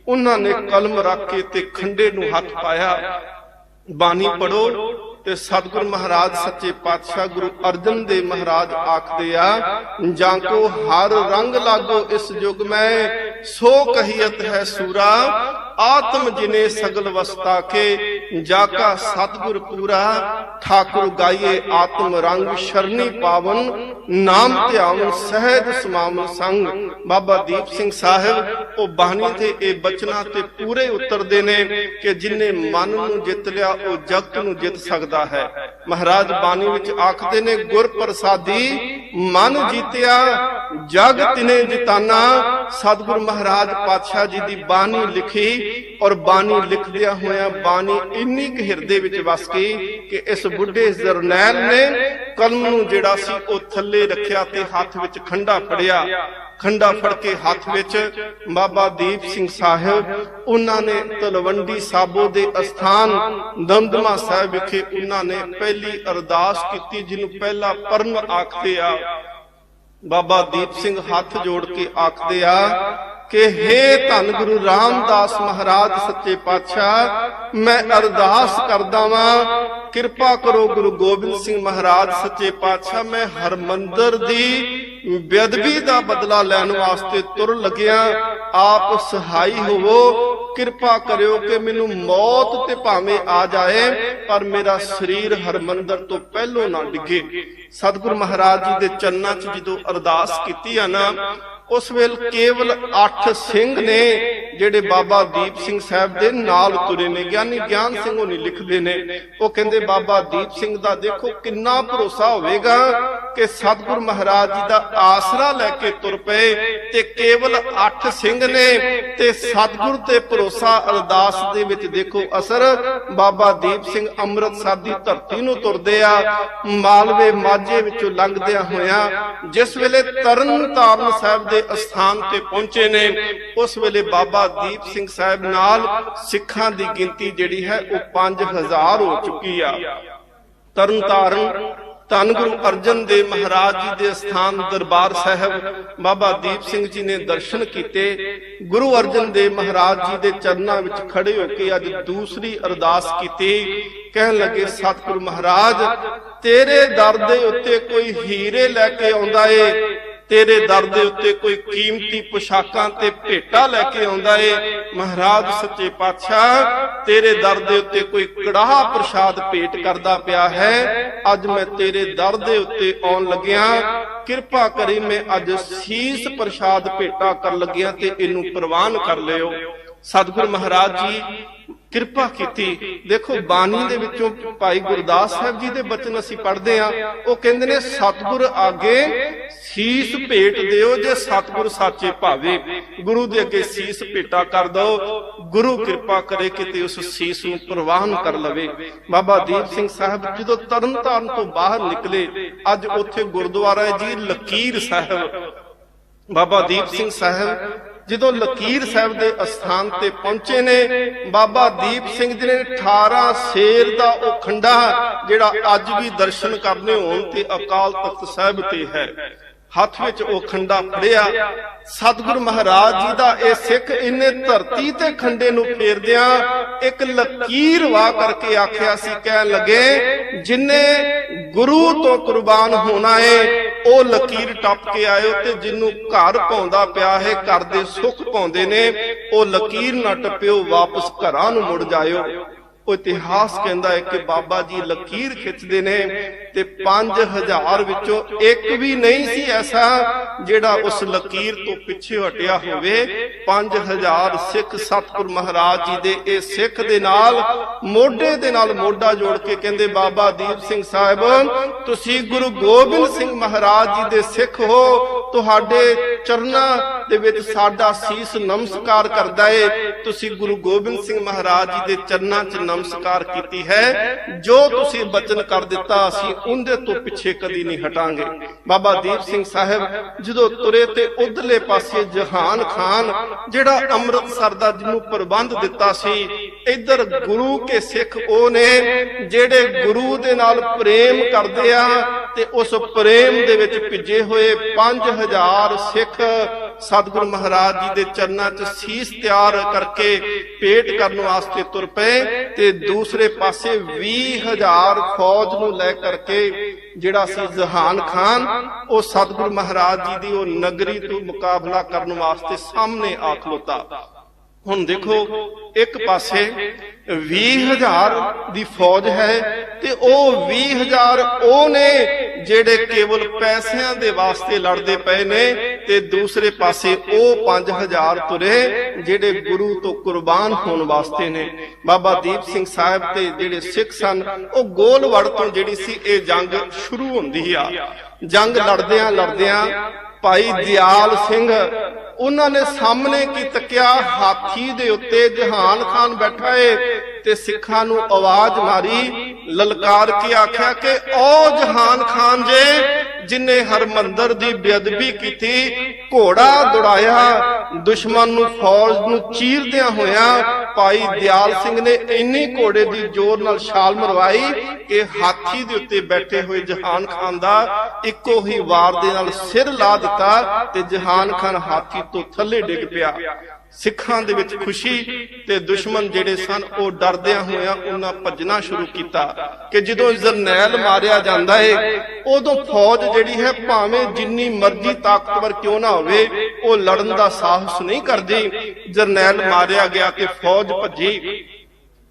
ਉਹਨਾਂ ਨੇ ਕਲਮ ਰੱਖ ਕੇ ਤੇ ਖੰਡੇ ਨੂੰ ਹੱਥ ਪਾਇਆ, ਬਾਣੀ ਪੜੋ। ਤੇ ਸਤਿਗੁਰ ਮਹਾਰਾਜ ਸੱਚੇ ਪਾਤਸ਼ਾਹ ਗੁਰੂ ਅਰਜਨ ਦੇਵ ਮਹਾਰਾਜ ਆਖਦੇ ਆ, ਜਾਂ ਕੋ ਹਰ ਰੰਗ ਲਾਗੋ ਇਸ ਯੁਗ ਮੈਂ, ਸੋ ਕਹੀਅਤ ਹੈ ਸੂਰਾ ਆਤਮ ਜਿਨੇ ਸਗਲ ਵਸਤਾ ਕੇ, ਜਾ ਕਾ ਸਤਿਗੁਰ ਪੂਰਾ ਠਾਕੁਰ ਗਾਈਏ ਆਤਮ ਰੰਗ, ਸ਼ਰਨੀ ਪਾਵਨ ਨਾਮ ਧਿਆਵਨ ਸਹਿਜ ਸਮਾਵਨ ਸੰਗ। ਬਾਬਾ ਦੀਪ ਸਿੰਘ ਸਾਹਿਬ ਉਹ ਬਾਣੀ ਦੇ ਇਹ ਬਚਨਾਂ ਤੇ ਪੂਰੇ ਉਤਰਦੇ ਨੇ ਕਿ ਜਿਨੇ ਮਨ ਨੂੰ ਜਿੱਤ ਲਿਆ ਉਹ ਜਗਤ ਨੂੰ ਜਿੱਤ ਸਕਦਾ ਹੈ। ਮਹਾਰਾਜ ਬਾਣੀ ਵਿੱਚ ਆਖਦੇ ਨੇ, ਗੁਰ ਪ੍ਰਸਾਦੀ ਮਨ ਜੀਤਿਆ ਜਗ ਤਿਨੇ ਜਿਤਾਨਾ। ਸਤਿਗੁਰ ਮਹਾਰਾਜ ਪਾਤਸ਼ਾਹ ਜੀ ਦੀ ਬਾਣੀ ਲਿਖੀ, ਔਰ ਬਾਣੀ ਲਿਖਦਿਆਂ ਹੋਇਆਂ ਬਾਣੀ ਇੰਨੀ ਕੁ ਹਿਰਦੇ ਵਿੱਚ ਵਸ ਗਈ ਕਿ ਇਸ ਬੁੱਢੇ ਜਰਨੈਲ ਨੇ ਕਲਮ ਨੂੰ ਜਿਹੜਾ ਸੀ ਉਹ ਥੱਲੇ ਰੱਖਿਆ ਤੇ ਹੱਥ ਵਿੱਚ ਖੰਡਾ ਫੜਿਆ। ਖੰਡਾ ਫੜ ਕੇ ਹੱਥ ਵਿੱਚ ਬਾਬਾ ਦੀਪ ਸਿੰਘ ਸਾਹਿਬ ਉਹਨਾਂ ਨੇ ਤਲਵੰਡੀ ਸਾਬੋ ਦੇ ਅਸਥਾਨ ਦਮਦਮਾ ਸਾਹਿਬ ਵਿਖੇ ਉਹਨਾਂ ਨੇ ਪਹਿਲੀ ਅਰਦਾਸ ਕੀਤੀ, ਜਿਹਨੂੰ ਪਹਿਲਾ ਪਰਨ ਆਖਦੇ ਆ। ਬਾਬਾ ਦੀਪ ਸਿੰਘ ਹੱਥ ਜੋੜ ਕੇ ਆਖਦੇ ਆ ਕਿ ਹੇ ਧੰਨ ਗੁਰੂ ਰਾਮਦਾਸ ਮਹਾਰਾਜ ਸੱਚੇ ਪਾਤਸ਼ਾਹ, ਮੈਂ ਅਰਦਾਸ ਕਰਦਾ ਵਾਂ, ਕਿਰਪਾ ਕਰੋ ਗੁਰੂ ਗੋਬਿੰਦ ਸਿੰਘ ਮਹਾਰਾਜ ਸੱਚੇ ਪਾਤਸ਼ਾਹ, ਮੈਂ ਹਰਮੰਦਰ ਦੀ ਬੇਅਦਬੀ ਦਾ ਬਦਲਾ ਲੈਣ ਵਾਸਤੇ ਤੁਰ ਲੱਗਿਆ, ਆਪ ਸਹਾਈ ਹੋਵੋ, ਕਿਰਪਾ ਕਰਿਓ ਕਿ ਮੈਨੂੰ ਮੌਤ ਤੇ ਭਾਵੇਂ ਆ ਜਾਏ ਪਰ ਮੇਰਾ ਸਰੀਰ ਹਰਮੰਦਰ ਤੋਂ ਪਹਿਲੋਂ ਨਾ ਡਿੱਗੇ। ਸਤਿਗੁਰ ਮਹਾਰਾਜ ਜੀ ਦੇ ਚਰਨਾਂ 'ਚ ਜਦੋਂ ਅਰਦਾਸ ਕੀਤੀ ਆ ਨਾ, ਉਸ ਵੇਲੇ ਕੇਵਲ 8 ਸਿੰਘ ਨੇ ਜਿਹੜੇ ਬਾਬਾ ਦੀਪ ਸਿੰਘ ਸਾਹਿਬ ਦੇ ਨਾਲ ਤੁਰੇ ਨੇ। ਗਿਆਨੀ ਗਿਆਨ ਸਿੰਘ ਉਹ ਨਹੀਂ ਲਿਖਦੇ ਨੇ, ਉਹ ਕਹਿੰਦੇ ਬਾਬਾ ਦੀਪ ਸਿੰਘ ਦਾ ਦੇਖੋ ਕਿੰਨਾ ਭਰੋਸਾ ਹੋਵੇਗਾ ਕਿ ਸਤਿਗੁਰ ਮਹਾਰਾਜ ਜੀ ਦਾ ਆਸਰਾ ਲੈ ਕੇ ਤੁਰ ਪਏ, ਤੇ ਕੇਵਲ 8 ਸਿੰਘ ਨੇ ਤੇ ਸਤਿਗੁਰ ਤੇ ਭਰੋਸਾ। ਅਰਦਾਸ ਦੇ ਵਿੱਚ ਦੇਖੋ ਅਸਰ, ਬਾਬਾ ਦੀਪ ਸਿੰਘ ਅੰਮ੍ਰਿਤਸਰ ਦੀ ਧਰਤੀ ਨੂੰ ਤੁਰਦੇ ਆ, ਮਾਲਵੇ ਮਾਝੇ ਵਿੱਚੋਂ ਲੰਘਦਿਆਂ ਹੋਇਆਂ ਜਿਸ ਵੇਲੇ ਤਰਨ ਤਾਰਨ ਸਾਹਿਬ ਦੇ ਅਸਥਾਨ ਤੇ ਪਹੁੰਚੇ ਨੇ, ਉਸ ਵੇਲੇ ਬਾਬਾ ਦੀਪ ਸਿੰਘ ਸਾਹਿਬ ਨਾਲ ਸਿੱਖਾਂ ਦੀ ਗਿਣਤੀ ਜਿਹੜੀ ਹੈ ਉਹ 5000 ਹੋ ਚੁੱਕੀ ਆ। ਤਰਨ ਤਾਰਨ ਧੰਨ ਗੁਰੂ ਅਰਜਨ ਦੇਵ ਮਹਾਰਾਜ ਜੀ ਦੇ ਅਸਥਾਨ ਦਰਬਾਰ ਸਾਹਿਬ ਬਾਬਾ ਦੀਪ ਸਿੰਘ ਜੀ ਨੇ ਦਰਸ਼ਨ ਕੀਤੇ। ਗੁਰੂ ਅਰਜਨ ਦੇਵ ਮਹਾਰਾਜ ਜੀ ਦੇ ਚਰਨਾਂ ਵਿੱਚ ਖੜੇ ਹੋ ਕੇ ਅੱਜ ਦੂਸਰੀ ਅਰਦਾਸ ਕੀਤੀ। ਕਹਿਣ ਲੱਗੇ, ਸਤਿਗੁਰੂ ਮਹਾਰਾਜ, ਤੇਰੇ ਦਰ ਦੇ ਉੱਤੇ ਕੋਈ ਹੀਰੇ ਲੈ ਕੇ ਆਉਂਦਾ ਏ, ਤੇਰੇ ਦਰ ਦੇ ਉੱਤੇ ਕੋਈ ਕੀਮਤੀ ਪੁਸ਼ਾਕਾਂ ਤੇ ਭੇਟਾ ਲੈ ਕੇ ਆਉਂਦਾ ਏ। ਮਹਾਰਾਜ ਸੱਚੇ ਪਾਤਸ਼ਾਹ, ਤੇਰੇ ਦਰ ਦੇ ਉੱਤੇ ਕੋਈ ਕੜਾਹ ਪ੍ਰਸ਼ਾਦ ਭੇਟ ਕਰਦਾ ਪਿਆ ਹੈ। ਅੱਜ ਮੈਂ ਤੇਰੇ ਦਰ ਦੇ ਉੱਤੇ ਆਉਣ ਲੱਗਿਆ, ਕਿਰਪਾ ਕਰੀ ਮੈਂ ਅੱਜ ਸੀਸ ਪ੍ਰਸ਼ਾਦ ਭੇਟਾ ਕਰ ਲੱਗਿਆ ਤੇ ਇਹਨੂੰ ਪ੍ਰਵਾਨ ਕਰ ਲਿਓ। ਸਤਿਗੁਰ ਮਹਾਰਾਜ ਜੀ ਕਿਰਪਾ ਕੀਤੀ। ਦੇਖੋ ਬਾਣੀ ਦੇ ਵਿੱਚੋਂ ਭਾਈ ਗੁਰਦਾਸ ਸਾਹਿਬ ਜੀ ਦੇ ਬਚਨ ਅਸੀਂ ਪੜ੍ਹਦੇ ਆ, ਉਹ ਕਹਿੰਦੇ ਨੇ ਸਤਿਗੁਰ ਆਗੇ ਸੀਸ ਭੇਟ ਦਿਓ ਜੇ ਸਤਿਗੁਰ ਸਾਚੇ ਭਾਵੇ। ਗੁਰੂ ਦੇ ਅੱਗੇ ਸੀਸ ਭੇਟਾ ਕਰ ਦੋ, ਗੁਰੂ ਕਿਰਪਾ ਕਰੇ ਕਿਤੇ ਉਸ ਸੀਸ ਨੂੰ ਪ੍ਰਵਾਨ ਕਰ ਲਵੇ। ਬਾਬਾ ਦੀਪ ਸਿੰਘ ਸਾਹਿਬ ਜਦੋਂ ਤਰਨਤਾਰਨ ਤੋਂ ਬਾਹਰ ਨਿਕਲੇ, ਅੱਜ ਉੱਥੇ ਗੁਰਦੁਆਰਾ ਜੀ ਲਕੀਰ ਸਾਹਿਬ। ਬਾਬਾ ਦੀਪ ਸਿੰਘ ਸਾਹਿਬ ਜਦੋਂ ਲਕੀਰ ਸਾਹਿਬ ਦੇ ਅਸਥਾਨ ਤੇ ਪਹੁੰਚੇ ਨੇ, ਬਾਬਾ ਦੀਪ ਸਿੰਘ ਜੀ ਨੇ 18 ਸ਼ੇਰ ਦਾ ਉਹ ਖੰਡਾ ਜਿਹੜਾ ਅੱਜ ਵੀ ਦਰਸ਼ਨ ਕਰਨੇ ਹੋਣ ਤੇ ਅਕਾਲ ਤਖਤ ਸਾਹਿਬ ਤੇ ਹੈ, ਹੱਥ ਵਿੱਚ ਉਹ ਖੰਡਾ ਫੜਿਆ। ਸਤਿਗੁਰ ਮਹਾਰਾਜ ਜੀ ਦਾ ਇਹ ਸਿੱਖ ਇਹਨੇ ਧਰਤੀ ਤੇ ਖੰਡੇ ਨੂੰ ਫੇਰਦਿਆਂ ਇੱਕ ਲਕੀਰ ਵਾਹ ਕਰਕੇ ਆਖਿਆ ਸੀ। ਕਹਿਣ ਲੱਗੇ, ਜਿਨੇ ਗੁਰੂ ਤੋਂ ਕੁਰਬਾਨ ਹੋਣਾ ਏ ਉਹ ਲਕੀਰ ਟੱਪ ਕੇ ਆਇਓ, ਤੇ ਜਿਹਨੂੰ ਘਰ ਪਾਉਂਦਾ ਪਿਆ ਹੈ, ਘਰ ਦੇ ਸੁੱਖ ਪਾਉਂਦੇ ਨੇ, ਉਹ ਲਕੀਰ ਨਾ ਟੱਪਿਓ, ਵਾਪਸ ਘਰਾਂ ਨੂੰ ਮੁੜ ਜਾਇਓ। ਉਹ ਇਤਿਹਾਸ ਕਹਿੰਦਾ ਹੈ ਕਿ ਬਾਬਾ ਜੀ ਲਕੀਰ ਖਿੱਚਦੇ ਨੇ ਤੇ 5000 ਵਿੱਚੋਂ ਇੱਕ ਵੀ ਨਹੀਂ ਸੀ ਐਸਾ ਜਿਹੜਾ ਉਸ ਲਕੀਰ ਤੋਂ ਪਿੱਛੇ ਹਟਿਆ ਹੋਵੇ। 5000 ਸਿੱਖ ਸਤਿਗੁਰ ਮਹਾਰਾਜ ਜੀ ਦੇ ਇਹ ਸਿੱਖ ਦੇ ਨਾਲ ਮੋਢੇ ਦੇ ਨਾਲ ਮੋਢਾ ਜੋੜ ਕੇ ਕਹਿੰਦੇ ਬਾਬਾ ਦੀਪ ਸਿੰਘ ਸਾਹਿਬ ਤੁਸੀਂ ਗੁਰੂ ਗੋਬਿੰਦ ਸਿੰਘ ਮਹਾਰਾਜ ਜੀ ਦੇ ਸਿੱਖ ਹੋ, ਤੁਹਾਡੇ ਚਰਨਾਂ ਦੇ ਵਿੱਚ ਸਾਡਾ ਸੀਸ ਨਮਸਕਾਰ ਕਰਦਾ ਏ। ਤੁਸੀਂ ਗੁਰੂ ਗੋਬਿੰਦ ਸਿੰਘ ਮਹਾਰਾਜ ਜੀ ਦੇ ਚਰਨਾਂ 'ਚ ਨਮਸਕਾਰ ਕੀਤੀ ਹੈ। ਜੋ ਤੁਸੀਂ ਬਚਨ ਕਰ ਦਿੱਤਾ ਅਸੀਂ ਉਹਦੇ ਤੋਂ ਪਿੱਛੇ ਕਦੀ ਨਹੀਂ ਹਟਾਂਗੇ। ਬਾਬਾ ਦੀਪ ਸਿੰਘ ਸਾਹਿਬ ਜਦੋਂ ਤੁਰੇ ਤੇ ਉਧਰਲੇ ਪਾਸੇ ਜਹਾਨ ਖਾਨ ਜਿਹੜਾ ਅੰਮ੍ਰਿਤਸਰ ਦਾ ਜਿਹਨੂੰ ਪ੍ਰਬੰਧ ਦਿੱਤਾ ਸੀ, ਇੱਧਰ ਗੁਰੂ ਕੇ ਸਿੱਖ ਉਹ ਨੇ ਜਿਹੜੇ ਗੁਰੂ ਦੇ ਨਾਲ ਪ੍ਰੇਮ ਕਰਦੇ ਆ ਤੇ ਉਸ ਪ੍ਰੇਮ ਦੇ ਵਿੱਚ ਭਿੱਜੇ ਹੋਏ 5000 ਸਿੱਖ ਸਤਿਗੁਰੂ ਮਹਾਰਾਜ ਜੀ ਦੇ ਚਰਨਾਂ 'ਚ ਸੀਸ ਤਿਆਰ ਕਰਕੇ ਭੇਟ ਕਰਨ ਵਾਸਤੇ ਤੁਰ ਪਏ। ਤੇ ਦੂਸਰੇ ਪਾਸੇ 20000 ਫੌਜ ਨੂੰ ਲੈ ਕਰਕੇ ਜਿਹੜਾ ਸੀ ਜਹਾਨ ਖਾਨ ਉਹ ਸਤਿਗੁਰੂ ਮਹਾਰਾਜ ਜੀ ਦੀ ਉਹ ਨਗਰੀ ਤੋਂ ਮੁਕਾਬਲਾ ਕਰਨ ਵਾਸਤੇ ਸਾਹਮਣੇ ਆ ਖਲੋਤਾ। ਹੁਣ ਦੇਖੋ ਇੱਕ ਪਾਸੇ 20000 ਦੀ ਫੌਜ ਹੈ ਤੇ ਉਹ 20000 ਉਹ ਨੇ ਜਿਹੜੇ ਕੇਵਲ ਪੈਸਿਆਂ ਦੇ ਵਾਸਤੇ ਲੜਦੇ ਪਏ ਨੇ ਤੇ ਦੂਸਰੇ ਪਾਸੇ ਉਹ 5000 ਤੁਰੇ ਜਿਹੜੇ ਗੁਰੂ ਤੋਂ ਕੁਰਬਾਨ ਹੋਣ ਵਾਸਤੇ ਨੇ। ਬਾਬਾ ਦੀਪ ਸਿੰਘ ਸਾਹਿਬ ਤੇ ਜਿਹੜੇ ਸਿੱਖ ਸਨ ਉਹ ਗੋਲਵੜ ਤੋਂ ਜਿਹੜੀ ਸੀ ਇਹ ਜੰਗ ਸ਼ੁਰੂ ਹੁੰਦੀ ਆ। ਜੰਗ ਲੜਦਿਆਂ ਲੜਦਿਆਂ ਭਾਈ ਦਿਆਲ ਸਿੰਘ ਉਹਨਾਂ ਨੇ ਸਾਹਮਣੇ ਕੀ ਤੱਕਿਆ, ਹਾਥੀ ਦੇ ਉੱਤੇ ਜਹਾਨ ਖਾਨ ਬੈਠਾ ਏ ਤੇ ਸਿੱਖਾਂ ਨੂੰ ਆਵਾਜ਼ ਮਾਰੀ, ਲਲਕਾਰ ਕੇ ਆਖਿਆ ਕਿ ਉਹ ਜਹਾਨ ਖਾਨ ਜੇ ਜਿਨੇ ਹਰਮੰਦਰ ਦੀ ਬੇਅਦਬੀ ਕੀਤੀ, ਘੋੜਾ ਦੌੜਾਇਆ, ਦੁਸ਼ਮਣ ਨੂੰ ਫੌਜ ਨੂੰ ਚੀਰਦਿਆਂ ਹੋਇਆਂ ਭਾਈ ਦਿਆਲ ਸਿੰਘ ਨੇ ਇੰਨੀ ਘੋੜੇ ਦੀ ਜ਼ੋਰ ਨਾਲ ਛਾਲ ਮਰਵਾਈ ਕਿ ਹਾਥੀ ਦੇ ਉੱਤੇ ਬੈਠੇ ਹੋਏ ਜਹਾਨ ਖਾਨ ਦਾ ਇੱਕੋ ਹੀ ਵਾਰ ਦੇ ਨਾਲ ਸਿਰ ਲਾ ਦਿੱਤਾ ਤੇ ਜਹਾਨ ਖਾਨ ਹਾਥੀ ਤੋਂ ਥੱਲੇ ਡਿੱਗ ਪਿਆ। ਸਿੱਖਾਂ ਦੇ ਵਿੱਚ ਖੁਸ਼ੀ ਤੇ ਦੁਸ਼ਮਣ ਜਿਹੜੇ ਸਨ ਉਹ ਡਰਦਿਆਂ ਹੋਇਆਂ ਉਹਨਾਂ ਭੱਜਣਾ ਸ਼ੁਰੂ ਕੀਤਾ ਕਿ ਜਦੋਂ ਜਰਨੈਲ ਮਾਰਿਆ ਜਾਂਦਾ ਏ ਉਦੋਂ ਫੌਜ ਜਿਹੜੀ ਹੈ ਭਾਵੇਂ ਜਿੰਨੀ ਮਰਜ਼ੀ ਤਾਕਤਵਰ ਕਿਉਂ ਨਾ ਹੋਵੇ ਉਹ ਲੜਨ ਦਾ ਸਾਹਸ ਨਹੀਂ ਕਰਦੀ। ਜਰਨੈਲ ਮਾਰਿਆ ਗਿਆ ਤੇ ਫੌਜ ਭੱਜੀ।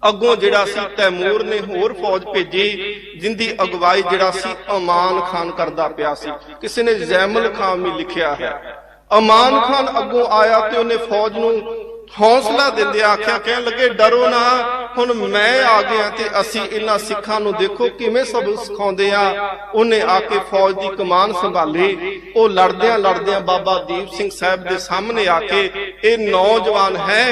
ਅੱਗੋਂ ਜਿਹੜਾ ਸੀ ਤੈਮੂਰ ਨੇ ਹੋਰ ਫੌਜ ਭੇਜੀ ਜਿੰਦੀ ਅਗਵਾਈ ਜਿਹੜਾ ਸੀ ਅਮਾਨ ਖਾਨ ਕਰਦਾ ਪਿਆ ਸੀ। ਕਿਸੇ ਨੇ ਜ਼ੈਮਲ ਖਾਨ ਵੀ ਲਿਖਿਆ ਹੈ। ਅਮਾਨ ਖਾਨ ਅੱਗੋਂ ਆਇਆ ਤੇ ਉਹਨੇ ਫੌਜ ਨੂੰ ਹੌਸਲਾ ਦਿੰਦੇ ਆਖਿਆ, ਕਹਿਣ ਲੱਗੇ ਡਰੋ ਨਾ, ਹੁਣ ਮੈਂ ਆ ਗਿਆ ਤੇ ਅਸੀਂ ਇਹਨਾਂ ਸਿੱਖਾਂ ਨੂੰ ਦੇਖੋ ਕਿਵੇਂ ਸਬਕ ਸਿਖਾਉਂਦੇ ਆ। ਉਹਨੇ ਆ ਕੇ ਫੌਜ ਦੀ ਕਮਾਨ ਸੰਭਾਲੀ। ਉਹ ਲੜਦਿਆਂ ਲੜਦਿਆਂ ਬਾਬਾ ਦੀਪ ਸਿੰਘ ਸਾਹਿਬ ਦੇ ਸਾਹਮਣੇ ਆ ਕੇ, ਇਹ ਨੌਜਵਾਨ ਹੈ,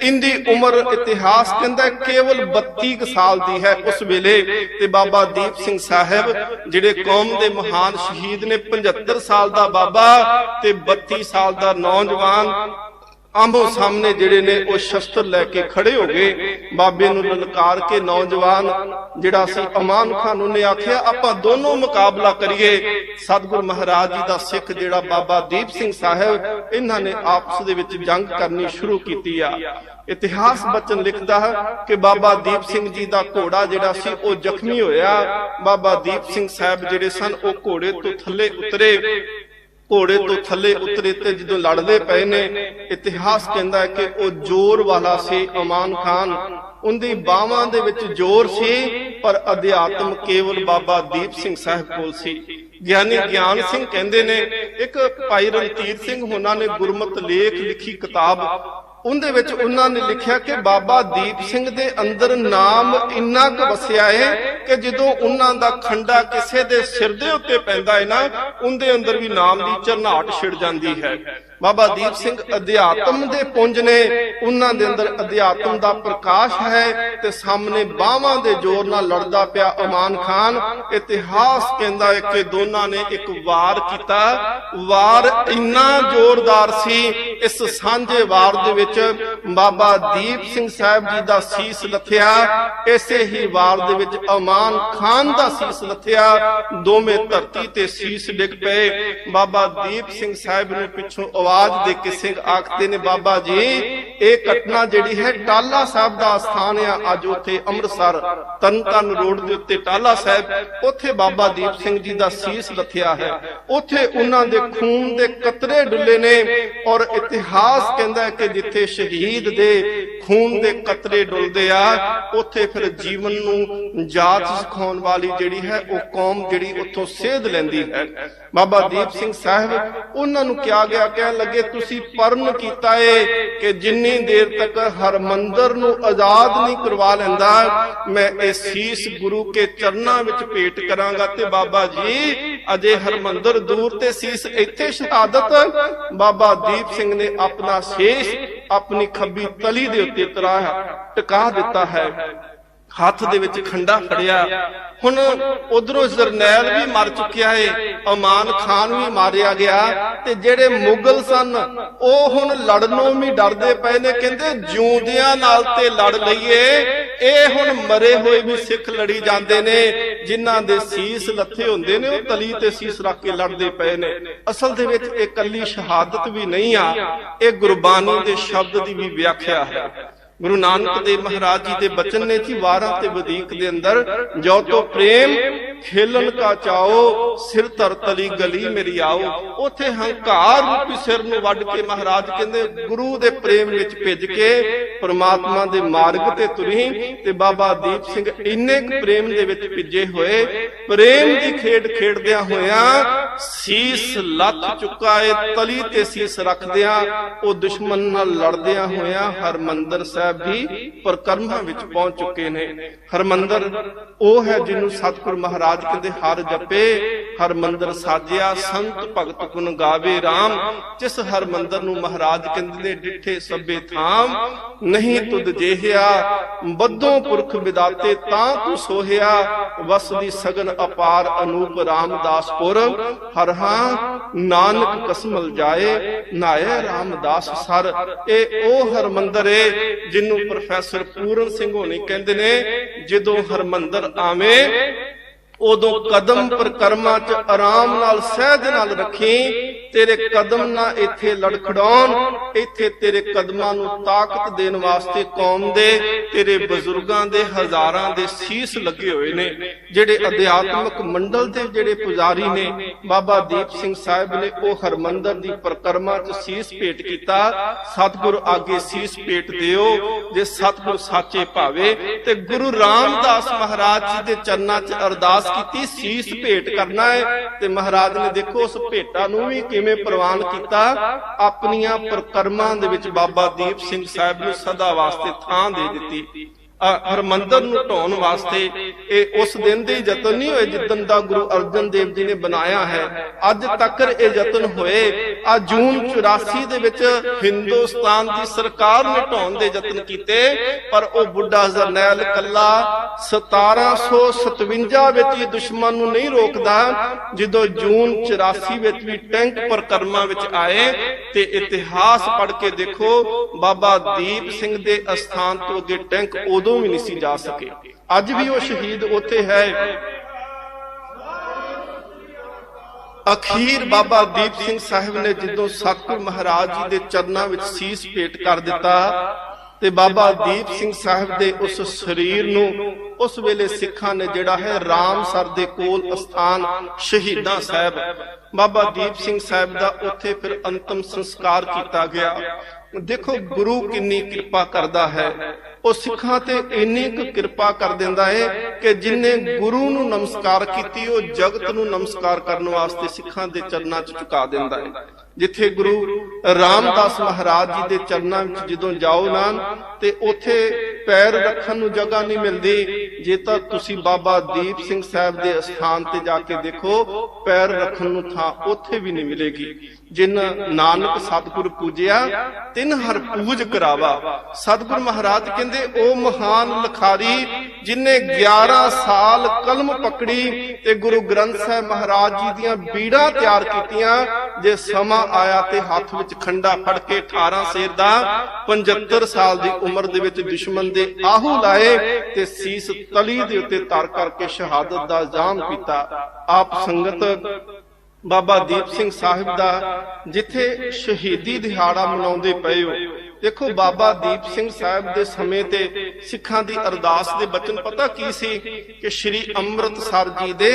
ਇਹਦੀ ਉਮਰ ਇਤਿਹਾਸ ਕਹਿੰਦਾ ਕੇਵਲ 32 ਸਾਲ ਦੀ ਹੈ ਉਸ ਵੇਲੇ, ਤੇ ਬਾਬਾ ਦੀਪ ਸਿੰਘ ਸਾਹਿਬ ਜਿਹੜੇ ਕੌਮ ਦੇ ਮਹਾਨ ਸ਼ਹੀਦ ਨੇ, 75 ਸਾਲ ਦਾ ਬਾਬਾ ਤੇ 32 ਸਾਲ ਦਾ ਨੌਜਵਾਨ ਆਮੋ ਸਾਹਮਣੇ ਜਿਹੜੇ ਨੇ ਉਹ ਸ਼ਸਤਰ ਲੈ ਕੇ ਖੜੇ ਹੋ ਗਏ। ਬਾਬੇ ਨੂੰ ਲਲਕਾਰ ਕੇ ਨੌਜਵਾਨ ਜਿਹੜਾ ਸੀ ਅਮਾਨ ਖਾਨ ਨੇ ਆਖਿਆ ਆਪਾਂ ਦੋਨੋਂ ਮੁਕਾਬਲਾ ਕਰੀਏ। ਸਤਿਗੁਰ ਮਹਾਰਾਜ ਜੀ ਦਾ ਸਿੱਖ ਜਿਹੜਾ ਬਾਬਾ ਦੀਪ ਸਿੰਘ ਸਾਹਿਬ, ਇਹਨਾਂ ਨੇ ਆਪਸ ਦੇ ਵਿੱਚ ਜੰਗ ਕਰਨੀ ਸ਼ੁਰੂ ਕੀਤੀ ਆ। ਇਤਿਹਾਸ ਬਚਨ ਲਿਖਦਾ ਹੈ ਕਿ ਬਾਬਾ ਦੀਪ ਸਿੰਘ ਜੀ ਦਾ ਘੋੜਾ ਜਿਹੜਾ ਸੀ ਉਹ ਜ਼ਖਮੀ ਹੋਇਆ। ਬਾਬਾ ਦੀਪ ਸਿੰਘ ਸਾਹਿਬ ਜਿਹੜੇ ਸਨ ਉਹ ਘੋੜੇ ਤੋਂ ਥੱਲੇ ਉਤਰੇ। ਘੋੜੇ ਤੋਂ ਥੱਲੇ ਉਤਰੇ ਤੇ ਜਦੋਂ ਲੜਦੇ ਪਏ ਨੇ, ਇਤਿਹਾਸ ਕਹਿੰਦਾ ਹੈ ਕਿ ਉਹ ਜ਼ੋਰ ਵਾਲਾ ਸੀ ਅਮਾਨ ਖਾਨ, ਉਹਦੀ ਬਾਹਾਂ ਦੇ ਵਿੱਚ ਜ਼ੋਰ ਸੀ ਪਰ ਅਧਿਆਤਮ ਕੇਵਲ ਬਾਬਾ ਦੀਪ ਸਿੰਘ ਸਾਹਿਬ ਕੋਲ ਸੀ। ਗਿਆਨੀ ਗਿਆਨ ਸਿੰਘ ਕਹਿੰਦੇ ਨੇ, ਇੱਕ ਭਾਈ ਰਣਧੀਰ ਸਿੰਘ ਹੋਣਾ ਨੇ ਗੁਰਮਤ ਲੇਖ ਲਿਖੀ ਕਿਤਾਬ, ਉਹਦੇ ਵਿੱਚ ਉਹਨਾਂ ਨੇ ਲਿਖਿਆ ਕਿ ਬਾਬਾ ਦੀਪ ਸਿੰਘ ਦੇ ਅੰਦਰ ਨਾਮ ਇੰਨਾ ਕੁ ਵਸਿਆ ਹੈ ਕਿ ਜਦੋਂ ਉਹਨਾਂ ਦਾ ਖੰਡਾ ਕਿਸੇ ਦੇ ਸਿਰ ਦੇ ਉੱਤੇ ਪੈਂਦਾ ਹੈ ਨਾ, ਉਹਦੇ ਅੰਦਰ ਵੀ ਨਾਮ ਦੀ ਝਰਨਾਟ ਛਿੜ ਜਾਂਦੀ ਹੈ। ਬਾਬਾ ਦੀਪ ਸਿੰਘ ਅਧਿਆਤਮ ਦੇ ਪੁੰਜ ਨੇ, ਉਹਨਾਂ ਦੇ ਅੰਦਰ ਅਧਿਆਤਮ ਦਾ ਪ੍ਰਕਾਸ਼ ਹੈ ਤੇ ਸਾਹਮਣੇ ਬਾਹਾਂ ਦੇ ਜ਼ੋਰ ਨਾਲ ਲੜਦਾ ਪਿਆ ਅਮਾਨ ਖਾਨ। ਇਤਿਹਾਸ ਕਹਿੰਦਾ ਹੈ ਕਿ ਦੋਨਾਂ ਨੇ ਇੱਕ ਵਾਰ ਕੀਤਾ। ਵਾਰ ਇੰਨਾ ਜ਼ੋਰਦਾਰ ਸੀ, ਇਸ ਸਾਂਝੇ ਵਾਰ ਦੇ ਵਿੱਚ ਬਾਬਾ ਦੀਪ ਸਿੰਘ ਸਾਹਿਬ ਜੀ ਦਾ ਸੀਸ ਲੱਥਿਆ, ਇਸੇ ਹੀ ਵਾਰ ਦੇ ਵਿੱਚ ਅਮਾਨ ਖਾਨ ਦਾ ਸੀਸ ਲੱਥਿਆ। ਦੋਵੇਂ ਧਰਤੀ ਤੇ ਸੀਸ ਡਿੱਗ ਪਏ। ਬਾਬਾ ਦੀਪ ਸਿੰਘ ਸਾਹਿਬ ਨੂੰ ਪਿੱਛੋਂ आवाज दे के सिंह आखते ने बाबा जी ਇਹ ਘਟਨਾ ਜਿਹੜੀ ਹੈ ਟਾਲਾ ਸਾਹਿਬ ਦਾ ਸਥਾਨ ਆ ਅੱਜ ਉੱਥੇ ਅੰਮ੍ਰਿਤਸਰ ਤਰਨਤਾਰਨ ਰੋਡ ਦੇ ਉੱਤੇ ਟਾਲਾ ਸਾਹਿਬ ਉੱਥੇ ਬਾਬਾ ਦੀਪ ਸਿੰਘ ਜੀ ਦਾ ਸੀਸ ਲੱਥਿਆ ਹੈ ਉੱਥੇ ਉਹਨਾਂ ਦੇ ਖੂਨ ਦੇ ਕਤਰੇ ਡੁੱਲੇ ਨੇ ਔਰ ਇਤਿਹਾਸ ਕਹਿੰਦਾ ਹੈ ਕਿ ਜਿੱਥੇ ਸ਼ਹੀਦ ਦੇ ਖੂਨ ਦੇ ਕਤਰੇ ਡੁੱਲਦੇ ਆ ਉੱਥੇ ਫਿਰ ਜੀਵਨ ਨੂੰ ਜਾਚ ਸਿਖਾਉਣ ਵਾਲੀ ਜਿਹੜੀ ਹੈ ਉਹ ਕੌਮ ਜਿਹੜੀ ਉੱਥੋਂ ਸੇਧ ਲੈਂਦੀ ਹੈ ਬਾਬਾ ਦੀਪ ਸਿੰਘ ਸਾਹਿਬ ਉਹਨਾਂ ਨੂੰ ਕਿਹਾ ਗਿਆ ਕਹਿਣ ਲੱਗੇ ਤੁਸੀਂ ਪਰਨ ਕੀਤਾ ਏ ਕਿ ਜਿੰਨੀ ਦੇਰ ਤੱਕ ਹਰਮੰਦਰ ਨੂੰ ਆਜ਼ਾਦ ਨਹੀਂ ਕਰਵਾ ਲੈਂਦਾ ਮੈਂ ਇਹ ਸੀਸ ਗੁਰੂ ਕੇ ਚਰਨਾਂ ਵਿੱਚ ਭੇਟ ਕਰਾਂਗਾ ਤੇ ਬਾਬਾ ਜੀ ਅਜੇ ਹਰਮੰਦਰ ਦੂਰ ਤੇ ਸੀਸ ਇੱਥੇ ਸ਼ਹਾਦਤ ਬਾਬਾ ਦੀਪ ਸਿੰਘ ਨੇ ਆਪਣਾ ਸੀਸ ਆਪਣੀ ਖੱਬੀ ਤਲੀ ਦੇ ਉੱਤੇ ਟਿਕਾ ਦਿੱਤਾ ਹੈ ਹੱਥ ਦੇ ਵਿੱਚ ਖੰਡਾ ਫੜਿਆ ਹੁਣ ਉਧਰੋਂ ਜਰਨੈਲ ਵੀ ਮਰ ਚੁੱਕਿਆ ਏ ਅਮਾਨ ਖਾਨ ਵੀ ਮਾਰਿਆ ਗਿਆ ਤੇ ਜਿਹੜੇ ਮੁਗਲ ਸਨ ਉਹ ਹੁਣ ਲੜਨੋਂ ਵੀ ਡਰਦੇ ਪਏ ਨੇ ਕਹਿੰਦੇ ਜਿਉਂਦਿਆਂ ਨਾਲ ਤੇ ਲੜ ਲਈਏ ਇਹ ਹੁਣ ਮਰੇ ਹੋਏ ਵੀ ਸਿੱਖ ਲੜੀ ਜਾਂਦੇ ਨੇ ਜਿਨ੍ਹਾਂ ਦੇ ਸੀਸ ਲੱਥੇ ਹੁੰਦੇ ਨੇ ਉਹ ਤਲੀ ਤੇ ਸੀਸ ਰੱਖ ਕੇ ਲੜਦੇ ਪਏ ਨੇ ਅਸਲ ਦੇ ਵਿੱਚ ਇਹ ਕੱਲੀ ਸ਼ਹਾਦਤ ਵੀ ਨਹੀਂ ਆ ਇਹ ਗੁਰਬਾਣੀ ਦੇ ਸ਼ਬਦ ਦੀ ਵੀ ਵਿਆਖਿਆ ਹੈ गुरु नानक देव महाराज जी के बचन ने जी वारां ते वधीक दे अंदर जो तो प्रेम खेलन का चाओ सिर तर तली गली मेरी आओ उथे हंकार रूपी सिर नूं वड के महाराज कहंदे गुरु दे प्रेम विच भिज के परमात्मा दे मार्ग ते तुरी ते बाबा दीप सिंह इन्ने प्रेम दे विच भिजे होए प्रेम दी खेड खेडदियां होया सीस लथ चुका है तली ते सीस रखदियां ओ दुश्मन नाल लड़दियां होया हरमंदर साहिब भी परिक्रमा विच पहुंच चुके ने हरमंदर ਉਹ ਹੈ ਜਿਹਨੂੰ ਸਤਿਗੁਰ ਮਹਾਰਾਜ ਕਹਿੰਦੇ ਹਰ ਜਪੇ ਹਰਮੰਦਰ ਸਾਜਿਆ ਸੰਤ ਭਗਤ ਗੁਣ ਗਾਵੇ RAM ਜਿਸ ਹਰਮੰਦਰ ਨੂੰ ਮਹਾਰਾਜ ਕਹਿੰਦੇ ਨੇ ਡਿੱਠੇ ਸਭੇ ਥਾਮ ਨਹੀਂ ਤੁਧ ਜੇਹਿਆ ਬੱਧੋਂ ਪੁਰਖ ਵਿਦਾਤੇ ਤਾਂ ਤੂੰ ਸੋਹਿਆ ਵਸਦੀ ਸਗਨ ਅਪਾਰ ਅਨੂਪ ਰਾਮਦਾਸਪੁਰ ਹਰਹਾ ਨਾਨਕ ਕਸਮਲ ਜਾਏ ਨਾਏ ਰਾਮਦਾਸ ਸਰ ਇਹ ਉਹ ਹਰਮੰਦਰ ਏ ਜਿਹਨੂੰ ਪ੍ਰੋਫੈਸਰ ਪੂਰਨ ਸਿੰਘ ਹੋਣੀ ਕਹਿੰਦੇ ਨੇ ਜਦੋਂ ਹਰਮੰਦਰ ਆਵੇਂ ਉਦੋਂ ਕਦਮ ਪ੍ਰਕਰਮਾਂ ਚ ਆਰਾਮ ਨਾਲ ਸਹਿਜ ਨਾਲ ਰੱਖੀ ਤੇਰੇ ਕਦਮ ਨਾ ਇੱਥੇ ਲੜਖੜਾਉਣ ਇੱਥੇ ਤੇਰੇ ਕਦਮਾਂ ਨੂੰ ਤਾਕਤ ਦੇਣ ਵਾਸਤੇ ਕੌਮ ਦੇ ਤੇਰੇ ਬਜ਼ੁਰਗਾਂ ਦੇ ਹਜ਼ਾਰਾਂ ਦੇ ਸੀਸ ਲੱਗੇ ਹੋਏ ਨੇ ਜਿਹੜੇ ਅਧਿਆਤਮਿਕ ਮੰਡਲ ਦੇ ਜਿਹੜੇ ਪੁਜਾਰੀ ਨੇ ਬਾਬਾ ਦੀਪ ਸਿੰਘ ਸਾਹਿਬ ਨੇ ਉਹ ਹਰਮੰਦਰ ਦੀ ਪ੍ਰਕਰਮਾਂ ਚ ਸੀਸ ਭੇਟ ਕੀਤਾ ਸਤਿਗੁਰ ਆਗੇ ਸੀਸ ਭੇਟ ਦਿਓ ਜੇ ਸਤਿਗੁਰ ਸਾਚੇ ਭਾਵੇ ਤੇ ਗੁਰੂ ਰਾਮਦਾਸ ਮਹਾਰਾਜ ਜੀ ਦੇ ਚਰਨਾਂ ਚ ਅਰਦਾਸ ਕੀਤੀ ਸੀਸ ਭੇਟ ਕਰਨਾ ਹੈ ਤੇ ਮਹਾਰਾਜ ਨੇ ਦੇਖੋ ਉਸ ਭੇਟਾ ਨੂੰ ਵੀ ਕਿਵੇਂ ਪ੍ਰਵਾਨ ਕੀਤਾ ਆਪਣੀਆਂ ਪ੍ਰਕਰਮਾਂ ਦੇ ਵਿੱਚ ਬਾਬਾ ਦੀਪ ਸਿੰਘ ਸਾਹਿਬ ਨੂੰ ਸਦਾ ਵਾਸਤੇ ਥਾਂ ਦੇ ਦਿੱਤੀ ਹਰਮੰਦਰ ਨੂੰ ਢਾਉਣ ਵਾਸਤੇ ਇਹ ਉਸ ਦਿਨ ਦੇ ਯਤਨ ਨਹੀਂ ਹੋਏ ਜਿੱਦਣ ਦਾ ਗੁਰੂ ਅਰਜਨ ਦੇਵ ਜੀ ਨੇ ਬਣਾਇਆ ਹੈ ਅੱਜ ਤੱਕ ਇਹ ਯਤਨ ਹੋਏ ਆ ਜੂਨ 84 ਦੇ ਵਿੱਚ ਹਿੰਦੁਸਤਾਨ ਦੀ ਸਰਕਾਰ ਨੇ ਢਾਉਣ ਦੇ ਯਤਨ ਕੀਤੇ ਪਰ ਉਹ ਬੁੱਢਾ ਜਰਨੈਲ ਕੱਲਾ 1757 ਵਿੱਚ ਹੀ ਦੁਸ਼ਮਣ ਨੂੰ ਨਹੀਂ ਰੋਕਦਾ ਜਦੋਂ ਜੂਨ 84 ਵਿੱਚ ਵੀ ਟੈਂਕ ਪ੍ਰਕਰਮਾਂ ਵਿੱਚ ਆਏ ਤੇ ਇਤਿਹਾਸ ਪੜ੍ਹ ਕੇ ਦੇਖੋ ਬਾਬਾ ਦੀਪ ਸਿੰਘ ਦੇ ਅਸਥਾਨ ਤੋਂ ਅੱਗੇ ਟੈਂਕ ਉਦੋਂ भी नहीं जा सके अज भी वो शहीद उत्थे है अखीर बाबा दीप सिंह साहिब ने जदों सतगुर महाराज जी दे चरनां विच सीस भेट कर दिता ते बाबा दीप सिंह साहिब दे उस शरीर नूं उस वेले सिखां ने जिहड़ा है रामसर दे कोल अस्थान शहीदां साहिब बाबा दीप सिंह साहिब दा उत्थे फिर अंतिम संस्कार किया गया देखो गुरु किन्नी किरपा करदा है ਉਹ ਸਿੱਖਾਂ ਤੇ ਇੰਨੀ ਕੁ ਕਿਰਪਾ ਕਰ ਦਿੰਦਾ ਹੈ ਕਿ ਜਿਨਨੇ ਗੁਰੂ ਨੂੰ ਨਮਸਕਾਰ ਕੀਤੀ ਉਹ ਜਗਤ ਨੂੰ ਨਮਸਕਾਰ ਕਰਨ ਵਾਸਤੇ ਸਿੱਖਾਂ ਦੇ ਚਰਨਾਂ 'ਚ ਝੁਕਾ ਦਿੰਦਾ ਹੈ ਜਿੱਥੇ ਗੁਰੂ ਰਾਮਦਾਸ ਮਹਾਰਾਜ ਜੀ ਦੇ ਚਰਨਾਂ ਵਿੱਚ ਜਦੋਂ ਜਾਓ ਨਾ ਤੇ ਉੱਥੇ ਪੈਰ ਰੱਖਣ ਨੂੰ ਜਗ੍ਹਾ ਨਹੀਂ ਮਿਲਦੀ ਜੇ ਤਾਂ ਤੁਸੀਂ ਬਾਬਾ ਦੀਪ ਸਿੰਘ ਸਾਹਿਬ ਦੇ ਅਸਥਾਨ ਤੇ ਜਾ ਕੇ ਦੇਖੋ ਪੈਰ ਰੱਖਣ ਨੂੰ ਥਾਂ ਉੱਥੇ ਵੀ ਨਹੀਂ ਮਿਲੇਗੀ ਜਿਨ ਨਾਨਕ ਸਤਿਗੁਰ ਪੂਜਿਆ ਤਿਨ ਹਰ ਪੂਜ ਕਰਾਵਾ ਸਤਿਗੁਰ ਮਹਾਰਾਜ ਕਹਿੰਦੇ ਉਹ ਮਹਾਨ ਲਖਾਰੀ ਜਿਨੇ 11 ਸਾਲ ਕਲਮ ਪਕੜੀ ਤੇ ਗੁਰੂ ਗ੍ਰੰਥ ਸਾਹਿਬ ਮਹਾਰਾਜ ਜੀ ਦੀਆਂ ਬੀੜਾਂ ਤਿਆਰ ਕੀਤੀਆਂ ਜੇ ਸਮਾਂ ਆਇਆ ਤੇ ਹੱਥ ਵਿੱਚ ਖੰਡਾ ਫੜ ਕੇ 18 ਸੇਰ ਦਾ 75 ਸਾਲ ਦੀ ਉਮਰ ਦੇ ਵਿੱਚ ਦੁਸ਼ਮਣ ਦੇ ਆਹੂ ਲਾਏ ਤੇ ਸੀਸ ਤਲੀ ਦੇ ਉੱਤੇ ਧਰ ਕਰਕੇ ਸ਼ਹਾਦਤ ਦਾ ਜਾਮ ਪੀਤਾ ਆਪ ਸੰਗਤ ਬਾਬਾ ਦੀਪ ਸਿੰਘ ਸਾਹਿਬ ਦਾ ਜਿੱਥੇ ਸ਼ਹੀਦੀ ਦਿਹਾੜਾ ਮਨਾਉਂਦੇ ਪਏ ਹੋ। ਦੇਖੋ ਬਾਬਾ ਦੀਪ ਸਿੰਘ ਸਾਹਿਬ ਦੇ ਸਮੇਂ ਤੇ ਸਿੱਖਾਂ ਦੀ ਅਰਦਾਸ ਦੇ ਬਚਨ ਪਤਾ ਕੀ ਸੀ ਕਿ ਸ਼੍ਰੀ ਅੰਮ੍ਰਿਤਸਰ ਜੀ ਦੇ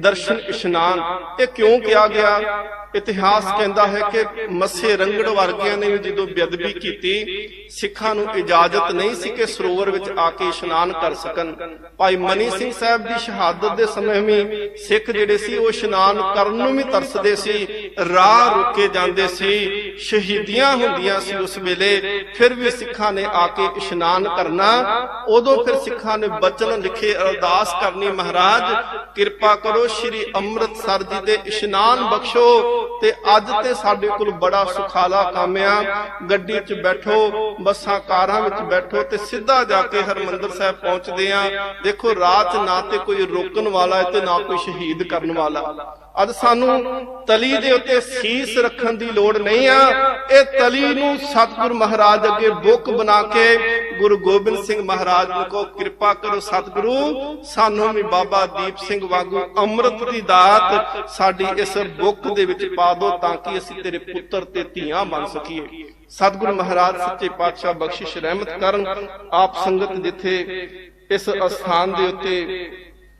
ਦਰਸ਼ਨ ਇਸ਼ਨਾਨ। ਇਹ ਕਿਉਂ ਕਿਹਾ ਗਿਆ? ਇਤਿਹਾਸ ਕਹਿੰਦਾ ਹੈ ਕਿ ਮੱਸੇ ਰੰਗੜ ਵਰਗਿਆਂ ਨੇ ਜਦੋਂ ਬੇਅਦਬੀ ਕੀਤੀ, ਸਿੱਖਾਂ ਨੂੰ ਇਜਾਜ਼ਤ ਨਹੀਂ ਸੀ ਕਿ ਸਰੋਵਰ ਵਿੱਚ ਆ ਕੇ ਇਸ਼ਨਾਨ ਕਰ ਸਕਣ। ਭਾਈ ਮਨੀ ਸਿੰਘ ਸਾਹਿਬ ਦੀ ਸ਼ਹਾਦਤ ਦੇ ਸਮੇਂ ਵੀ ਸਿੱਖ ਜਿਹੜੇ ਸੀ ਉਹ ਇਸ਼ਨਾਨ ਕਰਨ ਨੂੰ ਵੀ ਤਰਸਦੇ ਸੀ, ਰਾਹ ਰੁਕੇ ਜਾਂਦੇ ਸੀ, ਸ਼ਹੀਦੀਆਂ ਹੁੰਦੀਆਂ ਸੀ ਉਸ ਵੇਲੇ, ਫਿਰ ਵੀ ਸਿੱਖਾਂ ਨੇ ਆ ਕੇ ਇਸ਼ਨਾਨ ਕਰਨਾ। ਉਦੋਂ ਫਿਰ ਸਿੱਖਾਂ ਨੇ ਬਚਨ ਲਿਖੇ, ਅਰਦਾਸ ਕਰਨੀ, ਮਹਾਰਾਜ ਕਿਰਪਾ ਕਰੋ ਸ਼੍ਰੀ ਅੰਮ੍ਰਿਤਸਰ ਜੀ ਦੇ ਇਸ਼ਨਾਨ ਬਖਸ਼ੋ। ਤੇ ਅੱਜ ਤੇ ਸਾਡੇ ਕੋਲ ਬੜਾ ਸੁਖਾਲਾ ਕੰਮ ਆ, ਗੱਡੀ 'ਚ ਬੈਠੋ, ਬੱਸਾਂ ਕਾਰਾਂ ਵਿੱਚ ਬੈਠੋ ਤੇ ਸਿੱਧਾ ਜਾ ਕੇ ਹਰਿਮੰਦਰ ਸਾਹਿਬ ਪਹੁੰਚਦੇ ਆ। ਦੇਖੋ ਰਾਹ 'ਚ ਨਾ ਤੇ ਕੋਈ ਰੋਕਣ ਵਾਲਾ ਹੈ ਤੇ ਨਾ ਕੋਈ ਸ਼ਹੀਦ ਕਰਨ ਵਾਲਾ। ਅੱਜ ਸਾਨੂੰ ਤਲੀ ਦੇ ਉੱਤੇ ਸੀਸ ਰੱਖਣ ਦੀ ਲੋੜ ਨਹੀਂ ਆ। ਇਹ ਤਲੀ ਨੂੰ ਸਤਿਗੁਰ ਮਹਾਰਾਜ ਅੱਗੇ ਬੁੱਕ ਬਣਾ ਕੇ ਗੁਰੂ ਗੋਬਿੰਦ ਸਿੰਘ ਮਹਾਰਾਜ ਨੂੰ ਕਹੋ, ਕਿਰਪਾ ਕਰੋ ਸਤਿਗੁਰੂ, ਸਾਨੂੰ ਵੀ ਬਾਬਾ ਦੀਪ ਸਿੰਘ ਵਾਂਗੂ ਅੰਮ੍ਰਿਤ ਦੀ ਦਾਤ ਸਾਡੀ ਇਸ ਬੁੱਕ ਦੇ ਵਿੱਚ ਪਾ ਦਿਓ, ਤਾਂ ਕਿ ਅਸੀਂ ਤੇਰੇ ਪੁੱਤਰ ਤੇ ਧੀਆਂ ਬਣ ਸਕੀਏ। ਸਤਿਗੁਰੂ ਮਹਾਰਾਜ ਸੱਚੇ ਪਾਤਸ਼ਾਹ ਬਖਸ਼ਿਸ਼ ਰਹਿਮਤ ਕਰਨ। ਆਪ ਸੰਗਤ ਜਿੱਥੇ ਇਸ ਅਸਥਾਨ ਦੇ ਉੱਤੇ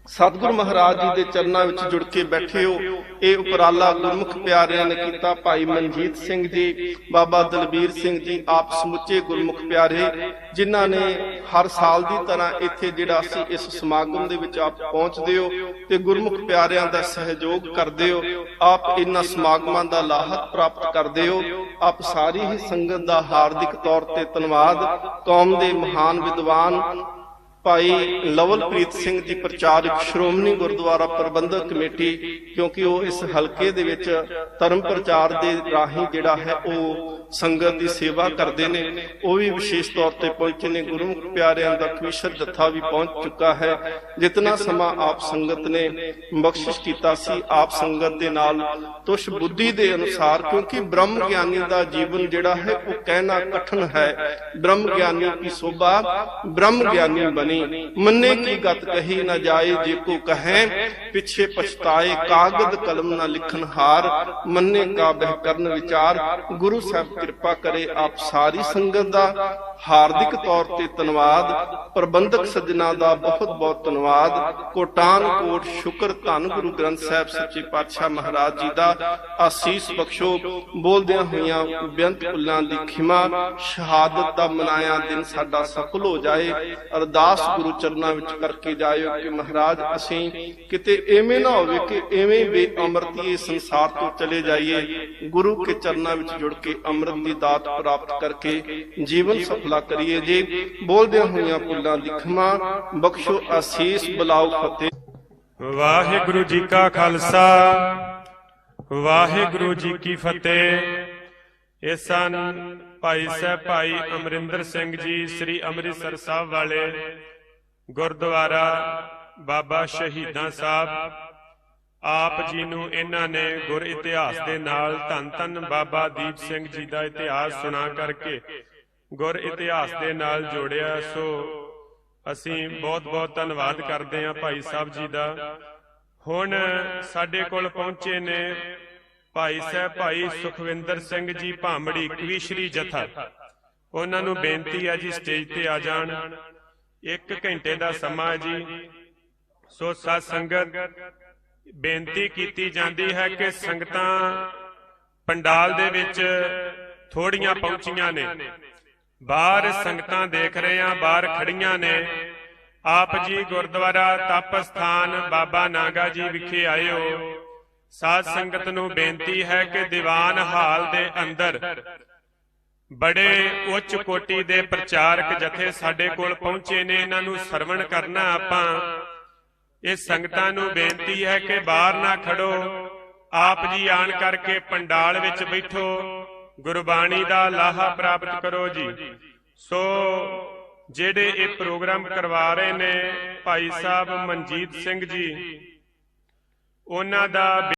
ਸਤਿਗੁਰੂ ਮਹਾਰਾਜ ਜੀ ਦੇ ਚਰਨਾਂ ਵਿੱਚ ਜੁੜ ਕੇ ਬੈਠੇ ਹੋ, ਇਹ ਉਪਰਾਲਾ ਗੁਰਮੁਖ ਪਿਆਰਿਆਂ ਨੇ ਕੀਤਾ। ਭਾਈ ਮਨਜੀਤ ਸਿੰਘ ਜੀ, ਬਾਬਾ ਦਲਬੀਰ ਸਿੰਘ ਜੀ, ਆਪ ਸਮੁੱਚੇ ਗੁਰਮੁਖ ਪਿਆਰੇ ਜਿਨ੍ਹਾਂ ਨੇ ਹਰ ਸਾਲ ਦੀ ਤਰ੍ਹਾਂ ਇੱਥੇ ਜਿਹੜਾ ਅਸੀਂ ਇਸ ਸਮਾਗਮ ਦੇ ਵਿੱਚ ਆਪ ਪਹੁੰਚਦੇ ਹੋ ਤੇ ਗੁਰਮੁਖ ਪਿਆਰਿਆਂ ਦਾ ਸਹਿਯੋਗ ਕਰਦੇ ਹੋ। ਆਪ ਇਹਨਾਂ ਸਮਾਗਮਾਂ ਦਾ ਲਾਹਤ ਪ੍ਰਾਪਤ ਕਰਦੇ ਹੋ। ਆਪ ਸਾਰੀ ਹੀ ਸੰਗਤ ਦਾ ਹਾਰਦਿਕ ਤੌਰ ਤੇ ਧੰਨਵਾਦ। ਕੌਮ ਦੇ ਮਹਾਨ ਵਿਦਵਾਨ ਭਾਈ ਲਵਲਪ੍ਰੀਤ ਸਿੰਘ ਜੀ, ਪ੍ਰਚਾਰਕ ਸ਼੍ਰੋਮਣੀ ਗੁਰਦੁਆਰਾ ਪ੍ਰਬੰਧਕ ਕਮੇਟੀ, ਕਿਉਂਕਿ ਉਹ ਇਸ ਹਲਕੇ ਦੇ ਵਿੱਚ ਧਰਮ ਪ੍ਰਚਾਰ ਦੇ ਰਾਹੀਂ ਜਿਹੜਾ ਹੈ ਉਹ ਸੰਗਤ ਦੀ ਸੇਵਾ ਕਰਦੇ ਨੇ, ਉਹ ਵੀ ਵਿਸ਼ੇਸ਼ ਤੌਰ ਤੇ ਪਹੁੰਚੇ ਨੇ। ਗੁਰਮੁਖ ਪਿਆਰਿਆਂ ਦਾ ਕਵੀਸ਼ਰ ਜੱਥਾ ਵੀ ਪਹੁੰਚ ਚੁੱਕਾ ਹੈ। ਜਿਤਨਾ ਸਮਾਂ ਆਪ ਸੰਗਤ ਨੇ ਬਖਸ਼ਿਸ਼ ਕੀਤਾ ਸੀ, ਆਪ ਸੰਗਤ ਦੇ ਨਾਲ ਤੁਸ਼ ਬੁੱਧੀ ਦੇ ਅਨੁਸਾਰ, ਕਿਉਂਕਿ ਬ੍ਰਹਮ ਗਿਆਨੀ ਦਾ ਜੀਵਨ ਜਿਹੜਾ ਹੈ ਉਹ ਕਹਿਣਾ ਕਠਨ ਹੈ। ਬ੍ਰਹਮ ਗਿਆਨੀ ਕੀ ਸੋਭਾ ਬ੍ਰਹਮ ਗਿਆਨੀ ਬਣੀ, ਮੰਨੇ ਕੀ ਗਤ ਕਹੀ ਨਾ ਜਾਏ, ਜੇ ਕੋ ਕਹੈ ਪਿਛੇ ਪਛਤਾਏ, ਕਾਗਦ ਕਲਮ ਨਾ ਲਿਖਨ ਹਾਰ, ਮੰਨੇ ਕਾ ਬਹਿ ਕਰਨ ਵਿਚਾਰ। ਗੁਰੂ ਸਾਹਿਬ ਕਿਰਪਾ ਕਰੇ। ਆਪ ਸਾਰੀ ਸੰਗਤ ਦਾ ਹਾਰਦਿਕ ਤੌਰ ਤੇ ਧੰਨਵਾਦ। ਪ੍ਰਬੰਧਕ ਸੱਜਣਾ ਦਾ ਬਹੁਤ ਬਹੁਤ ਧੰਨਵਾਦ। ਕੋਟਾਨ ਕੋਟ ਸ਼ੁਕਰ ਧੰਨ ਗੁਰੂ ਗ੍ਰੰਥ ਸਾਹਿਬ ਸੱਚੇ ਪਾਤਸ਼ਾਹ ਮਹਾਰਾਜ ਜੀ ਦਾ ਆਸੀਸ ਬਖਸ਼ੋ। ਬੋਲਦਿਆਂ ਹੋਈਆਂ ਬੇਅੰਤ ਭੁੱਲਾਂ ਦੀ ਖਿਮਾ, ਸ਼ਹਾਦਤ ਦਾ ਮਨਾਇਆ ਦਿਨ ਸਾਡਾ ਸਫਲ ਹੋ ਜਾਏ। ਅਰਦਾਸ ਗੁਰੂ ਚਰਨਾਂ ਵਿੱਚ ਕਰਕੇ ਜਾਇਓ ਕਿ ਮਹਾਰਾਜ ਅਸੀਂ ਕਿਤੇ ਐਵੇਂ ਨਾ ਹੋਵੇ ਕਿ ਐਵੇਂ ਬੇਅਮਰਤੀਏ ਸੰਸਾਰ ਤੋਂ ਚਲੇ ਜਾਈਏ। ਗੁਰੂ ਕੇ ਚਰਨਾਂ ਵਿੱਚ ਜੁੜ ਕੇ ਅੰਮ੍ਰਿਤ ਦੀ ਦਾਤ ਪ੍ਰਾਪਤ ਕਰਕੇ ਜੀਵਨ ਸਫਲਾ ਕਰੀਏ ਜੀ। ਬੋਲਦਿਆਂ ਹੋਈਆਂ ਭੁੱਲਾਂ ਦੀ ਖਿਮਾ ਬਖਸ਼ੋ, ਆਸੀਸ ਬੁਲਾਓ, ਫਤਿਹ। ਵਾਹਿਗੁਰੂ ਜੀ ਕਾ ਖਾਲਸਾ, ਵਾਹਿਗੁਰੂ ਜੀ ਕੀ ਫਤਿਹ। ਇਹ ਸਨ ਭਾਈ ਸਾਹਿਬ ਭਾਈ ਅਮਰਿੰਦਰ ਸਿੰਘ ਜੀ, ਸ੍ਰੀ ਅੰਮ੍ਰਿਤਸਰ ਸਾਹਿਬ ਵਾਲੇ ਗੁਰਦੁਆਰਾ ਬਾਬਾ ਸ਼ਹੀਦਾਂ ਸਾਹਿਬ। ਆਪ ਜੀ ਨੂੰ ਇਹਨਾਂ ਨੇ ਗੁਰ ਇਤਿਹਾਸ ਦੇ ਨਾਲ ਧੰਨ ਧੰਨ ਬਾਬਾ ਦੀਪ ਸਿੰਘ ਜੀ ਦਾ ਇਤਿਹਾਸ ਸੁਣਾ ਕਰਕੇ ਗੁਰ ਇਤਿਹਾਸ ਦੇ ਨਾਲ ਜੋੜਿਆ। ਸੋ ਅਸੀਂ ਬਹੁਤ ਬਹੁਤ ਧੰਨਵਾਦ ਕਰਦੇ ਹਾਂ ਭਾਈ ਸਾਹਿਬ ਜੀ ਦਾ। ਹੁਣ ਸਾਡੇ ਕੋਲ ਪਹੁੰਚੇ ਨੇ ਭਾਈ ਸਾਹਿਬ ਭਾਈ ਸੁਖਵਿੰਦਰ ਸਿੰਘ ਜੀ ਭਾਮੜੀ, ਕਵੀਸ਼ਰੀ ਜਥਾ। ਉਹਨਾਂ ਨੂੰ ਬੇਨਤੀ ਹੈ ਜੀ ਸਟੇਜ ਤੇ ਆ ਜਾਣ। 1 ਘੰਟੇ ਦਾ ਸਮਾਂ ਹੈ ਜੀ। ਸੋ ਸਾਧ ਸੰਗਤ, ਬੇਨਤੀ ਕੀਤੀ ਜਾਂਦੀ ਹੈ ਕਿ ਸੰਗਤਾਂ ਪੰਡਾਲ ਦੇ ਵਿੱਚ ਥੋੜੀਆਂ ਪਹੁੰਚੀਆਂ ਨੇ, ਬਾਹਰ ਸੰਗਤਾਂ ਦੇਖ ਰਹੇ ਆ, ਬਾਹਰ ਖੜੀਆਂ ਨੇ। ਆਪ ਜੀ ਗੁਰਦੁਆਰਾ ਤਪ ਸਥਾਨ ਬਾਬਾ ਨਾਗਾ ਜੀ ਵਿਖੇ ਆਏ ਹੋ। ਸਾਧ ਸੰਗਤ ਨੂੰ ਬੇਨਤੀ ਹੈ ਕਿ ਦੀਵਾਨ ਹਾਲ ਦੇ ਅੰਦਰ ਬੜੇ ਉੱਚ ਕੋਟੀ ਦੇ ਪ੍ਰਚਾਰਕ ਜਥੇ ਸਾਡੇ ਕੋਲ ਪਹੁੰਚੇ ਨੇ। ਇਹਨਾਂ ਨੂੰ ਸਰਵਣ ਕਰਨਾ ਆਪਾਂ। ਇਹ ਸੰਗਤਾਂ ਨੂੰ ਬੇਨਤੀ ਹੈ ਕਿ ਬਾਹਰ ਨਾ ਖੜੋ, ਆਪ ਜੀ ਆਣ ਕਰਕੇ ਪੰਡਾਲ ਵਿੱਚ ਬੈਠੋ, ਗੁਰਬਾਣੀ ਦਾ ਲਾਹਾ ਪ੍ਰਾਪਤ ਕਰੋ ਜੀ। ਸੋ ਜਿਹੜੇ ਇਹ ਪ੍ਰੋਗਰਾਮ ਕਰਵਾ ਰਹੇ ਨੇ ਭਾਈ ਸਾਹਿਬ ਮਨਜੀਤ ਸਿੰਘ ਜੀ, ਉਹਨਾਂ ਦਾ